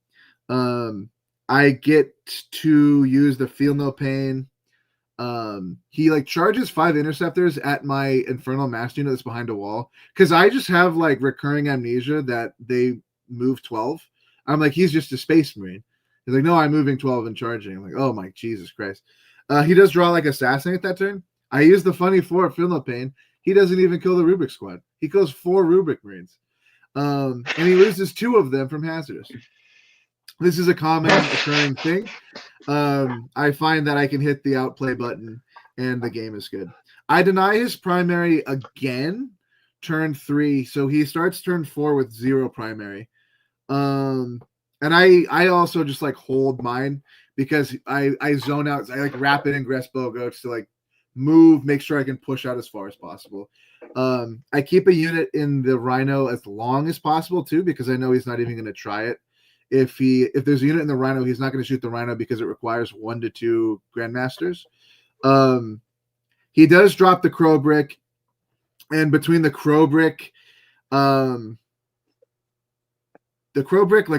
I get to use the Feel No Pain. He like charges 5 interceptors at my Infernal Master unit that's behind a wall, because I just have like recurring amnesia that they move 12. I'm like, he's just a Space Marine. He's like, no, I'm moving 12 and charging. I'm like, oh my Jesus Christ. He does draw like Assassinate that turn. I use the funny 4 Feel No Pain. He doesn't even kill the Rubik squad. He kills 4 Rubik Marines. And he loses 2 of them from Hazardous. This is a common occurring thing. I find that I can hit the outplay button and the game is good. I deny his primary again, turn 3. So he starts turn 4 with 0 primary. And I also just like hold mine because I zone out. I like rapid ingress bowgoats to like move, make sure I can push out as far as possible. I keep a unit in the Rhino as long as possible too, because I know he's not even going to try it. If there's a unit in the Rhino, he's not going to shoot the Rhino because it requires 1 to 2 Grandmasters. He does drop the Crow Brick, and between the Crow Brick, like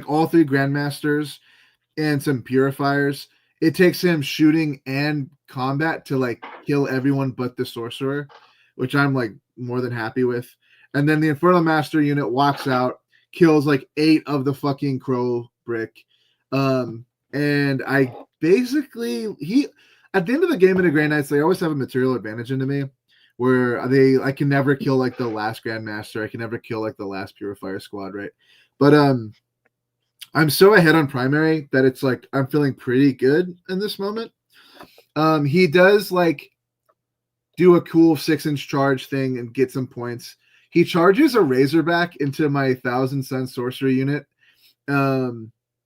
all 3 Grandmasters and some Purifiers, it takes him shooting and combat to like kill everyone but the Sorcerer, which I'm like more than happy with. And then the Infernal Master unit walks out, kills like 8 of the fucking Crow Brick. And I basically, at the end of the game in the Grey Knights, they always have a material advantage into me where I can never kill like the last Grandmaster. I can never kill like the last Purifier squad, right? But I'm so ahead on primary that it's like I'm feeling pretty good in this moment. He does like do a cool 6-inch charge thing and get some points. He charges a Razorback into my 1,000 Sun Sorcerer unit.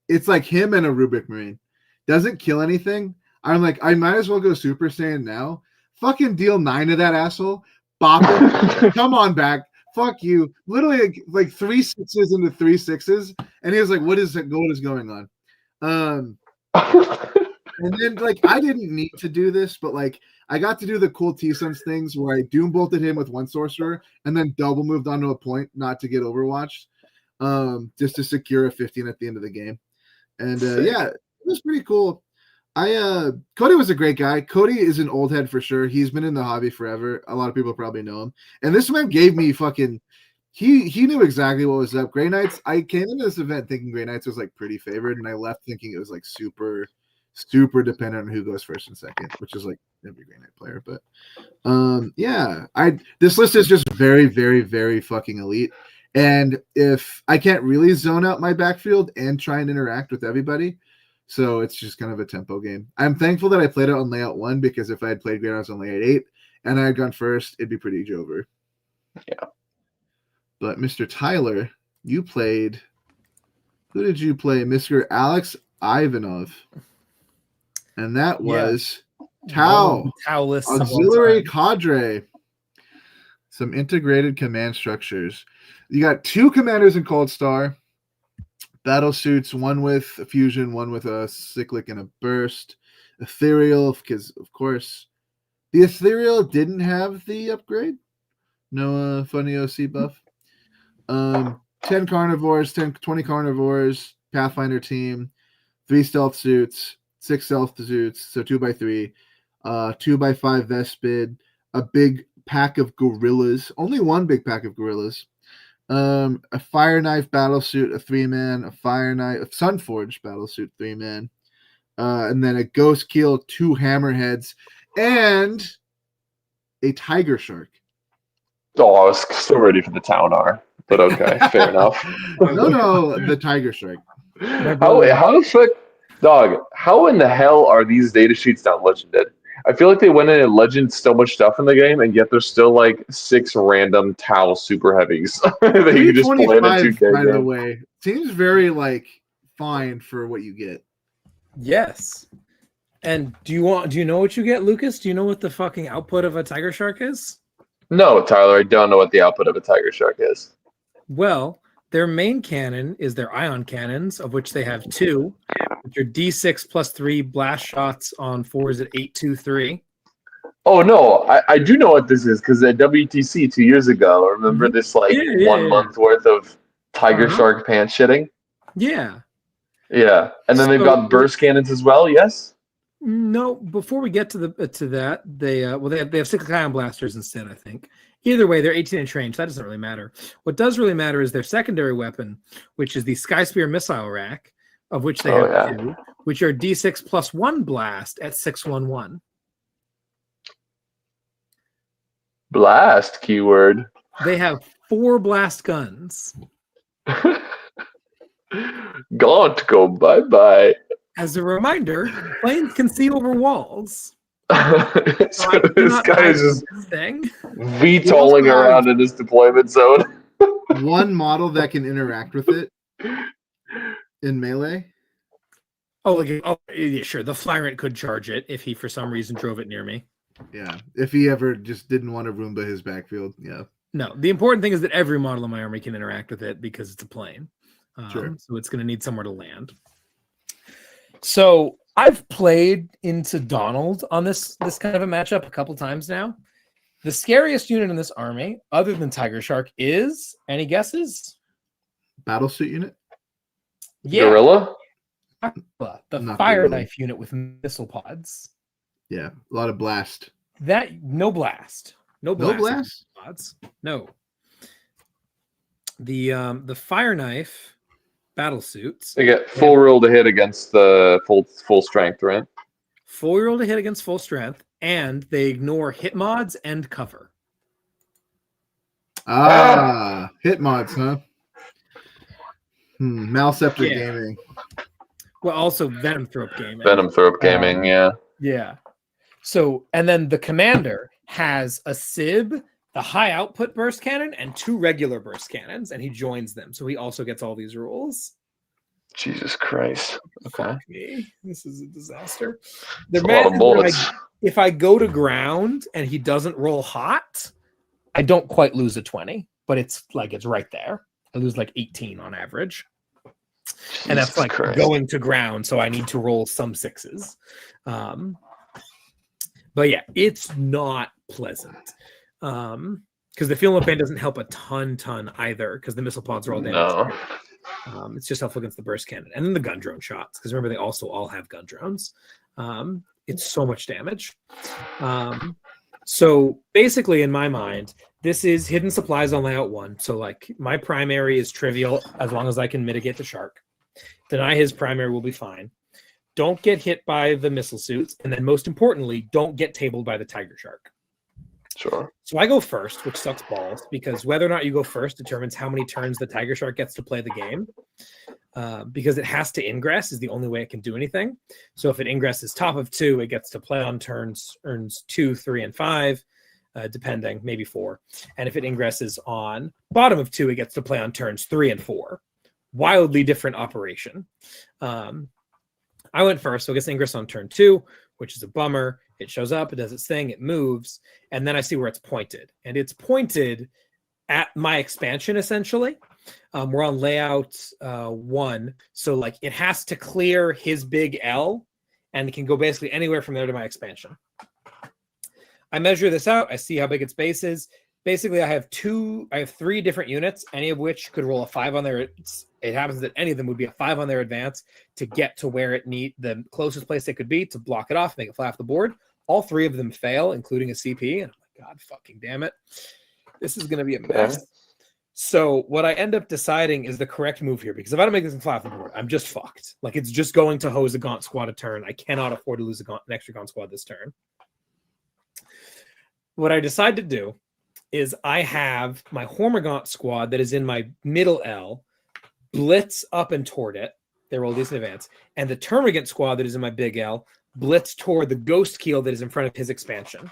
It's like him and a Rubik Marine. Doesn't kill anything. I'm like, I might as well go Super Saiyan now. Fucking deal 9 of that asshole. Bop it. Come on back. Fuck you. Literally like 3 6s into 3 6s. And he was like, what is going on? And then like I didn't need to do this, but like I got to do the cool T-Suns things where I Doom bolted him with 1 sorcerer and then double moved onto a point not to get overwatched. Just to secure a 15 at the end of the game. And yeah, it was pretty cool. Cody was a great guy. Cody is an old head for sure. He's been in the hobby forever. A lot of people probably know him. And this man gave me fucking he knew exactly what was up. Grey Knights, I came into this event thinking Grey Knights was like pretty favored, and I left thinking it was like super dependent on who goes first and second, which is like every Grey Knight player. But yeah, this list is just very, very, very fucking elite. And if I can't really zone out my backfield and try and interact with everybody, so it's just kind of a tempo game. I'm thankful that I played it on layout 1, because if I had played Grey Knights on layout 8 and I had gone first, it'd be pretty Jover. Yeah. But Mr. Tyler, you played. Who did you play? Mr. Alex Ivanov. And that was Tau. Tau-less Auxiliary Cadre. Some integrated command structures. You got 2 commanders in Cold Star. Battle suits, 1 with a fusion, 1 with a cyclic and a burst. Ethereal, because of course the Ethereal didn't have the upgrade. No funny OC buff. 10 carnivores, 20 carnivores, Pathfinder team, 3 stealth suits, 6 stealth suits, so 2x3, 2x5 Vespid, a big pack of gorillas, only 1 big pack of gorillas, a Fire Knife battle suit, a 3-man, a Fire Knife, a Sunforge battle suit, 3-man, and then a Ghost Keel, 2 Hammerheads, and a Tiger Shark. Oh, I was so ready for the Town R, but okay, fair enough. No, the Tiger Shark. How the fuck, dog? How in the hell are these data sheets not legended? I feel like they went in and legended so much stuff in the game, and yet there's still like 6 random Tau super heavies that you just play in a 2K by the game. way, seems very like fine for what you get. Yes. And do you know what you get, Lucas? Do you know what the fucking output of a Tiger Shark is? No, Tyler, I don't know what the output of a Tiger Shark is. Well, Their main cannon is their ion cannons, of which they have 2, which are D6 plus 3 blast shots on 4s at 823. Oh no, I do know what this is because at WTC 2 years ago, remember this like Yeah, 1 month worth of tiger shark pants shitting? Yeah. Yeah, and then they've got burst cannons as well. Yes. No, before we get to that, they have 6 ion blasters instead, I think. Either way, they're 18-inch range. That doesn't really matter. What does really matter is their secondary weapon, which is the Sky Spear missile rack, of which they have 2, which are D6 plus 1 blast at 611. Blast keyword. They have 4 blast guns. Gaunt, go bye-bye. As a reminder, planes can see over walls. So this guy is just thing. VTOLing around in his deployment zone. One model that can interact with it in melee. Oh, yeah, sure. The Flyrant could charge it if he, for some reason, drove it near me. Yeah, if he ever just didn't want to Roomba his backfield. Yeah. No, the important thing is that every model in my army can interact with it because it's a plane. Sure. So it's going to need somewhere to land. So I've played into Donald on this kind of a matchup a couple times now. The scariest unit in this army, other than Tiger Shark, is, any guesses? Battlesuit unit? Yeah. Gorilla? The Not fire gorilla. knife unit with missile pods. Yeah, a lot of blast. No blast. No blast? Pods. No. The fire knife battle suits. They get full roll to hit against the full strength, right? Full roll to hit against full strength, and they ignore hit mods and cover. Hit mods, huh? Malceptor Gaming. Well, also Venom Thrope Gaming. Venom Thrope Gaming, yeah. Yeah. So, and then the commander has a SIB, the high output burst cannon, and 2 regular burst cannons, and he joins them. So he also gets all these rules. Jesus Christ. Okay. Fuck me. This is a disaster. A lot of bullets. If I go to ground and he doesn't roll hot, I don't quite lose a 20, but it's right there. I lose 18 on average. And that's going to ground, so I need to roll some 6s. But yeah, it's not pleasant. Because the Field of Pain doesn't help a ton either, because the missile pods are all damaged. No. It's just helpful against the burst cannon. And then the gun drone shots, because remember, they also all have gun drones. It's so much damage. So basically, in my mind, this is hidden supplies on layout 1. So my primary is trivial as long as I can mitigate the shark. Deny his primary will be fine. Don't get hit by the missile suits. And then most importantly, don't get tabled by the tiger shark. Sure. So I go first, which sucks balls, because whether or not you go first determines how many turns the tiger shark gets to play the game. Because it has to ingress is the only way it can do anything. So if it ingresses top of 2, it gets to play on turns, earns 2, 3, and 5, depending, maybe 4. And if it ingresses on bottom of 2, it gets to play on turns 3 and 4. Wildly different operation. I went first, so it gets ingress on turn 2, which is a bummer. It shows up, it does its thing, it moves, and then I see where it's pointed. And it's pointed at my expansion, essentially. We're on layout 1, so it has to clear his big L, and it can go basically anywhere from there to my expansion. I measure this out, I see how big its base is. Basically, I have 3 different units, any of which could roll a 5 on their. It happens that any of them would be a 5 on their advance to get to where the closest place they could be to block it off, make it fly off the board. All 3 of them fail, including a CP. And I'm like, God fucking damn it. This is going to be a mess. So what I end up deciding is the correct move here, because if I don't make this fly off the board, I'm just fucked. It's just going to hose a Gaunt squad a turn. I cannot afford to lose an extra Gaunt squad this turn. What I decide to do is I have my Hormigaunt squad that is in my middle L blitz up and toward it. They roll these in advance. And the Termagant squad that is in my big L blitz toward the Ghost Keel that is in front of his expansion.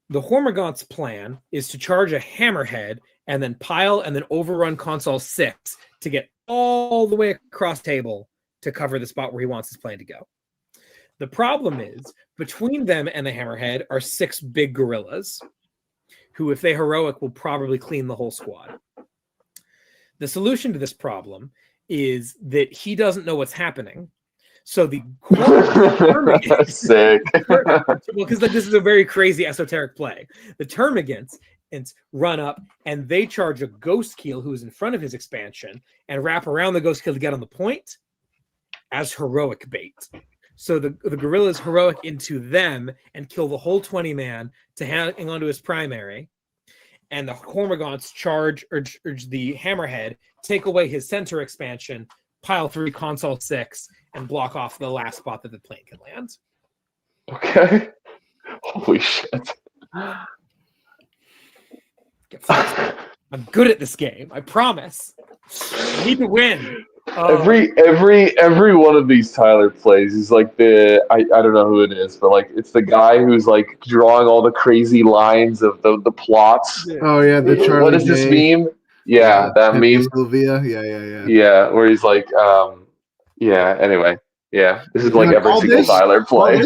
The Hormigaunt's plan is to charge a Hammerhead and then pile and then overrun Console 6 to get all the way across table to cover the spot where he wants his plan to go. The problem is, between them and the Hammerhead are 6 big gorillas, who, if they heroic, will probably clean the whole squad. The solution to this problem is that he doesn't know what's happening. So the termagants, sick. because this is a very crazy esoteric play. The termagants run up and they charge a ghost keel who's in front of his expansion and wrap around the ghost keel to get on the point as heroic bait. So the gorilla is heroic into them and kill the whole 20 man to hang onto his primary. And the Gaunts charge urge the hammerhead, take away his center expansion, pile 3 console 6, and block off the last spot that the plane can land. Okay. Holy shit. I'm good at this game. I promise. I need to win. Every one of these Tyler plays is like I don't know who it is, but like it's the guy who's like drawing all the crazy lines of the plots. Oh yeah, the Charlie. What is this meme? Yeah, that meme. Sylvia. Yeah. Yeah, where he's like, yeah. Anyway, yeah, this is like every single Tyler play.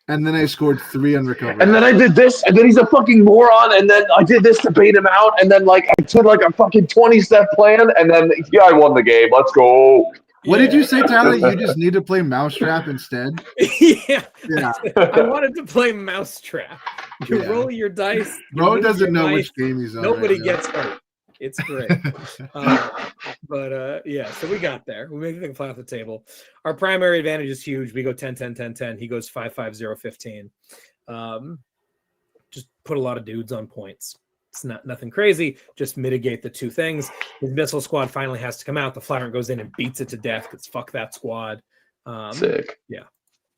And then I scored 3 on recovery. And then I did this, and then he's a fucking moron, and then I did this to bait him out, and then like I took like a fucking 20-step plan, and then I won the game. Let's go. What did you say, Tyler? You just need to play Mousetrap instead? Yeah. I wanted to play Mousetrap. You roll your dice. Bro doesn't know which game he's on. Nobody gets hurt. It's great. Yeah, so we got there. We made the thing fly off the table. Our primary advantage is huge. We go 10-10-10-10. He goes 5-5-0-15. Just put a lot of dudes on points. It's nothing crazy. Just mitigate the 2 things. His missile squad finally has to come out. The Flyrant goes in and beats it to death because fuck that squad. Sick. Yeah,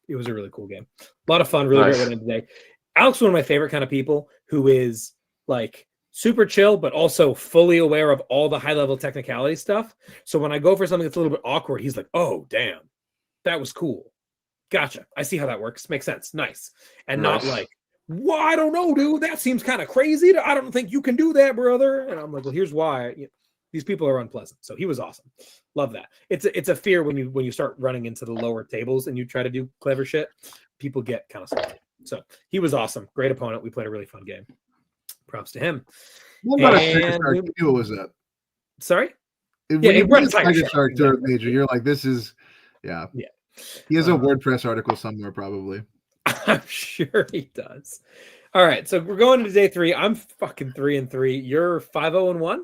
it was a really cool game. A lot of fun. Really great win today. Alex, one of my favorite kind of people who is like super chill, but also fully aware of all the high-level technicality stuff. So when I go for something that's a little bit awkward, he's like, oh, damn, that was cool. Gotcha. I see how that works. Makes sense. Nice. And not like, well, I don't know, dude. That seems kind of crazy. I don't think you can do that, brother. And I'm like, well, here's why. These people are unpleasant. So he was awesome. Love that. It's a fear when you start running into the lower tables and you try to do clever shit. People get kind of salty. So he was awesome. Great opponent. We played a really fun game. Props to him. What about what was that? Sorry? It runs like a shark to major. You're like, this is, yeah. He has a WordPress article somewhere, probably. I'm sure he does. All right, so we're going into day 3. I'm fucking 3-3. You're 5-0-1.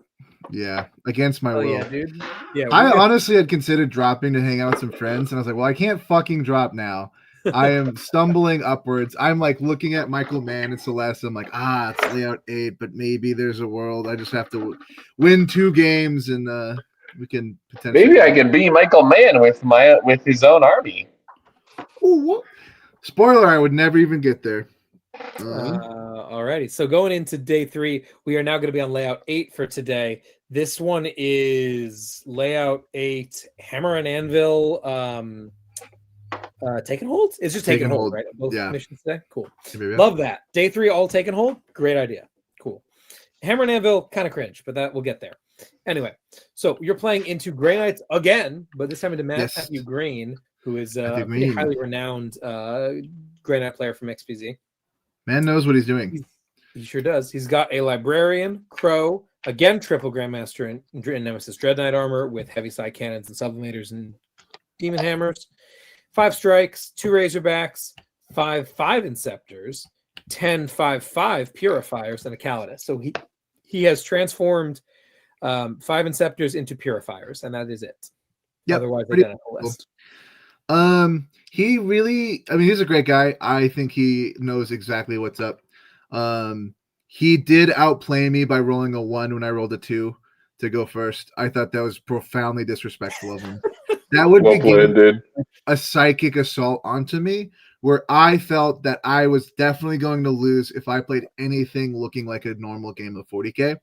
Yeah, against my will. Yeah, dude. Yeah, I honestly had considered dropping to hang out with some friends, and I was like, well, I can't fucking drop now. I am stumbling upwards. I'm like looking at Michael Mann and Celeste. I'm like, it's layout 8, but maybe there's a world. I just have to win 2 games, and we can potentially. Maybe I can be Michael Mann with his own army. Ooh, spoiler: I would never even get there. Alrighty, so going into day 3, we are now going to be on layout 8 for today. This one is layout 8, Hammer and Anvil. Taken hold? It's just taken hold, right? Both missions today. Cool. Love that. Day 3, all taken hold. Great idea. Cool. Hammer and Anvil, kind of cringe, but we'll get there. Anyway, so you're playing into Grey Knights again, but this time into Matthew Green, who is a pretty highly renowned Grey Knight player from XPZ. Man knows what he's doing. He sure does. He's got a Librarian, Crow, again, triple Grandmaster and Nemesis Dread Knight armor with heavy side cannons and sublimators and demon hammers. 5 strikes, 2 razorbacks, 5 inceptors, 10 5/5 purifiers, and a Calidus. So he has transformed 5 inceptors into purifiers, and that is it. Yep, otherwise identical list. He really, he's a great guy. I think he knows exactly what's up. He did outplay me by rolling a 1 when I rolled a 2 to go first. I thought that was profoundly disrespectful of him. That would be a psychic assault onto me, where I felt that I was definitely going to lose if I played anything looking like a normal game of 40K.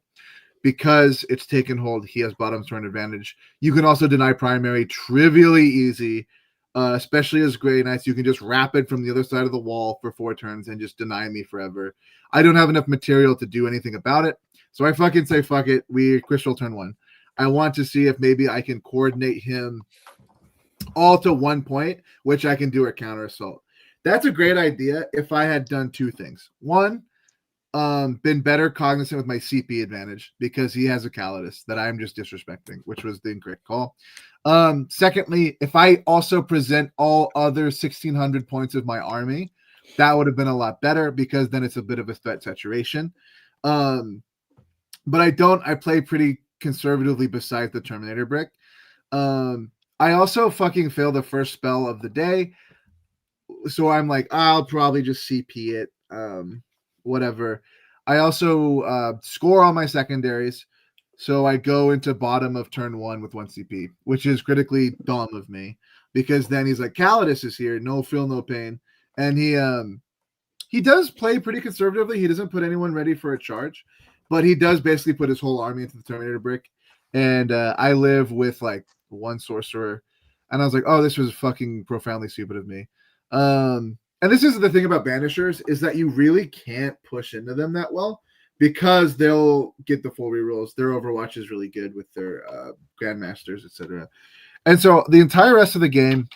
Because it's taken hold, he has bottom turn advantage. You can also deny primary trivially easy, especially as Grey Knights. You can just rapid from the other side of the wall for 4 turns and just deny me forever. I don't have enough material to do anything about it, so I fucking say fuck it. We crystal turn 1. I want to see if maybe I can coordinate him all to 1 point, which I can do a counter assault. That's a great idea if I had done 2 things. 1, been better cognizant with my CP advantage because he has a Calidus that I'm just disrespecting, which was the incorrect call. Secondly, if I also present all other 1,600 points of my army, that would have been a lot better because then it's a bit of a threat saturation. But I play pretty conservatively besides the Terminator brick. I also fucking failed the first spell of the day. So I'm like, I'll probably just CP it. Whatever. I also score all my secondaries. So I go into bottom of turn 1 with 1 CP, which is critically dumb of me because then he's like, Calidus is here, no feel, no pain. And he does play pretty conservatively. He doesn't put anyone ready for a charge, but he does basically put his whole army into the Terminator brick. And I live with like 1 sorcerer. And I was like, oh, this was fucking profoundly stupid of me. And this is the thing about banishers is that you really can't push into them that well because they'll get the full rerolls. Their Overwatch is really good with their Grandmasters, etc. And so the entire rest of the game,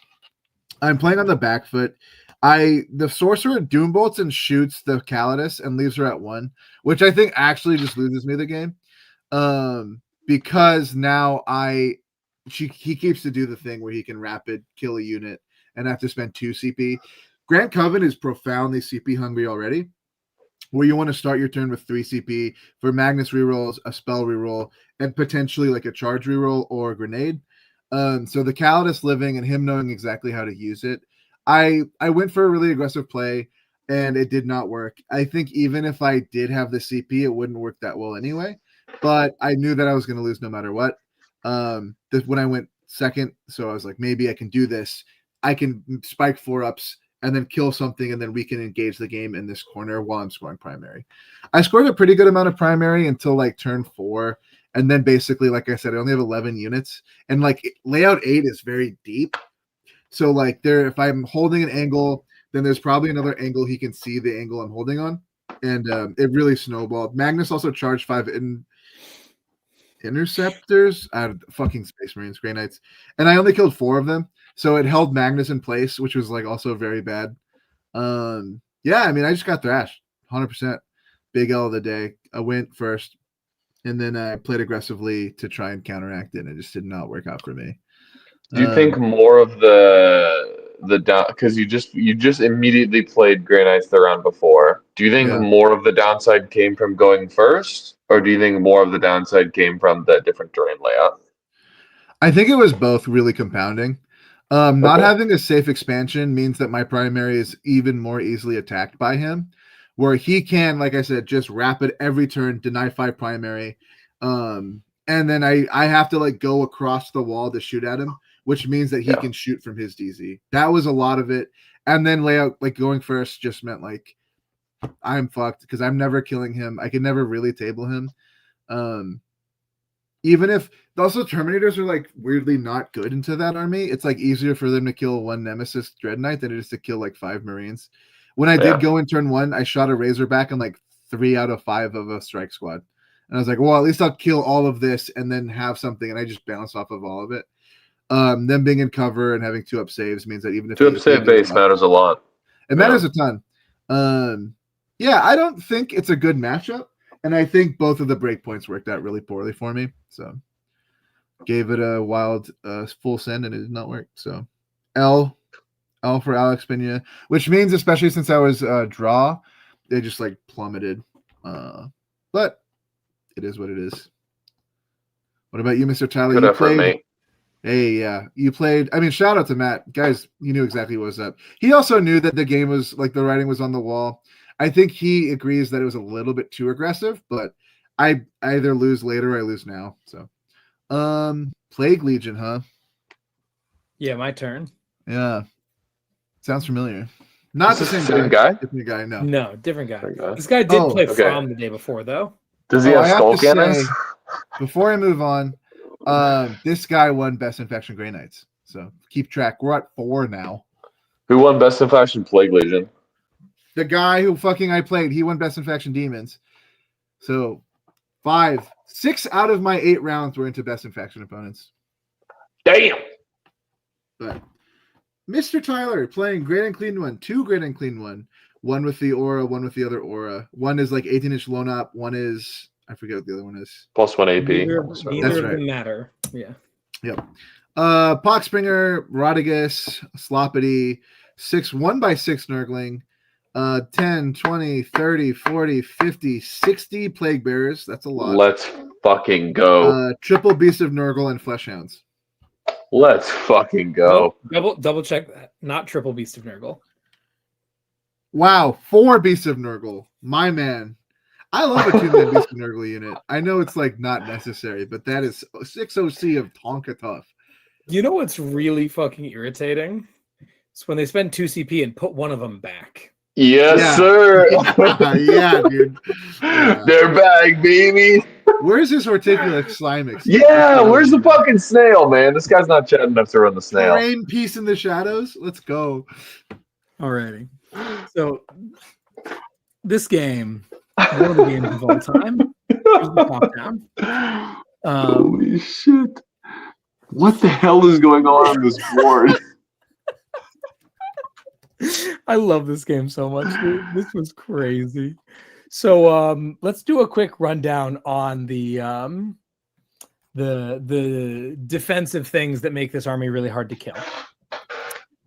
I'm playing on the back foot. The sorcerer doombolts and shoots the Calidus and leaves her at 1, which I think actually just loses me the game. Because now he keeps to do the thing where he can rapid kill a unit and have to spend 2 CP. Grant Coven is profoundly CP hungry already, where you want to start your turn with 3 CP for Magnus rerolls, a spell reroll, and potentially like a charge reroll or a grenade. So the Calidus living and him knowing exactly how to use it. I went for a really aggressive play and it did not work. I think even if I did have the CP, it wouldn't work that well anyway. But I knew that I was going to lose no matter what. When I went second, so I was like, maybe I can do this. I can spike 4-ups and then kill something, and then we can engage the game in this corner while I'm scoring primary. I scored a pretty good amount of primary until like turn 4. And then basically, like I said, I only have 11 units. And like layout 8 is very deep. So like if I'm holding an angle, then there's probably another angle he can see the angle I'm holding on. And it really snowballed. Magnus also charged 5 interceptors. Fucking Space Marines, Grey Knights. And I only killed 4 of them. So it held Magnus in place, which was like also very bad. Yeah, I mean, I just got thrashed 100%. Big L of the day. I went first, and then I played aggressively to try and counteract it, and it just did not work out for me. Do you think more of the down because you just immediately played Grey Knights the round before? Do you think more of the downside came from going first, or do you think more of the downside came from the different terrain layout? I think it was both really compounding. Not having a safe expansion means that my primary is even more easily attacked by him, where he can, like I said, just rapid every turn, deny 5 primary. And then I have to like go across the wall to shoot at him, which means that he can shoot from his DZ. That was a lot of it. And then layout, like going first just meant like I'm fucked because I'm never killing him. I can never really table him. Even if also Terminators are like weirdly not good into that army, it's like easier for them to kill 1 Nemesis Dread Knight than it is to kill like 5 Marines. When I did go in turn 1, I shot a Razorback on like 3 out of 5 of a strike squad. And I was like, well, at least I'll kill all of this and then have something. And I just bounced off of all of it. Them being in cover and having 2-up saves means that even if 2-up save base matters a lot. It matters a ton. Yeah, I don't think it's a good matchup. And I think both of the breakpoints worked out really poorly for me. So gave it a wild full send and it did not work. So L for Alex Pina, which means especially since I was draw, they just like plummeted. But it is what it is. What about you, Mr. Tyler? Good you effort, mate. Hey, yeah, you played. I mean, shout out to Matt, guys. You knew exactly what was up. He also knew that the game was like the writing was on the wall. I think he agrees that it was a little bit too aggressive, but I either lose later or I lose now. So, Plague Legion, huh? Yeah, my turn. Yeah, sounds familiar. Not the same guy. Different guy. No, no, different guy. This guy did play From the day before, though. Does he have skull cannons? Before I move on, this guy won Best Infection Grey Knights. So keep track. We're at 4 now. Who won Best Infection Plague Legion? The guy who I played, he won Best Infection Demons. So 6 out of my 8 rounds were into Best Infection opponents. Damn. But Mr. Tyler playing Great and Clean One, 2 Great and Clean One, One with the aura, one with the other aura. One is like 18-inch loan up. One is, I forget what the other one is. +1 AP. Neither That's of right. them matter. Yeah. Yep. Poxbringer, Rotigus, Sloppity, 1x6 Nurgling, 10, 20, 30, 40, 50, 60 Plague Bearers. That's a lot. Let's fucking go. Triple Beast of Nurgle and Fleshhounds. Let's fucking go. Double check that. Not triple Beast of Nurgle. Wow, 4 Beasts of Nurgle. My man. I love a 2-man Beast of Nurgle unit. I know it's like not necessary, but that is 6 OC of Tonka Tough. You know what's really fucking irritating? It's when they spend 2 CP and put one of them back. Yes, sir. Yeah, dude. Yeah. They're back, baby. Where's this Articulate Slimex? Yeah, where's the fucking snail, man? This guy's not chatting enough to run the snail. Rain Peace in the Shadows? Let's go. Alrighty. So, this game, one of the games of all time. Here's the top down. Holy shit. What the hell is going on this board? I love this game so much, dude. This was crazy. So let's do a quick rundown on the defensive things that make this army really hard to kill.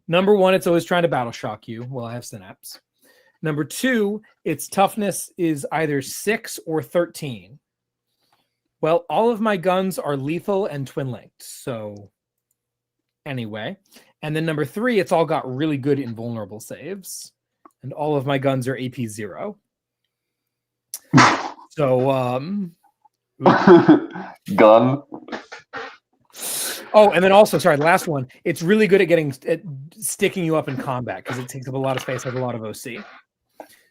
Number one, it's always trying to battle shock you. Well, I have Synapse. Number two, its toughness is either 6 or 13. Well, all of my guns are lethal and twin linked. So anyway. And then number three, it's all got really good invulnerable saves. And all of my guns are AP 0. So Gun. Oh, and then also, sorry, the last one. It's really good at sticking you up in combat because it takes up a lot of space, has a lot of OC.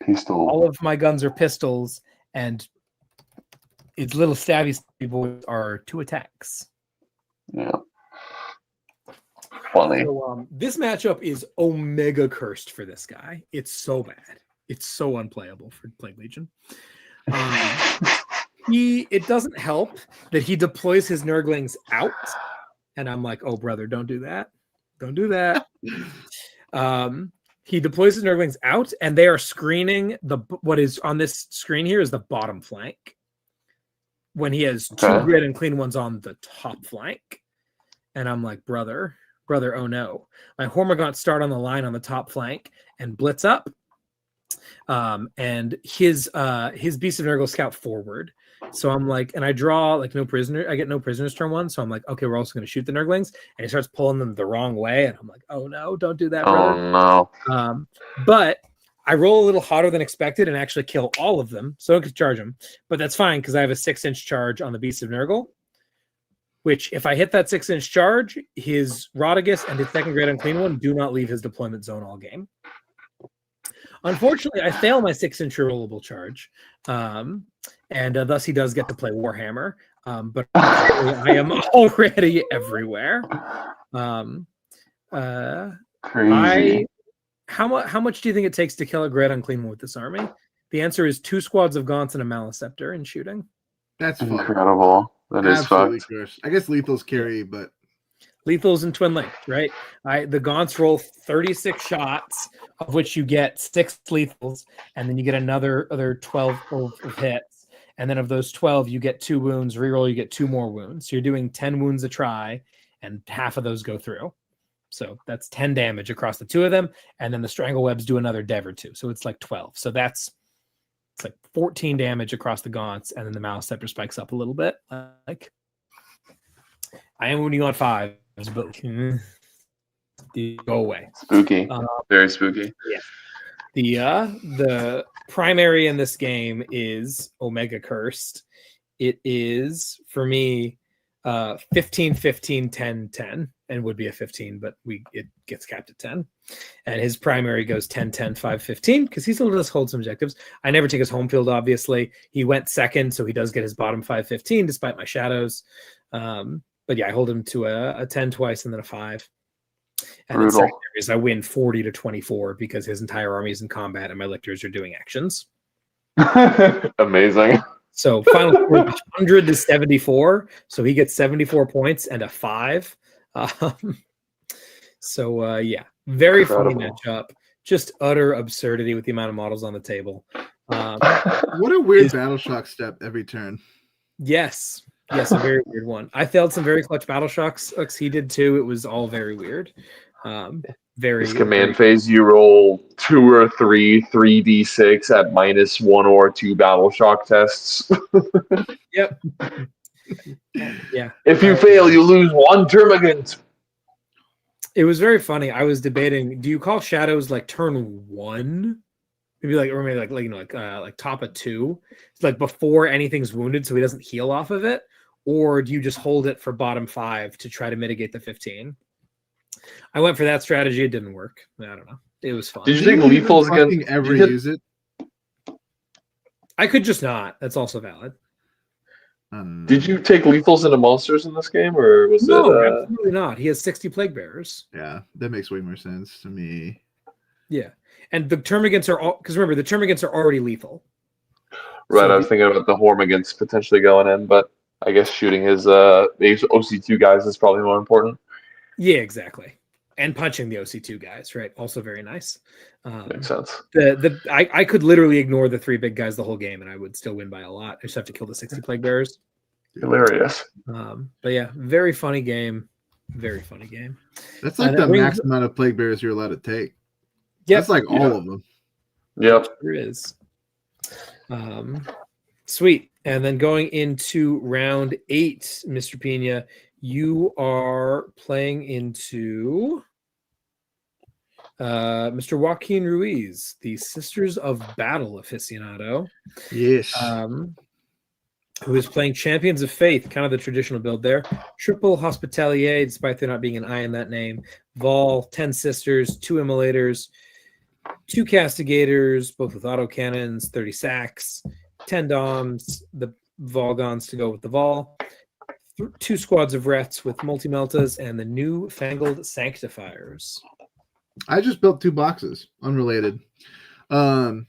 Pistol. All of my guns are pistols, and its little stabby boys are 2 attacks. Yeah. Funny. So, this matchup is omega cursed for this guy. It's so bad. It's so unplayable for Plague Legion. It doesn't help that he deploys his Nurglings out. And I'm like, oh, brother, don't do that. Don't do that. He deploys his Nurglings out, and they are screening what is on this screen here is the bottom flank. When he has 2 grid and clean ones on the top flank. And I'm like, brother, oh no. My Hormagaunts start on the line on the top flank and blitz up. And his Beast of Nurgle scout forward. So I'm like, and I draw like no prisoner. I get no prisoners turn 1. So I'm like, okay, we're also going to shoot the Nurglings. And he starts pulling them the wrong way. And I'm like, oh no, don't do that, brother. Oh no. But I roll a little hotter than expected and actually kill all of them. So I can charge them. But that's fine because I have a 6-inch charge on the Beast of Nurgle. Which, if I hit that 6-inch charge, his Rotigus and his second grade unclean one do not leave his deployment zone all game. Unfortunately, I fail my 6-inch rollable charge, and thus he does get to play Warhammer. But I am already everywhere. Crazy. How much do you think it takes to kill a grade unclean one with this army? The answer is 2 squads of Gaunts and a Maliceptor in shooting. That's incredible. That is fucked. Cursed. I guess lethals carry, but Lethals and twin linked, right? The Gaunts roll 36 shots, of which you get 6 lethals, and then you get other 12 of hits. And then of those 12, you get 2 wounds. Reroll, you get 2 more wounds. So you're doing 10 wounds a try, and half of those go through. So that's 10 damage across the 2 of them. And then the Strangle Webs do another dev or 2. So it's like 12. So it's like 14 damage across the Gaunts, and then the Maliceptor spikes up a little bit. Like, I am winning on 5. But go away. Spooky. Very spooky. Yeah. The primary in this game is Omega Cursed. It is, for me, 15, 15, 10, 10, and would be a 15, but it gets capped at 10. And his primary goes 10, 10, 5, 15, because he's able to hold some objectives. I never take his home field, obviously. He went second, so he does get his bottom 5, 15, despite my shadows. But yeah, I hold him to a 10 twice and then a 5. And then secondaries, I win 40 to 24 because his entire army is in combat and my lictors are doing actions. Amazing. So final score 100 to 74. So he gets 74 points and a 5. So yeah, very funny matchup. Just utter absurdity with the amount of models on the table. What a weird battle shock step every turn. Yes, a very weird one. I failed some very clutch battle shocks. He did too. It was all very weird. Very This command phase, you roll 2 or 3 3d6 at -1 or 2 battle shock tests. Yep. Yeah. If you fail, you lose 1 termagant. It was very funny. I was debating: do you call shadows like turn 1? Maybe like top of 2, like before anything's wounded, so he doesn't heal off of it, or do you just hold it for bottom 5 to try to mitigate the 15? I went for that strategy. It didn't work. I don't know. It was fun. Did you take lethals again? Ever use it? I could just not. That's also valid. Did you take lethals into monsters in this game, or was no, it? Absolutely not. He has 60 plague bearers. Yeah, that makes way more sense to me. Yeah, and the termagants are all, because remember the termagants are already lethal. Right, I was thinking about the Hormigants potentially going in, but I guess shooting his OC2 guys is probably more important. Yeah, exactly. And punching the OC2 guys, right? Also very nice. Makes sense. I could literally ignore the 3 big guys the whole game, and I would still win by a lot. I just have to kill the 60 plague bearers. Hilarious. But yeah, very funny game. Very funny game. That's like the max amount of plague bearers you're allowed to take. Yeah, that's like all of them. Yep, there is. Sweet. And then going into round 8, Mr. Pina, you are playing into Mr. Joaquin Ruiz, the Sisters of Battle aficionado. Yes. Who is playing Champions of Faith, kind of the traditional build there. Triple Hospitalier, despite there not being an I in that name. Vol, 10 Sisters, 2 Immolators, 2 Castigators, both with autocannons, 30 sacks, 10 Doms, the Volgons to go with the Vol, 2 squads of Rets with multi-meltas, and the new fangled Sanctifiers. I just built 2 boxes, unrelated. I'm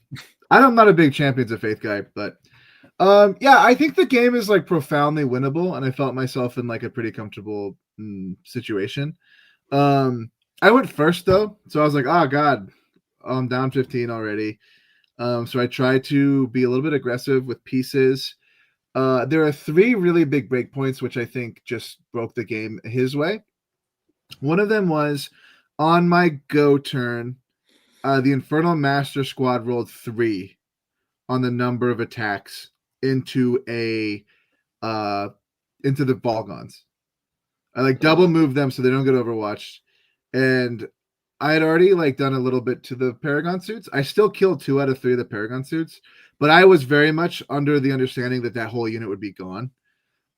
not a big Champions of Faith guy, but yeah, I think the game is like profoundly winnable, and I felt myself in like a pretty comfortable situation. I went first though, so I was like, oh god, I'm down 15 already. So I tried to be a little bit aggressive with pieces. There are 3 really big breakpoints, which I think just broke the game his way. One of them was on my go turn, the Infernal Master Squad rolled 3 on the number of attacks into the Volgons. I like double move them so they don't get overwatched. And I had already like done a little bit to the Paragon suits. I still killed 2 out of 3 of the Paragon suits, but I was very much under the understanding that whole unit would be gone.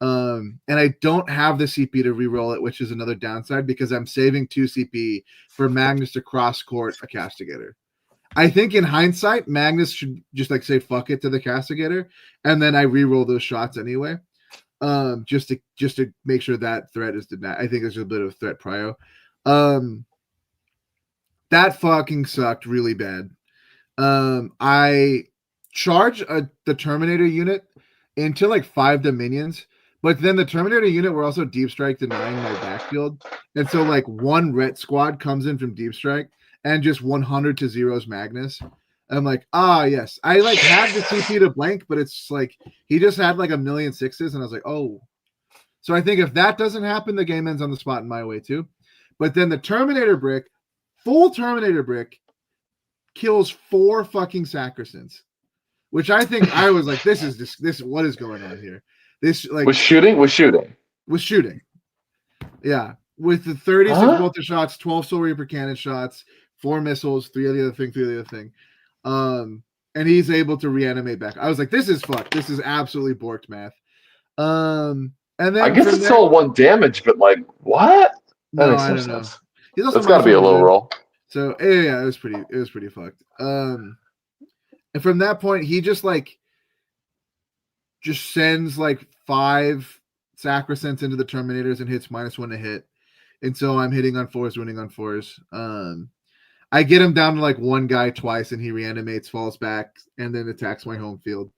And I don't have the CP to reroll it, which is another downside because I'm saving 2 CP for Magnus to cross court a Castigator. I think in hindsight, Magnus should just like say fuck it to the Castigator, and then I re-roll those shots anyway, just to make sure that threat is denied. I think there's a bit of threat prio. That fucking sucked really bad. I charge the Terminator unit into like 5 Dominions, but then the Terminator unit were also Deep Strike denying my backfield, and so like 1 Ret squad comes in from Deep Strike and just 100 to 0's Magnus. I'm like, yes. I like had the CP to blank, but it's like he just had like 1,000,000 6s, and I was like, oh. So I think if that doesn't happen, the game ends on the spot in my way too. But then the Terminator brick, full Terminator brick, kills 4 fucking Sacrosans, which I think I was like, this. What is going on here? This like was shooting. Yeah, with the 36 bolter shots, 12 Soul Reaper cannon shots, 4 missiles, 3 of the other thing, and he's able to reanimate back. I was like, this is fucked. This is absolutely borked math. And then I guess it's all 1 damage, but like what? That makes no sense. That's got to be a low roll. So yeah, it was pretty fucked. And from that point, he just sends like 5 Sacrosants into the Terminators and hits -1 to hit. And so I'm hitting on 4s, winning on 4s. I get him down to like 1 guy twice, and he reanimates, falls back, and then attacks my home field.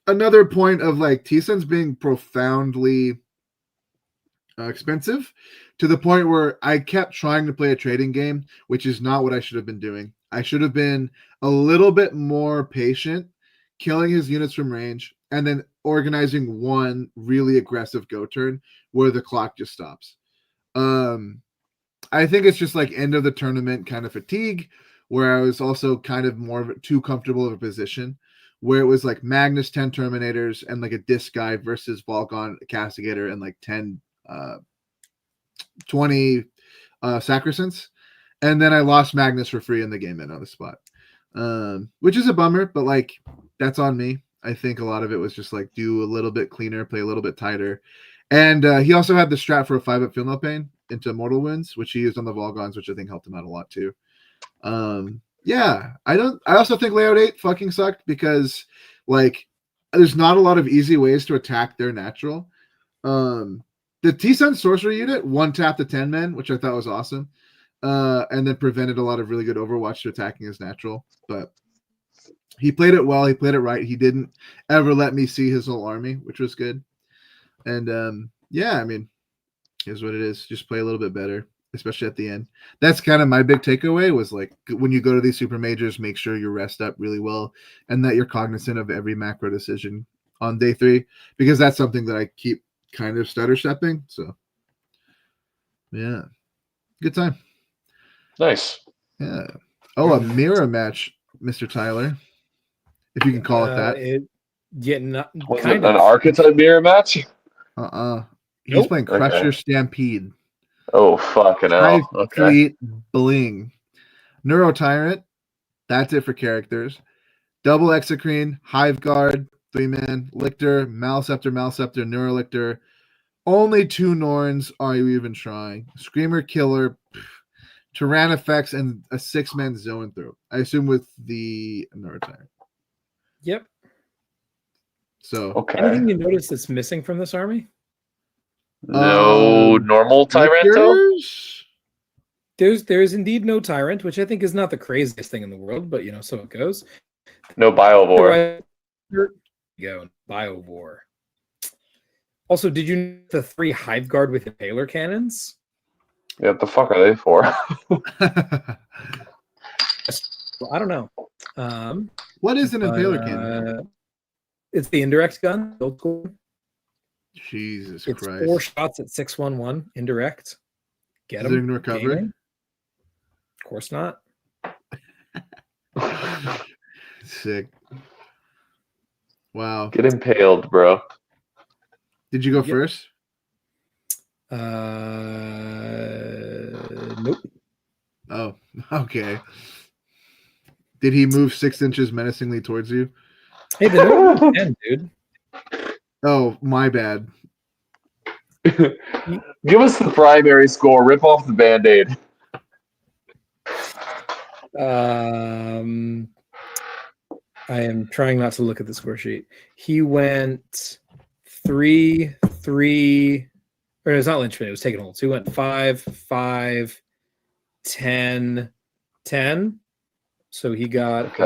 Another point of like T-Sun's being profoundly expensive to the point where I kept trying to play a trading game, which is not what I should have been doing. I should have been a little bit more patient, killing his units from range, and then organizing one really aggressive go turn where the clock just stops. I think it's just like end of the tournament kind of fatigue, where I was also kind of more of a, too comfortable of a position, where it was like Magnus 10 Terminators and like a disc guy versus Volgon Castigator and like 10 20 Sacrosants. And then I lost Magnus for free in the game in on the spot, which is a bummer, but like that's on me. I think a lot of it was just like do a little bit cleaner, play a little bit tighter. And he also had the strat for a 5-up Feel No Pain into Mortal Wounds, which he used on the Volgons, which I think helped him out a lot too. Yeah, I also think Layout 8 fucking sucked because like there's not a lot of easy ways to attack their natural. The T-Sun Sorcerer unit one-tapped the 10 men, which I thought was awesome. And then prevented a lot of really good Overwatch to attacking his natural. But he played it well. He played it right. He didn't ever let me see his whole army, which was good. And yeah, I mean, here's what it is. Just play a little bit better, especially at the end. That's kind of my big takeaway was like when you go to these super majors, make sure you rest up really well and that you're cognizant of every macro decision on day 3, because that's something that I keep kind of stutter stepping. So yeah, good time. Nice. Yeah. Oh, a mirror match, Mr. Tyler, if you can call it that. Was it an archetype mirror match? He's Nope. playing Crusher Okay. Stampede. Oh, fucking hell. Okay. Fleet Bling. Neuro Tyrant. That's it for characters. Double Exocrine, Hive Guard, 3-man, Lictor, Maleceptor, Neurolictor. Only 2 Norns. Are you even trying? Screamer Killer, Tyrann effects, and a 6-man Zone Throw. I assume with the Neuro Tyrant. Yep. So Okay. Anything you notice that's missing from this army? No normal Tyranto? There is indeed no tyrant, which I think is not the craziest thing in the world, but so it goes. No Biovore. Go Biovore. Also, did you know the 3 Hive Guard with Impaler cannons? Yeah, what the fuck are they for? Well, I don't know. What is an Impaler cannon? It's the indirect gun. Old school. Jesus It's Christ. 4 shots at 611 indirect. Get Is them. it recovery? Of course not. Sick. Wow. Get impaled, bro. Did you go Yep. first? Nope. Oh, okay. Did he move 6 inches menacingly towards you? Hey, the Neural 10, dude. Oh, my bad. Give us the primary score. Rip off the Band-Aid. I am trying not to look at the score sheet. He went 3, 3, or it's not Lynchman, it was taking hold. So he went 5, 5, 10, 10. So he got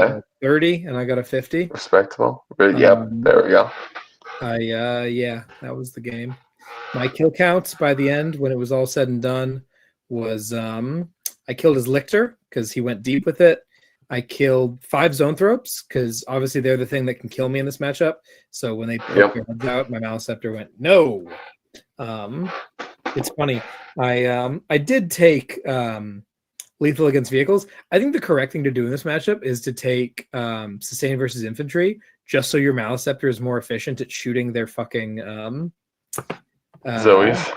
30 and I got a 50. Respectable. Yep, there we go. Yeah, that was the game. My kill counts by the end, when it was all said and done, was I killed his Lictor because he went deep with it. I killed 5 Zone Thropes because obviously they're the thing that can kill me in this matchup. So when they put their heads out, my Maleceptor went no. It's funny. I did take lethal against vehicles. I think the correct thing to do in this matchup is to take sustain versus infantry, just so your Maleceptor is more efficient at shooting their fucking Zoes,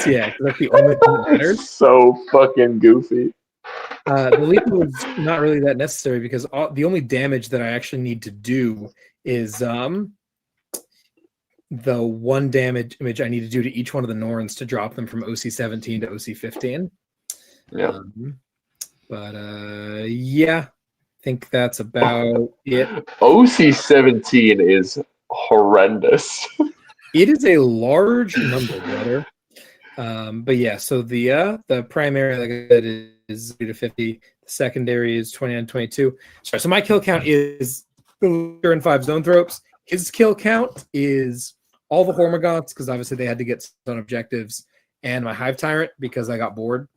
yeah, that's the only thing that matters. So fucking goofy. The lethal is not really that necessary because the only damage that I actually need to do is the 1 damage I need to do to each one of the Norns to drop them from OC 17 to OC 15. Yeah. Yeah, I think that's about it. OC 17 is horrendous. It is a large number, brother. But yeah, so the primary, like I said, is 0 to 50. The secondary is 29 22. Sorry, so my kill count is 4 and 5 Zone Thropes. His kill count is all the Hormagaunts because obviously they had to get some objectives, and my Hive Tyrant because I got bored.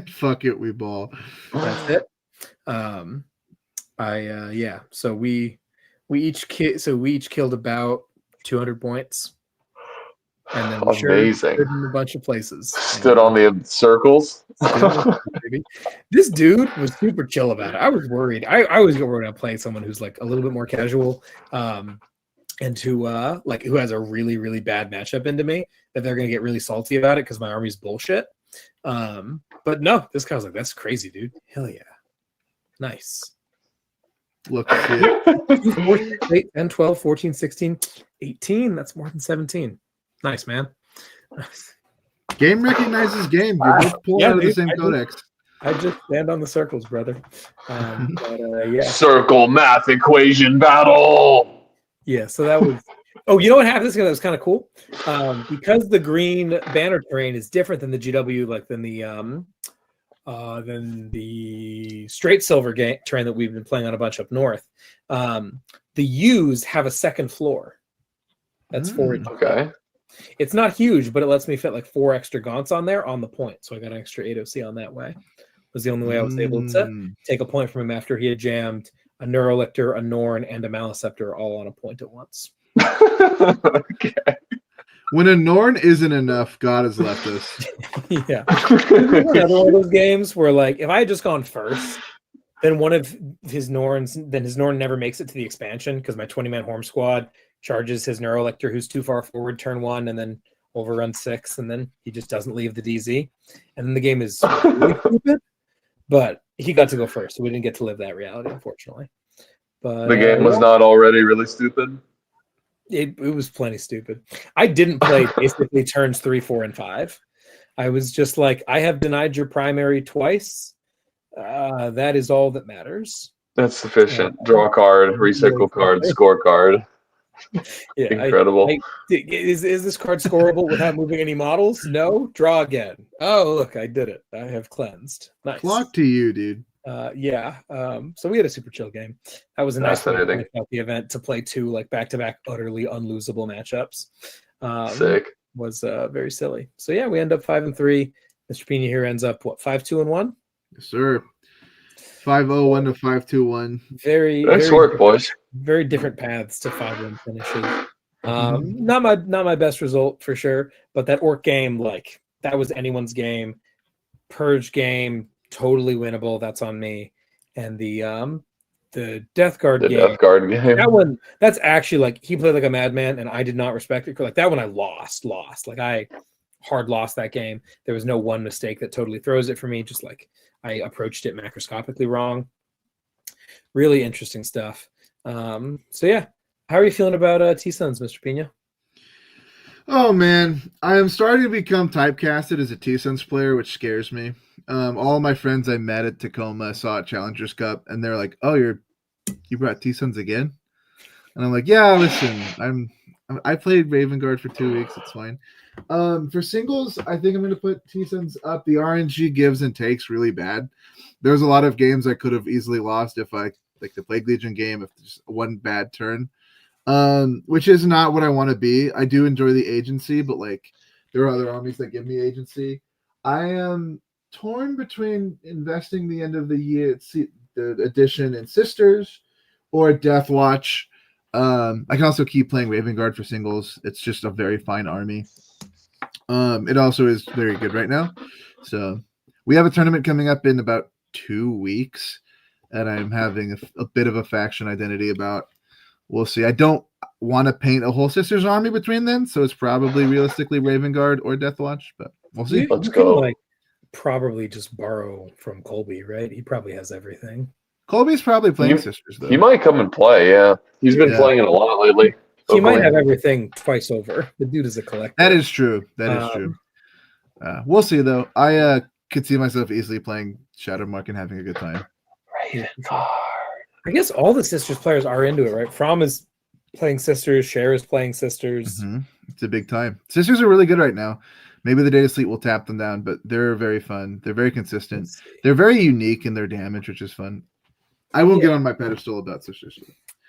Fuck it, we ball. That's it. So we each killed about 200 points, and then Amazing. in a bunch of places. Stood on the circles. This dude was super chill about it. I was worried. I always get worried about playing someone who's like a little bit more casual, and who has a really, really bad matchup into me, that they're gonna get really salty about it because my army's bullshit. But no, this guy was like, that's crazy, dude. Hell yeah. Nice. Look, 4, 8, 10, 12, 14, 16, 18. That's more than 17. Nice, man. game recognizes game. You're both pulling out of the same codex. I just stand on the circles, brother. Yeah. Circle math equation battle. Yeah, so that was. Oh, you know what happened? This was kind of cool. Because the green banner terrain is different than the GW, like than the straight silver terrain that we've been playing on a bunch up north. The U's have a second floor. That's 4 inches. Okay. It's not huge, but it lets me fit like 4 extra Gaunts on there on the point. So I got an extra 8 OC on that way. Was the only way I was able to take a point from him after he had jammed a Neurolictor, a Norn, and a Maliceptor all on a point at once. Okay. When a Norn isn't enough, God has left us. Yeah. Another one of those games where, like, if I had just gone first, then one of his Norns, then his Norn never makes it to the expansion because my 20-man Horm squad charges his Neurolictor, who's too far forward turn 1, and then overruns 6, and then he just doesn't leave the DZ. And then the game is really stupid, but he got to go first, so we didn't get to live that reality, unfortunately. But the game was not already really stupid. It was plenty stupid. I didn't play basically turns 3, 4, and 5. I was just like, I have denied your primary twice. That is all that matters. That's sufficient. Draw card, recycle card, score card. Yeah, incredible. Is this card scoreable without moving any models? No. Draw again. Oh, look, I did it. I have cleansed. Nice. Clock to you, dude. Yeah. So we had a super chill game. That was a nice way to finish out the event, to play 2 like back-to-back utterly unlosable matchups. Sick. Was very silly. So yeah, we end up 5-3. Mr. Pina here ends up 5-2-1. Yes, sir. 5-0-1 to 5-2-1. Very nice work, boys. Very different paths to 5-1 finishes. Not my best result for sure, but that Orc game, like, that was anyone's game. Purge game, totally winnable. That's on me. And the Death Guard game. Death Guard game. That one, that's actually like, he played like a madman, and I did not respect it. Like, that one I lost. Like, I hard lost that game. There was no one mistake that totally throws it for me. Just like, I approached it macroscopically wrong. Really interesting stuff. So yeah, how are you feeling about T-Suns, Mr. Pina? Oh man, I am starting to become typecasted as a T-Suns player, which scares me. All my friends I met at Tacoma saw at Challengers Cup, and they're like, "Oh, you brought T-Suns again?" And I'm like, "Yeah, listen, I played Raven Guard for 2 weeks. It's fine." For singles, I think I'm going to put T-Suns up. The RNG gives and takes really bad. There's a lot of games I could have easily lost if I, like the Plague Legion game, if there's one bad turn, which is not what I want to be. I do enjoy the agency, but like there are other armies that give me agency. I am torn between investing the end of the year, the edition in Sisters or Death Watch. I can also keep playing Raven Guard for singles. It's just a very fine army. It also is very good right now. So we have a tournament coming up in about 2 weeks, and I'm having a bit of a faction identity about. We'll see. I don't want to paint a whole Sisters army between them, so it's probably realistically Raven Guard or Death Watch, but we'll see. Let's go. Like, probably just borrow from Colby, right? He probably has everything. Colby's probably playing Sisters, though. He might come and play, yeah. He's been playing it a lot lately. He might have everything twice over. The dude is a collector. That is true. We'll see, though. I could see myself easily playing Shadowmark and having a good time. Yeah. I guess all the Sisters players are into it, right? From is playing Sisters, Cher is playing Sisters. Mm-hmm. It's a big time. Sisters are really good right now. Maybe the Data Sleep will tap them down, but they're very fun. They're very consistent. They're very unique in their damage, which is fun. I won't get on my pedestal about Sisters.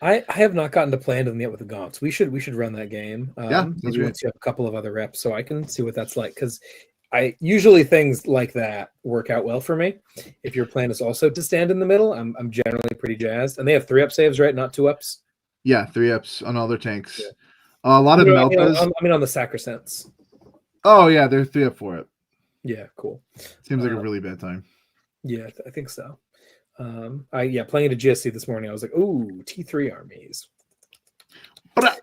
I have not gotten to play them yet with the Gaunts. We should run that game. Yeah, that's maybe great. once you have a couple of other reps, so I can see what that's like. Because I usually things like that work out well for me. If your plan is also to stand in the middle, I'm generally pretty jazzed. And they have 3-up saves, right? Not 2-ups. Yeah, 3-ups on all their tanks. Yeah. A lot of Meltas. I mean on the Sacrosants. Oh yeah, they're 3-up 4-up. Yeah, cool. Seems like a really bad time. Yeah, I think so. Playing it at GSC this morning, I was like, ooh, T3 armies. But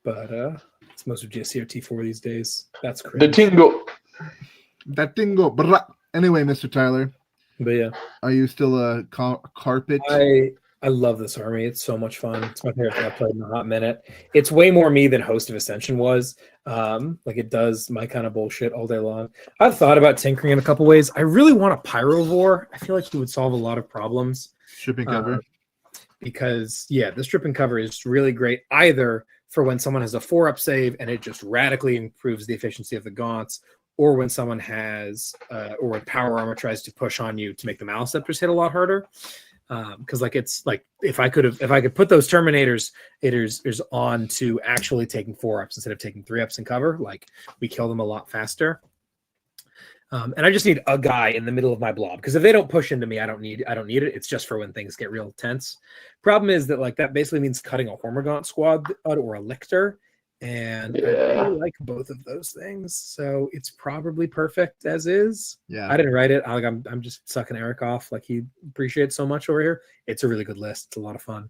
it's most of GSC or T4 these days. That's crazy. The tingo. That tingo. Anyway, Mr. Tyler. But yeah. Are you still a carpet? I love this army. It's so much fun. It's my favorite thing I've played in a hot minute. It's way more me than Host of Ascension was. Like it does my kind of bullshit all day long. I've thought about tinkering in a couple ways. I really want a Pyrovore. I feel like he would solve a lot of problems. Strip and cover. Because the strip and cover is really great either for when someone has a 4-up save and it just radically improves the efficiency of the Gaunts, or when someone has or when Power Armor tries to push on you to make the Maliceptors hit a lot harder. Because it's like if I could put those Terminators on to actually taking 4-ups instead of taking 3-ups in cover, like we kill them a lot faster. And I just need a guy in the middle of my blob, because if they don't push into me, I don't need it. It's just for when things get real tense. Problem is that like that basically means cutting a Hormigaunt squad or a Lictor, and I really like both of those things. So it's probably perfect as is. Yeah, I didn't write it. I'm just sucking Eric off like he appreciates so much over here. It's a really good list. It's a lot of fun.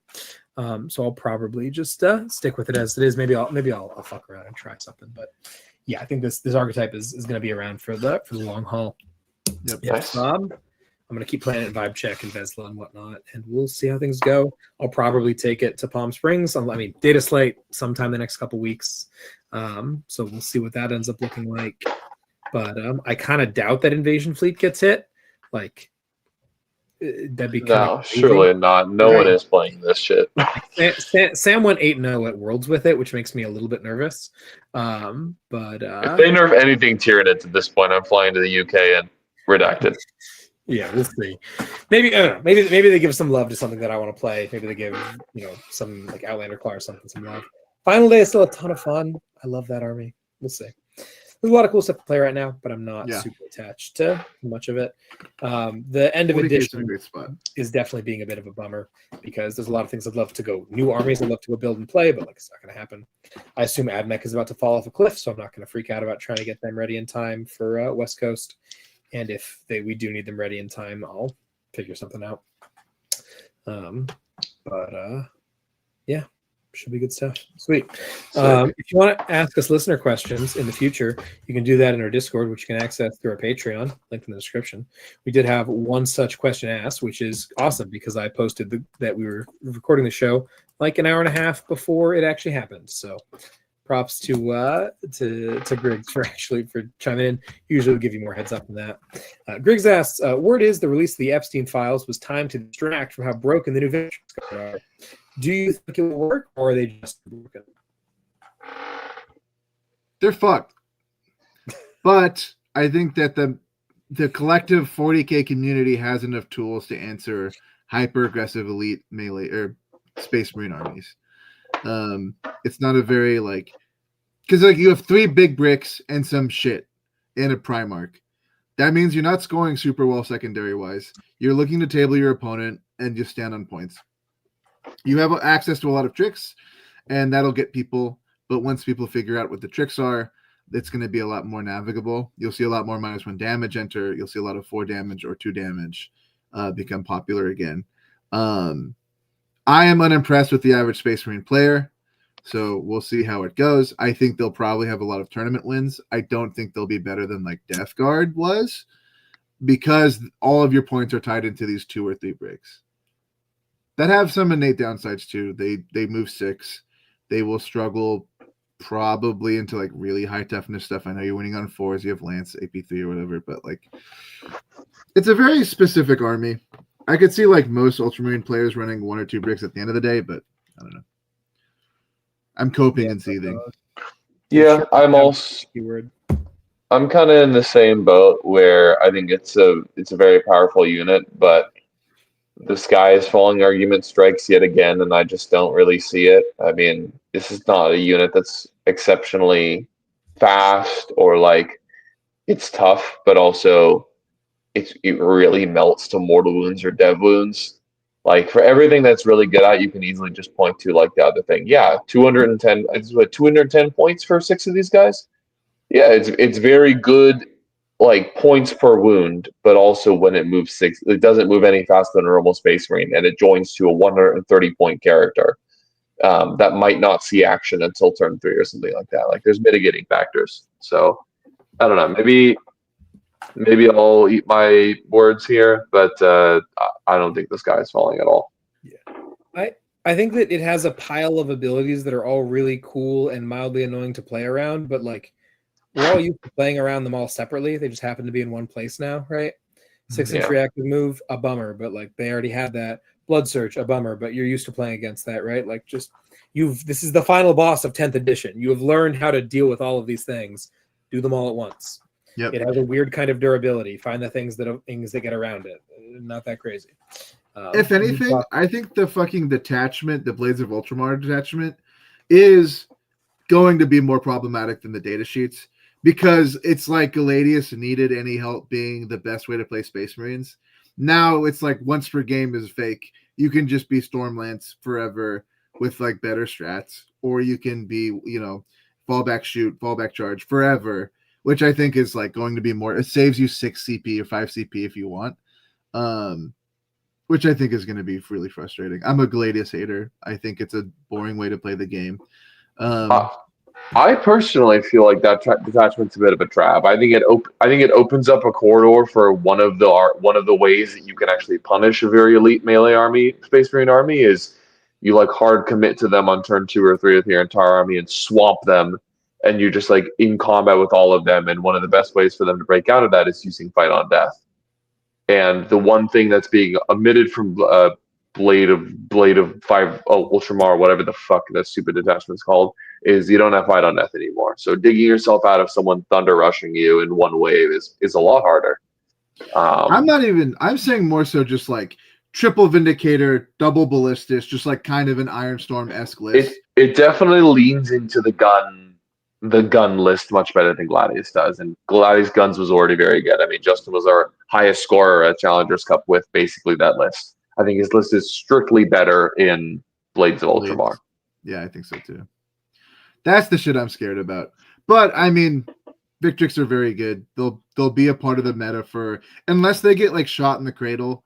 So I'll probably just stick with it as it is. Maybe I'll fuck around and try something, but. Yeah, I think this archetype is going to be around for the long haul. Yep. Nice. I'm going to keep playing it in Vibe Check and Vesla and whatnot, and we'll see how things go. I'll probably take it to Palm Springs. Data Slate sometime the next couple weeks. So we'll see what that ends up looking like. But I kind of doubt that Invasion Fleet gets hit. Like, that'd be no, surely not. No one is playing this shit. Sam went 8-0 at Worlds with it, which makes me a little bit nervous. But if they nerf anything Tyranids at this point, I'm flying to the UK and redacted. Yeah, we'll see. Maybe I don't know. Maybe they give some love to something that I want to play. Maybe they give some like Outlander Claw or something some love. Final Day is still a ton of fun. I love that army. We'll see. There's a lot of cool stuff to play right now, but I'm not super attached to much of it. The end of edition is definitely being a bit of a bummer, because there's a lot of things I'd love to go, new armies I'd love to go build and play, but like it's not going to happen. I assume AdMech is about to fall off a cliff, so I'm not going to freak out about trying to get them ready in time for West Coast. And if we do need them ready in time, I'll figure something out. Yeah. Should be good stuff. Sweet. If you want to ask us listener questions in the future, you can do that in our Discord, which you can access through our Patreon, linked in the description. We did have one such question asked, which is awesome, because I posted that we were recording the show like an hour and a half before it actually happened. So props to Griggs for chiming in. Usually we'll give you more heads up than that. Griggs asks, word is the release of the Epstein files was timed to distract from how broken the new Venture are. Do you think it will work, or are they just broken? They're fucked. But I think that the collective 40K community has enough tools to answer hyper-aggressive elite melee or Space Marine armies. It's not a very because you have 3 big bricks and some shit in a Primarch. That means you're not scoring super well secondary-wise. You're looking to table your opponent and just stand on points. You have access to a lot of tricks, and that'll get people. But once people figure out what the tricks are, it's going to be a lot more navigable. You'll see a lot more -1 damage enter. You'll see a lot of 4 damage or 2 damage become popular again. I am unimpressed with the average Space Marine player, so we'll see how it goes. I think they'll probably have a lot of tournament wins. I don't think they'll be better than Death Guard was, because all of your points are tied into these 2 or 3 breaks. That have some innate downsides too. They move 6. They will struggle probably into really high toughness stuff. I know you're winning on 4s. You have Lance, AP3 or whatever, but it's a very specific army. I could see most Ultramarine players running 1 or 2 bricks at the end of the day, but I don't know. I'm coping and seething. Yeah, I'm kind of in the same boat where I think it's a very powerful unit, but the sky is falling argument strikes yet again, and I just don't really see it. I mean, this is not a unit that's exceptionally fast or like it's tough, but also it really melts to mortal wounds or dev wounds. Like for everything that's really good at, you can easily just point to like the other thing. Yeah, 210. It's what 210 points for 6 of these guys. Yeah, it's very good, like points per wound, but also when it moves 6, it doesn't move any faster than a normal Space Marine, and it joins to a 130-point character that might not see action until turn 3 or something like that. Like there's mitigating factors. So I don't know. Maybe I'll eat my words here, but I don't think the sky is falling at all. Yeah, I think that it has a pile of abilities that are all really cool and mildly annoying to play around, but like we're all used to playing around them all separately. They just happen to be in one place now, right? 6-inch reactive move, a bummer, but like they already had that. Blood Search, a bummer, but you're used to playing against that, right? Like just this is the final boss of 10th edition. You have learned how to deal with all of these things. Do them all at once. Yep. It has a weird kind of durability. Find the things that get around it. Not that crazy. If anything, I think the fucking detachment, the Blades of Ultramar detachment, is going to be more problematic than the data sheets because it's like Galadius needed any help being the best way to play Space Marines. Now it's like once per game is fake. You can just be Stormlance forever with like better strats, or you can be, fallback shoot, fallback charge forever, which I think is like going to be more. It saves you 6 CP or 5 CP if you want. Which I think is going to be really frustrating. I'm a Gladius hater. I think it's a boring way to play the game. I personally feel like that detachment's a bit of a trap. I think it opens up a corridor for one of the ways that you can actually punish a very elite melee army, Space Marine army, is you like hard commit to them on turn 2 or 3 with your entire army and swamp them, and you're just like in combat with all of them. And one of the best ways for them to break out of that is using Fight on Death. And the one thing that's being omitted from Blade of Ultramar, whatever the fuck that stupid detachment's called, is you don't have Fight on Death anymore. So digging yourself out of someone thunder rushing you in one wave is a lot harder. I'm saying more so just like triple Vindicator, double Ballistus, just like kind of an Ironstorm-esque list. It definitely leans into the gun list much better than Gladius does, and Gladius guns was already very good. I mean, Justin was our highest scorer at Challengers Cup with basically that list. I think his list is strictly better in Blades of Ultramar. Yeah, I think so too. That's the shit I'm scared about. But I mean, Victrix are very good. They'll be a part of the meta for unless they get like shot in the cradle.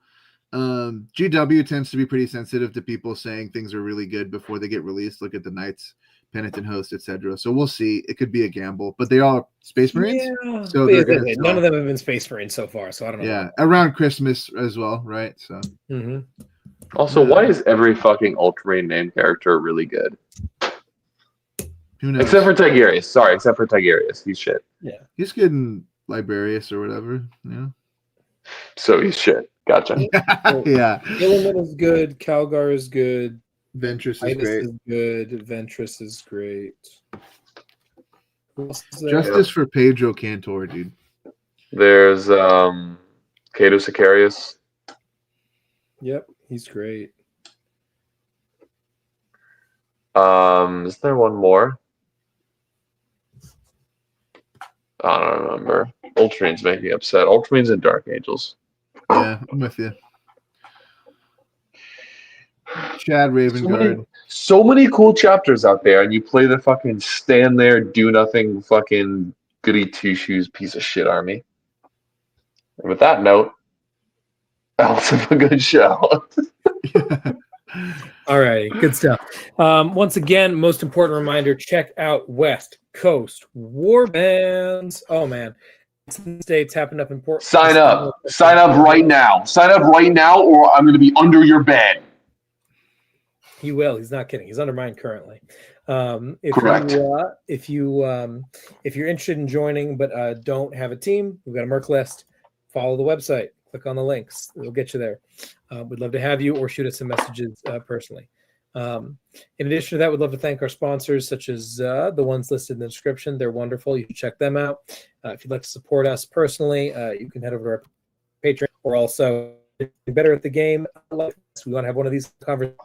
GW tends to be pretty sensitive to people saying things are really good before they get released. Look at the Knights, Penitent Host, etc. So we'll see. It could be a gamble, but they are Space Marines. Yeah. So none of them have been Space Marines so far, so I don't know. Yeah, around Christmas as well, right? So. Mm-hmm. Also, why is every fucking Ultramarine named character really good? Who knows? Except for Tigurius. Sorry, except for Tigurius. He's shit. Yeah. He's good in Liberius or whatever. Yeah. So he's shit. Gotcha. Yeah. Illiman is good. Calgar is good. Ventress is Titus great. is good. Ventress is great. Who else is there? Justice for Pedro Cantor, dude. There's Cato Sicarius. Yep, he's great. Is there one more? I don't remember. Ultramarines make me upset. Ultramarines and Dark Angels. Yeah, I'm with you. Chad Ravengard. So many cool chapters out there, and you play the fucking stand there, do nothing, fucking goody two shoes piece of shit army. And with that note, let's have a good show. All right, good stuff. Once again, most important reminder: check out West Coast Warbands. Oh man, states happen up in Portland. Sign up right now. Sign up right now, or I'm going to be under your bed. He will. He's not kidding. He's under mine currently. Correct. If you're interested in joining but don't have a team, we've got a Merc list. Follow the website. Click on the links. It'll get you there. We'd love to have you, or shoot us some messages personally. In addition to that, we'd love to thank our sponsors, such as the ones listed in the description. They're wonderful. You should check them out. If you'd like to support us personally, you can head over to our Patreon, or also better at the game. We want to have one of these conversations,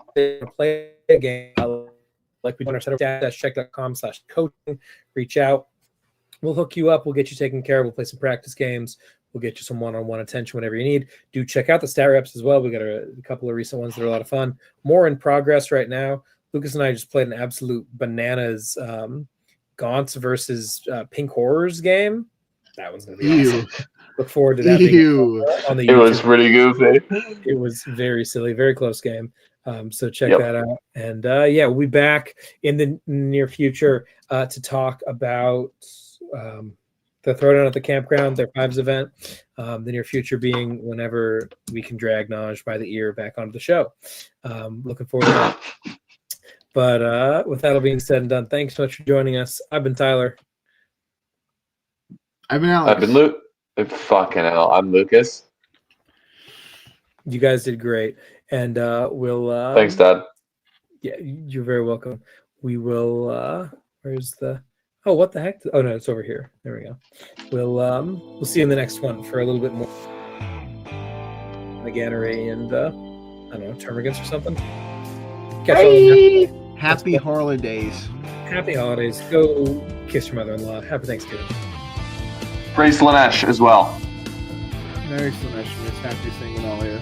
play a game like we do on our check.com/coaching. Reach out. We'll hook you up. We'll get you taken care of. We'll play some practice games. We'll get you some one-on-one attention whenever you need. Do check out the stat reps as well. We got a couple of recent ones that are a lot of fun. More in progress right now. Lucas and I just played an absolute bananas Gaunts versus Pink Horrors game. That one's going to be awesome. Look forward to that being on the YouTube. It was pretty goofy. It was very silly, very close game. So check that out. And we'll be back in the near future to talk about the Throwdown at the Campground, their Fives event. The near future being whenever we can drag Naj by the ear back onto the show. Looking forward to that. But with that all being said and done, thanks so much for joining us. I've been Tyler. I've been Alex. I've been Luke. Fucking hell, I'm Lucas. You guys did great. And we'll... Thanks, Dad. Yeah, you're very welcome. We will... where's the... Oh, what the heck? Oh, no, it's over here. There we go. We'll see you in the next one for a little bit more. Gannery and, I don't know, Termagants or something. Catch you. Happy holidays. Happy holidays. Go kiss your mother-in-law. Happy Thanksgiving. Praise Slanesh as well. Merry Slanesh. Happy singing all here.